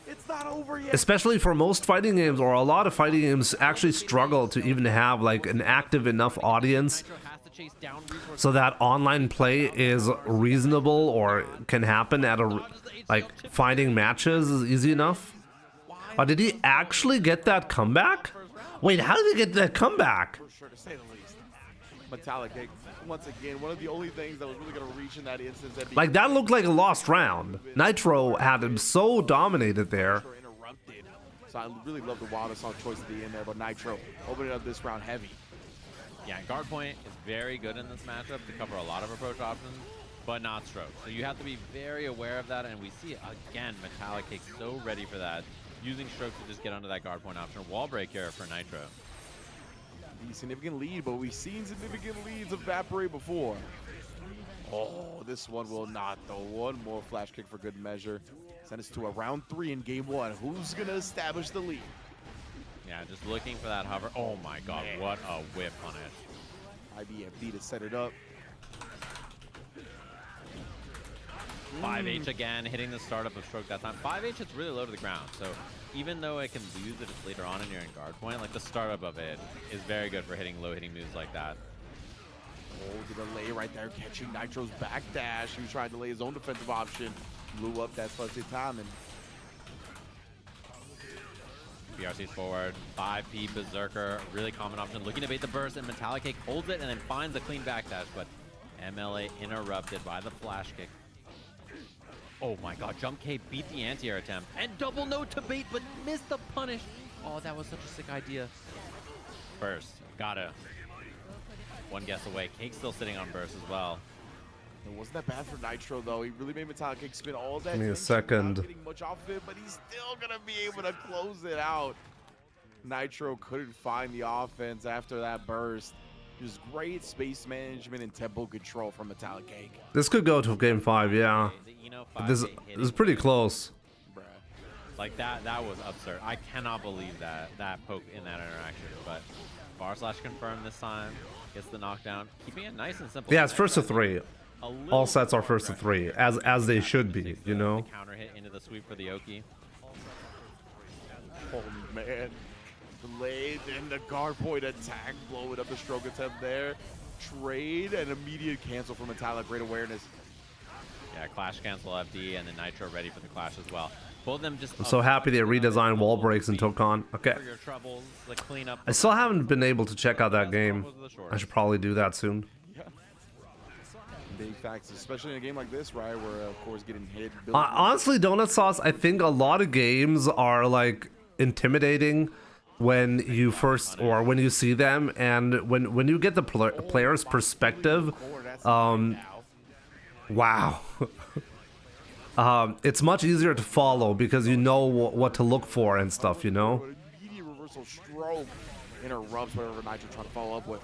It's not over yet. Especially for most fighting games, or a lot of fighting games actually struggle to even have like an active enough audience so that online play is reasonable or can happen at a, like, finding matches is easy enough. Did he actually get that comeback? Wait, how did he get that comeback? For sure, to say the least. Metallic Cake, once again, one of the only things that was really going to reach in that instance. Like, that looked like a lost round. Nitro had him so dominated there. Interrupted. So I really love the wildest on choice at the end there, but Nitro opening up this round heavy. Yeah, and guard point is very good in this matchup to cover a lot of approach options. but not stroke. So you have to be very aware of that, and we see, again, Metallic Cake so ready for that. Using stroke to just get under that guard point option. Wall break here for Nitro. Significant lead, but we've seen significant leads evaporate before. Oh, this one will not, though. One more flash kick for good measure. Send us to a round 3 in game 1. Who's going to establish the lead? Yeah, just looking for that hover. Oh my god, what a whip on it. IBFD to set it up. 5H again, hitting the startup of stroke that time. 5H hits really low to the ground, so even though it can lose if it's later on and you're in guard point, like the startup of it is very good for hitting low hitting moves like that. Oh, the delay right there, catching Nitro's backdash. He was trying to delay his own defensive option. Blew up that first hit time, and BRC's forward, 5P Berserker, really common option. Looking to bait the burst, and Metallic Cake holds it and then finds a clean backdash, but MLA interrupted by the flash kick. Oh my god, Jump K beat the anti-air attempt, and double no to bait, but missed the punish. Oh, that was such a sick idea. Burst, gotta. One guess away. Cake still sitting on burst as well. it wasn't that bad for Nitro, though. He really made Metallic Cake spin all that. Give me a tension, second. not getting much off of it, but he's still going to be able to close it out. Nitro couldn't find the offense after that burst. Just great space management and tempo control from Metallic Cake. This could go to game 5, yeah. This is pretty close. Bruh. Like that was absurd. I cannot believe that poke in that interaction. But // confirmed this time. Gets the knockdown, keeping it nice and simple. Yeah, it's first to 3. All sets are first to 3, as they should be, you know. The counter hit into the sweep for the Oki. Oh man. Delayed in the guard point attack, blowing up the stroke attempt there. Trade and immediate cancel from Metallic, great awareness. Yeah, Clash cancel FD and then Nitro ready for the Clash as well. Both of them just. I'm so happy they redesigned wall breaks in Tokon. Okay. For your troubles, like clean up. I still haven't been able to check out that game. I should probably do that soon. Yeah. Big facts, especially in a game like this, right, where of course getting hit. Honestly, Donut Sauce, I think a lot of games are like intimidating when you first or when you see them, and when you get the player's perspective, wow. It's much easier to follow because you know what to look for and stuff, you know. Immediate reversal stroke interrupts whatever Nitro trying to follow up with.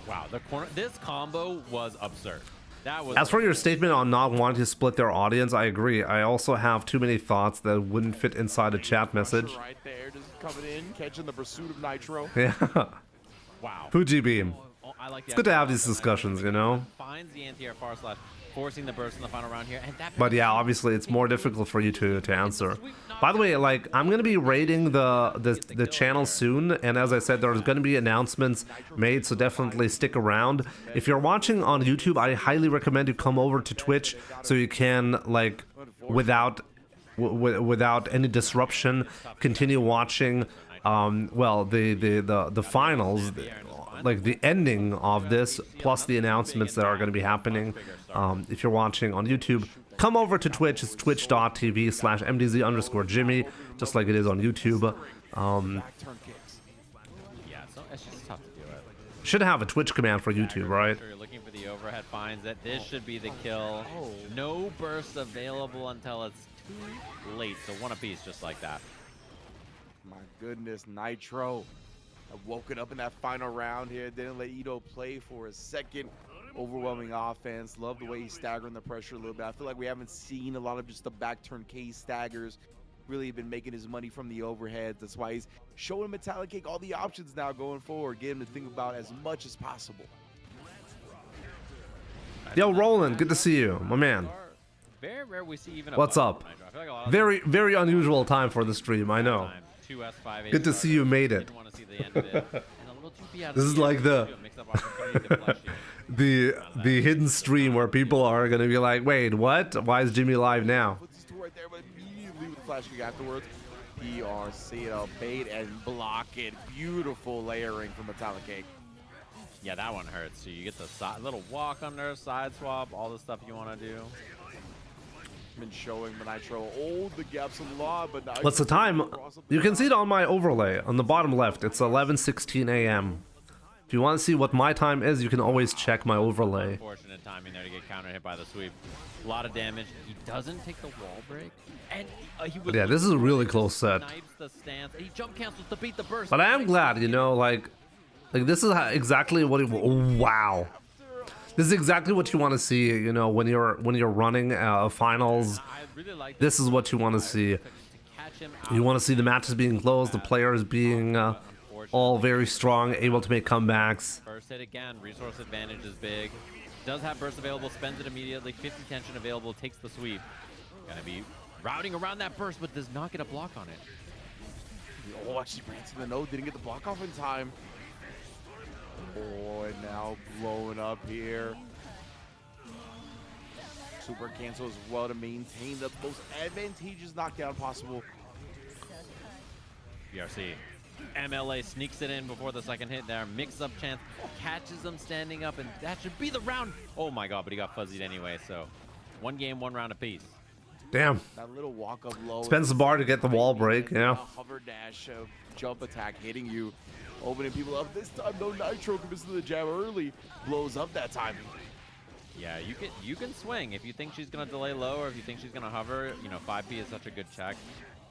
Wow, the corner. This combo was absurd. That was. As for your statement on not wanting to split their audience, I agree. I also have too many thoughts that wouldn't fit inside a chat message. Right there, just coming in, catching the pursuit of Nitro. Yeah. Wow. Fuji Beam. Oh, I like It's good to have these discussions, you know. Finds the anti-air // forcing the burst in the final round here, and that. But yeah, obviously it's more difficult for you to answer. By the way, like I'm gonna be raiding the channel soon, and as I said, there's gonna be announcements made, so definitely stick around. If you're watching on YouTube, I highly recommend you come over to Twitch so you can like without any disruption continue watching. Well, the finals. Like the ending of this, plus the announcements that are going to be happening. If you're watching on YouTube, come over to Twitch. It's twitch.tv/MDZ_Jimmy, just like it is on YouTube. Yeah, so it's just tough to do it. Should have a Twitch command for YouTube, right? You're looking for the overhead, finds that this should be the kill. No burst available until it's too late, so one apiece just like that. My goodness, Nitro. I've woken up in that final round here. Didn't let Ito play for a second. Overwhelming offense. Love the way he's staggering the pressure a little bit. I feel like we haven't seen a lot of just the back turn K staggers. Really been making his money from the overheads. That's why he's showing Metallic Cake all the options now going forward. Get him to think about as much as possible. Yo, Roland, good to see you, my man. Very rare we see even. What's up? Very unusual time for the stream, I know. Good to see you made it. This is like the hidden stream where people are gonna be like, wait, what? Why is Jimmy live now? Right there, but immediately with the flash kick afterwards, PRC to bait and block it. Beautiful layering from Metallic Cake. Yeah, that one hurts. So you get the little walk under, side swap, all the stuff you want to do. Been showing the Nitro hold the gaps a lot, but now What's the time? You can see it on my overlay on the bottom left. It's 11:16 a.m. If you want to see what my time is, you can always check my overlay. Unfortunate timing there to get counter hit by the sweep. A lot of damage. He doesn't take the wall break. And he was Yeah, this is a really close set. snipes the stance, and he jump cancels to beat the burst. But I am glad, you know, like this is exactly what. Oh, wow, this is exactly what you want to see. You know, when you're running finals, this is what you want to see. You want to see the matches being close, the players being all very strong, able to make comebacks. First hit again, resource advantage is big. Does have burst available, spends it immediately. 50 tension available, takes the sweep. Gonna be routing around that burst, but does not get a block on it. Oh, actually ran to the node, didn't get the block off in time. Oh, and now blowing up here. Super cancel as well to maintain the most advantageous knockdown possible. BRC. MLA sneaks it in before the second hit there. Mix-up chance. Catches him standing up, and that should be the round. Oh my god, but he got fuzzied anyway, so 1 game, 1 round apiece. Damn. That little walk up low. Spends the bar to get the wall break, yeah. Hover dash, jump attack hitting you, opening people up. This time, no Nitro commits to the jab early. Blows up that time. Yeah, you can swing if you think she's gonna delay low, or if you think she's gonna hover. You know, 5P is such a good check,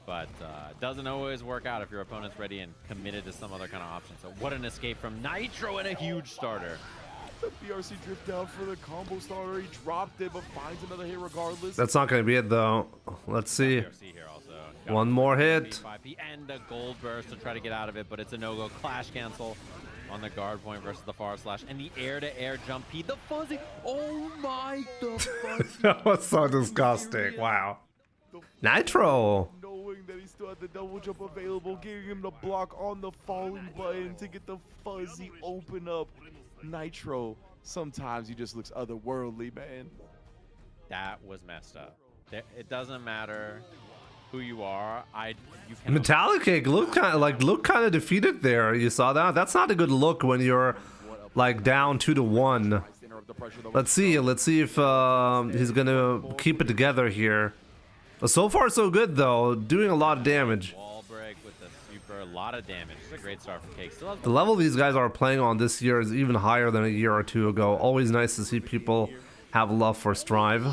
but it doesn't always work out if your opponent's ready and committed to some other kind of option. So what an escape from Nitro and a huge starter. The BRC drift down for the combo starter. He dropped it, but finds another hit regardless. That's not going to be it, though. Let's see. BRC here also. One more hit. 5P and a gold burst to try to get out of it, but it's a no-go. Clash cancel on the guard point versus the far slash, and the air-to-air jump P. The fuzzy. Oh my, the fuzzy. That was so disgusting. Wow. Nitro. Knowing that he still had the double jump available, giving him the block on the falling button to get the fuzzy open up. Nitro, sometimes he just looks otherworldly, man. That was messed up. It doesn't matter who you are. You can Metallic Cake looked kind of defeated there. You saw that? That's not a good look when you're like down 2-1. Let's see if he's gonna keep it together here. So far so good though, doing a lot of damage. Wall break with the super, a lot of damage. It's a great start for Cake. Still has The level these guys are playing on this year is even higher than a year or two ago. Always nice to see people have love for Strive.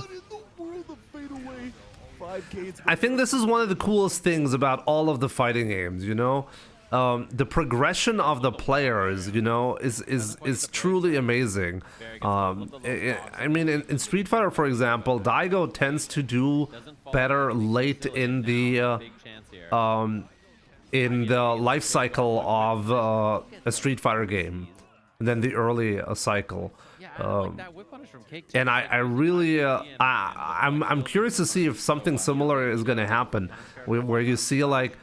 I think this is one of the coolest things about all of the fighting games, you know? The progression of the players, you know, is truly amazing. I mean, in Street Fighter, for example, Daigo tends to do better late in the life cycle of a Street Fighter game than the early cycle. And I really I'm curious to see if something similar is going to happen, where you see like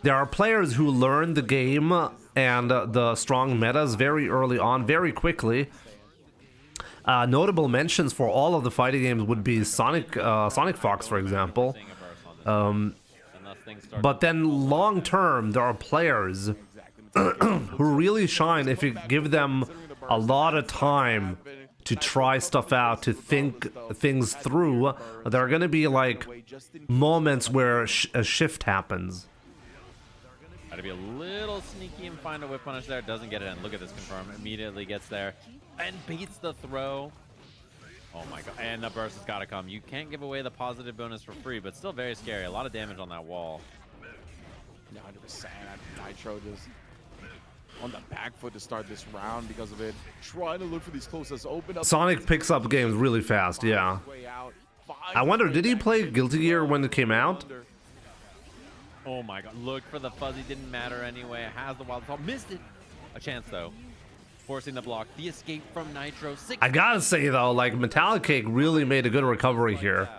there are players who learn the game and the strong metas very early on, very quickly. Notable mentions for all of the fighting games would be Sonic Fox, for example. But then long term, there are players who really shine if you give them a lot of time to try stuff out, to think things through. There are going to be like moments where a shift happens. Got to be a little sneaky and find a whip punish there. Doesn't get it in. Look at this confirm. Immediately gets there and beats the throw. Oh my god. And the burst has got to come. You can't give away the positive bonus for free, but still very scary. A lot of damage on that wall. 100%. Nitro just on the back foot to start this round because of it. Trying to look for these closest open up. Sonic picks up games really fast, yeah. I wonder, did he play Guilty Gear when it came out? Oh my god. Look for the fuzzy. Didn't matter anyway. It has the wild call. Missed it. A chance though. Forcing the block. The escape from Nitro. I gotta say though, like Metallic Cake really made a good recovery here.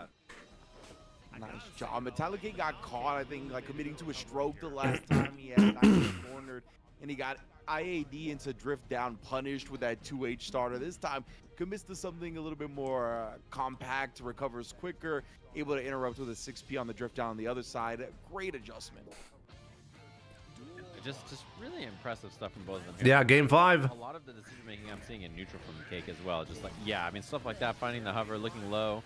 Nice job. Metallic Cake got caught, I think, like committing to a stroke the last time he had Nitro cornered, and he got IAD into drift down, punished with that 2H starter. This time commits to something a little bit more compact, recovers quicker, able to interrupt with a 6P on the drift down on the other side. Great adjustment. Just really impressive stuff from both of them here. Yeah, game 5. A lot of the decision making I'm seeing in neutral from Cake as well. Just like, yeah, I mean, stuff like that, finding the hover, looking low,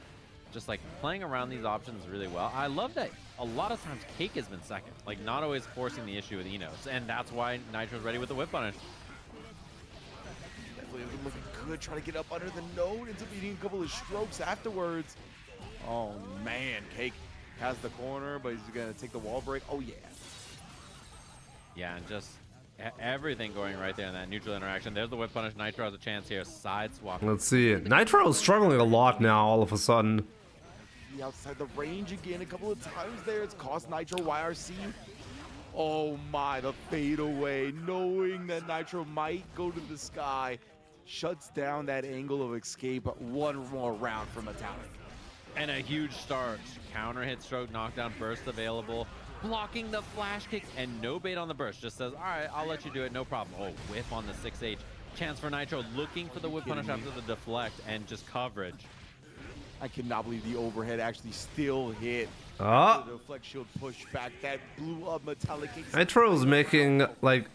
just like playing around these options really well. I love that a lot of times Cake has been second, like not always forcing the issue with Enos, and that's why Nitro's ready with the whip punish. Flames are looking good, trying to get up under the node, ends up eating a couple of strokes afterwards. Oh man, Cake has the corner, but he's gonna take the wall break. Oh yeah. Yeah, and just everything going right there in that neutral interaction. There's the whip punish. Nitro has a chance here. Side swap. Let's see. Nitro is struggling a lot now all of a sudden. Outside the range again a couple of times there. It's cost Nitro YRC. Oh my, the fadeaway, knowing that Nitro might go to the sky, shuts down that angle of escape. One more round for Metallic. And a huge start. Counter hit stroke, knockdown, burst available. Blocking the flash kick and no bait on the burst. Just says, all right, I'll let you do it, no problem. Oh, whiff on the 6H. Chance for Nitro, looking for the whip punish after the deflect and just coverage. I cannot believe the overhead actually still hit. Oh. The deflect shield push back that blew up Metallic. Nitro's making, like...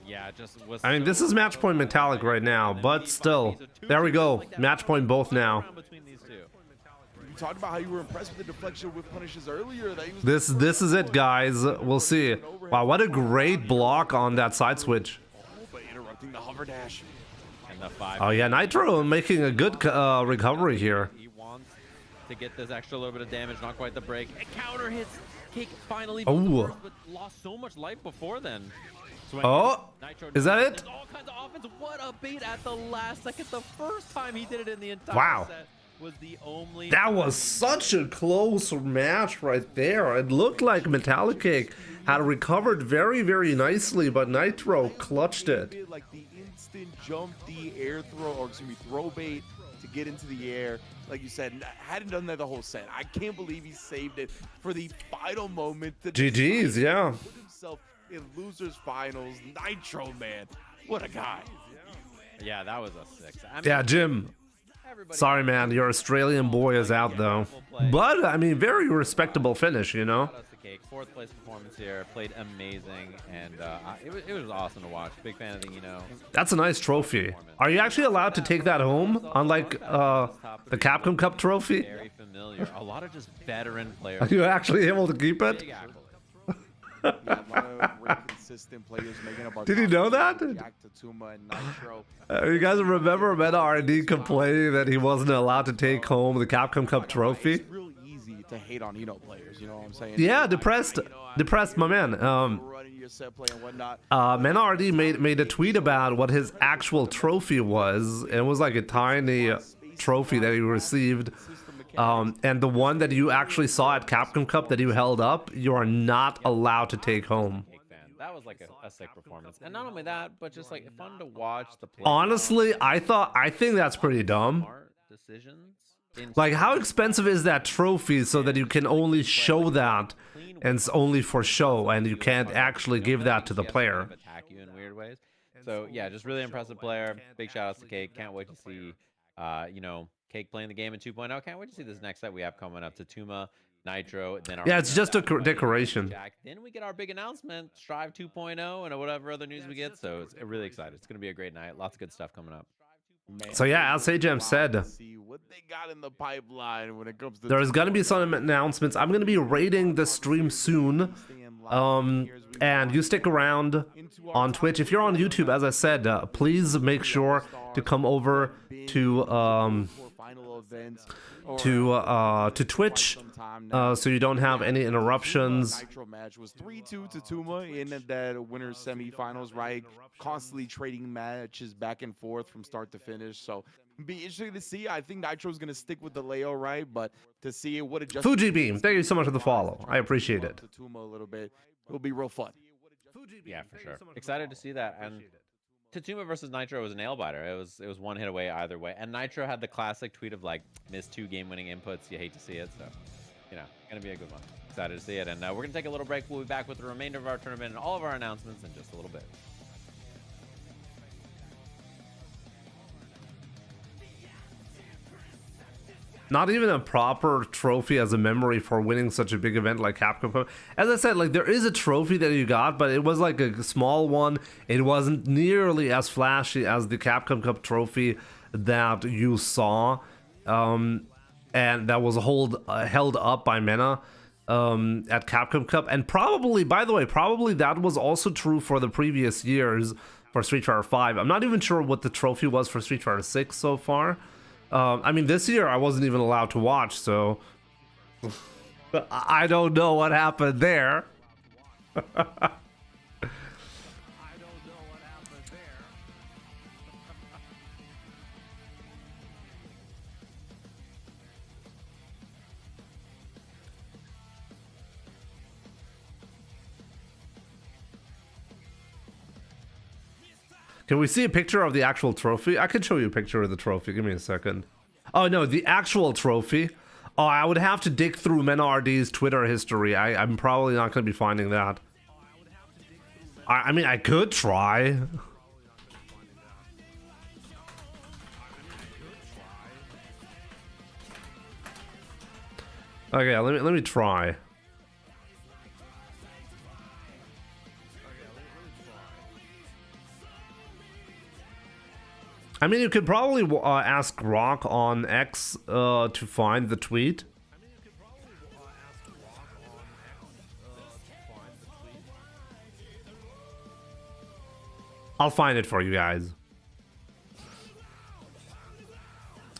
Yeah, just was I mean, this is match point Metallic right now, but still. There we go. Match point both now. You talked about how you were impressed with the deflection with punishes earlier. That he was This is it, guys. We'll see. Wow, what a great block on that side switch. but interrupting the hover dash. And the 5. Oh yeah, Nitro making a good recovery here. He wants to get this extra little bit of damage, not quite the break. And counter hits. Kick finally, Oh. but lost so much life before then. Oh, Nitro is that it? There's all kinds of offense. What a bait at the last second. The first time he did it in the entire Wow. set was the only. That was such a close match right there. It looked like Metallic Cake had recovered very, very nicely, but Nitro clutched it. Like the instant jump, the air throw, or excuse me, throw bait to get into the air. Like you said, hadn't done that the whole set. I can't believe he saved it for the final moment. To GG's, yeah. put himself in losers finals. Nitro, man, what a guy. Yeah, that was a 6. I mean, Yeah, Jim. everybody- Sorry, man. Your Australian boy is out, though. But, I mean, very respectable finish, you know? Shout out to Cake. 4th place performance here. Played amazing, and it was awesome to watch. Big fan of the, That's a nice trophy. Are you actually allowed to take that home, unlike the Capcom Cup trophy? very familiar. A lot of just veteran Are players. you actually able to keep it? Big accolades. Yeah, a lot of really consistent players making up. Did you know that? Jack Tatuma and Nitro. You guys remember Meta RD complaining that he wasn't allowed to take home the Capcom Cup trophy? It's real easy to hate on players. You know what I'm saying? Yeah, depressed, my man. Running your set play and whatnot. Meta RD made a tweet about what his actual trophy was. It was like a tiny trophy that he received. And the one that you actually saw at Capcom Cup that you held up, you are not allowed to take home. Cake fan. That was like a sick performance, and not only that, but just like fun to watch the play. Honestly, I think that's pretty dumb. Smart decisions. Like, how expensive is that trophy so that you can only show that and it's only for show and you can't actually give that to the player? Attack you in weird ways. So yeah, just really impressive player. Big shout outs to Cake. Can't wait to see, Cake playing the game in 2.0. Can't wait to see this next set we have coming up. Tatuma, Nitro, then our Yeah, it's just a decoration. Jack. Then we get our big announcement, Strive 2.0, and whatever other news we get. So it's really excited. It's gonna be a great night. Lots of good stuff coming up. Man, So yeah, as Sajam said, see what they got in the pipeline when it comes to. there's gonna be some announcements. I'm gonna be rating the stream soon. And you stick around on Twitch. If you're on YouTube, as I said, please make sure to come over to Twitch so you don't have any interruptions. Nitro match was 3-2 to Tuma in that winners semifinals, right? Constantly trading matches back and forth from start to finish. So be interesting to see. I think Nitro's gonna stick with the Leo, right? But to see what adjustments. Fuji Beam, thank you so much for the follow. I appreciate it. To Tuma a little bit. It'll be real fun. Yeah, for sure. Excited to see that. And Tatuma versus Nitro was a nail biter. It was one hit away either way. And Nitro had the classic tweet of like missed 2 game-winning inputs. You hate to see it, so gonna be a good one. Excited to see it. And we're gonna take a little break. We'll be back with the remainder of our tournament and all of our announcements in just a little bit. Not even a proper trophy as a memory for winning such a big event like Capcom Cup. As I said, like, there is a trophy that you got, but it was like a small one. It wasn't nearly as flashy as the Capcom Cup trophy that you saw, and that was held up by Mena at Capcom Cup. And probably, by the way, probably that was also true for the previous years for Street Fighter 5. I'm not even sure what the trophy was for Street Fighter 6 so far. I mean, this year I wasn't even allowed to watch, so I don't know what happened there. Can we see a picture of the actual trophy? I could show you a picture of the trophy. Give me a second. Oh, no, the actual trophy. Oh, I would have to dig through MenRD's Twitter history. I'm probably not going to be finding that. I mean, I could try. Okay, let me try. I mean, you could probably ask Rock on X to find the tweet. I'll find it for you guys.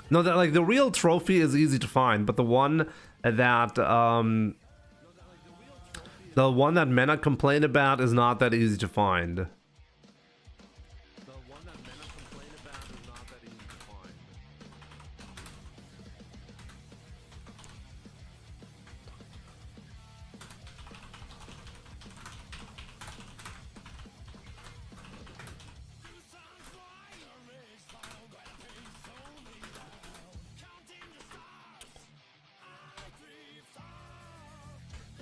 No, that like the real trophy is easy to find, but the one that Mena complained about is not that easy to find.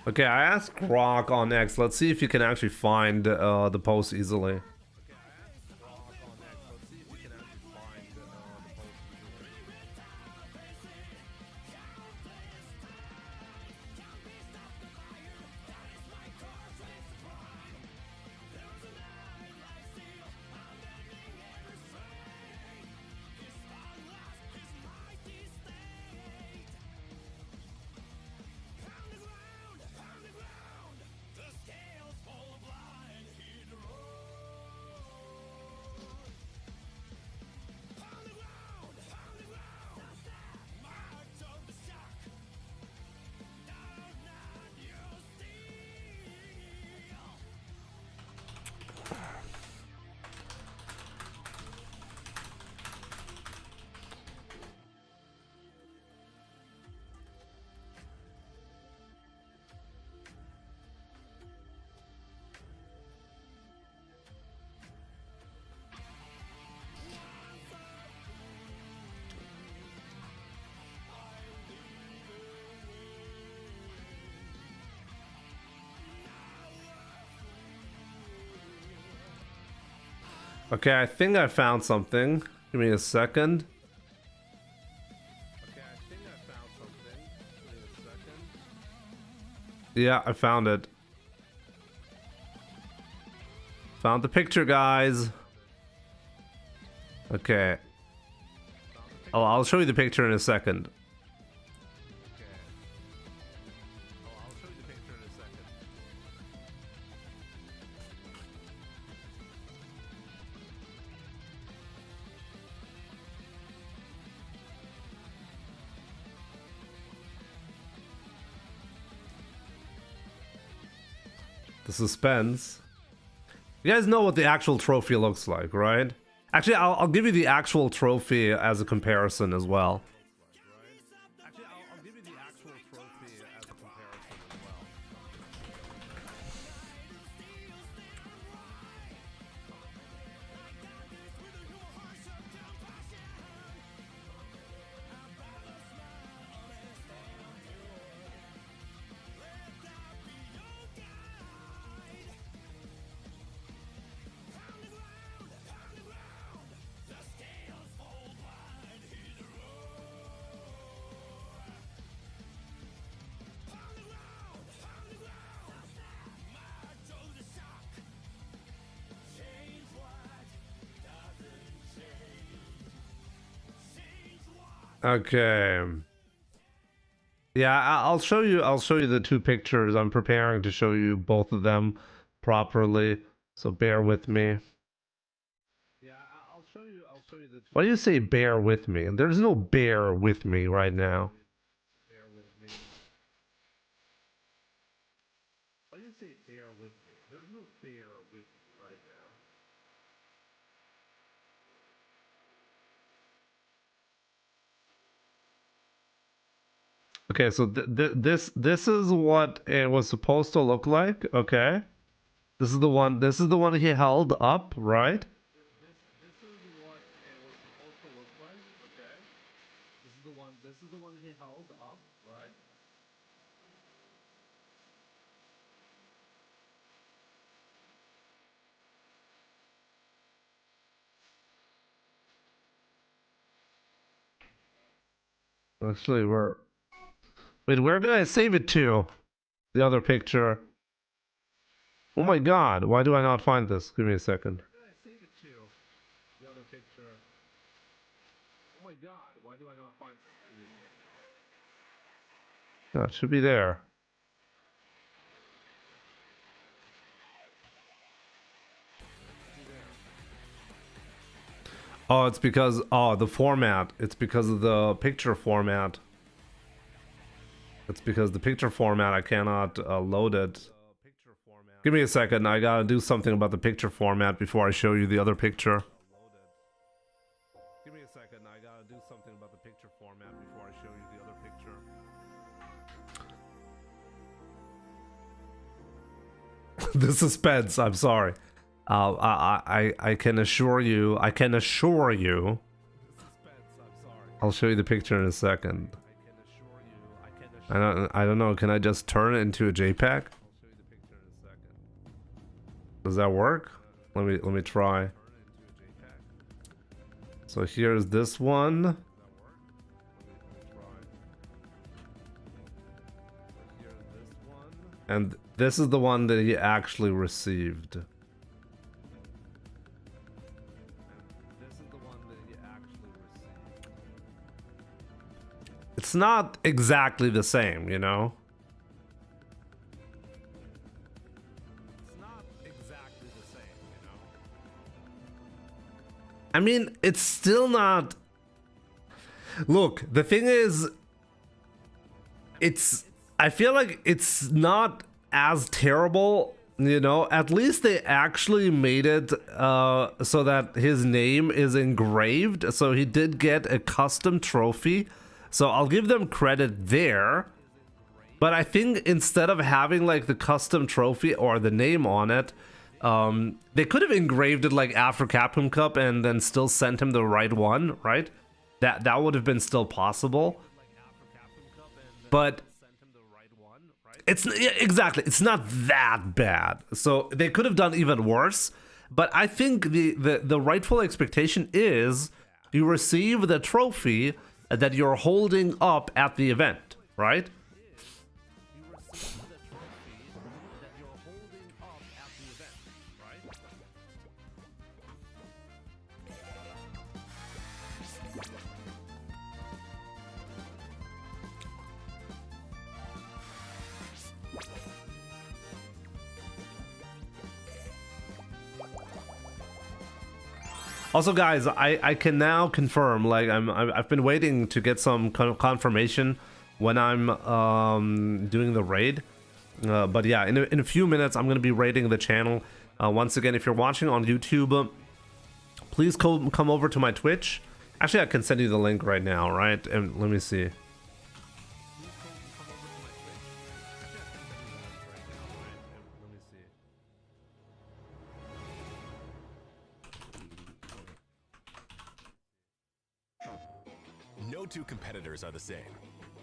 Okay, I asked Rock on X. Let's see if you can actually find the post easily. Okay, I think I found something. Give me a second. Yeah, I found it. Found the picture, guys. Okay. Oh, I'll show you the picture in a second. The suspense. You guys know what the actual trophy looks like, right? Actually, I'll give you the actual trophy as a comparison as well. Okay. Yeah, I'll show you the two pictures. I'm preparing to show you both of them properly, so bear with me. Why do you say bear with me? There's no bear with me right now. Why do you say bear with me? There's no bear with me right now. Okay, so this is what it was supposed to look like. Okay, this is the one. This is the one he held up, right? This is the one he held up, right? Actually, where did I save it to? The other picture. Oh my god, why do I not find this? Give me a second. Where did I save it to? The other picture. Oh my god, why do I not find this? No, it should be there. Oh, it's because the format. It's because of the picture format. It's because the picture format I cannot load it. Give me a second. I gotta do something about the picture format before I show you the other picture. Give me a second. I gotta do something about the picture format before I show you the other picture. The suspense. I'm sorry. I can assure you. I'll show you the picture in a second. I don't know. Can I just turn it into a JPEG? Does that work? Let me try. So here's this one. And this is the one that he actually received. It's not exactly the same, you know? It's not exactly the same, you know? I mean, it's still not... Look, the thing is... I feel like it's not as terrible, you know? At least they actually made it so that his name is engraved. So he did get a custom trophy. So I'll give them credit there, but I think instead of having like the custom trophy or the name on it, they could have engraved it like after Capcom Cup and then still sent him the right one, right? That would have been still possible. But it's exactly, it's not that bad. So they could have done even worse. But I think the rightful expectation is you receive the trophy that you're holding up at the event, right? Also, guys, I can now confirm, like, I've been waiting to get some kind of confirmation when I'm doing the raid. But yeah, in a few minutes, I'm going to be raiding the channel. Once again, if you're watching on YouTube, please come over to my Twitch. Actually, I can send you the link right now, right? And let me see. No two competitors are the same.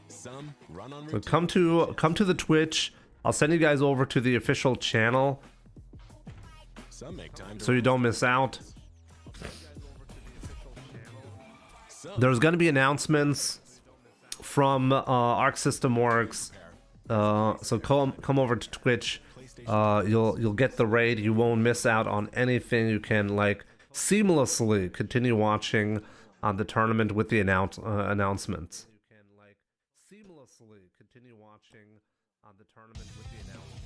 Some run on So come to the Twitch. I'll send you guys over to the official channel Some make time so you don't miss out. There's gonna be announcements from ArcSystemWorks. So come over to Twitch. You'll get the raid. You won't miss out on anything. You can like seamlessly continue watching the tournament with the announcements. You can like seamlessly continue watching the tournament with the announcements.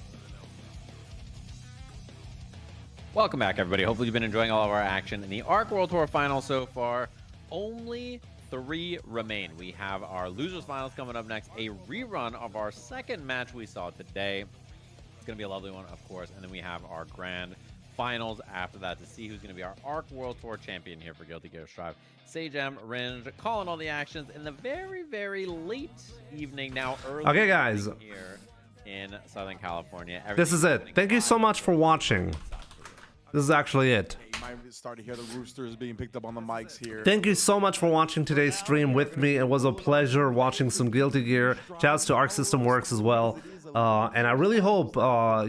Welcome back, everybody. Hopefully you've been enjoying all of our action in the ARC World Tour Finals so far. Only 3 remain. We have our Losers Finals coming up next, a rerun of our second match we saw today. It's going to be a lovely one, of course. And then we have our Grand Finals after that to see who's going to be our ARC World Tour champion here for Guilty Gear Strive. Sagem, Ringe, calling all the actions in the very, very late evening, now early Okay, guys. here in Southern California. This is it. Thank you so much for watching. This is actually it. You might start to hear the roosters being picked up on the mics here. Thank you so much for watching today's stream with me. It was a pleasure watching some Guilty Gear. Shouts to ArcSystemWorks as well. And I really hope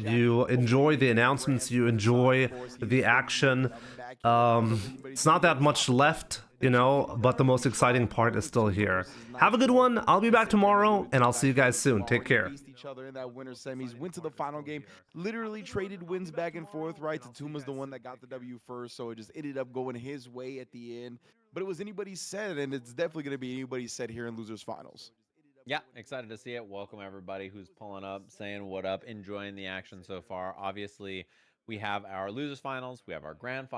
you enjoy the announcements, you enjoy the action. It's not that much left, you know, but the most exciting part is still here. Have a good one. I'll be back tomorrow, and I'll see you guys soon. Take care. Each other in that winner semis, went to the final game, literally traded wins back and forth, right? Tatuma's the one that got the W first, so it just ended up going his way at the end. But it was anybody's set, and it's definitely going to be anybody's set here in Losers Finals. Yeah, excited to see it. Welcome everybody who's pulling up, saying what up, enjoying the action so far. Obviously, we have our Losers Finals, we have our Grand Finals.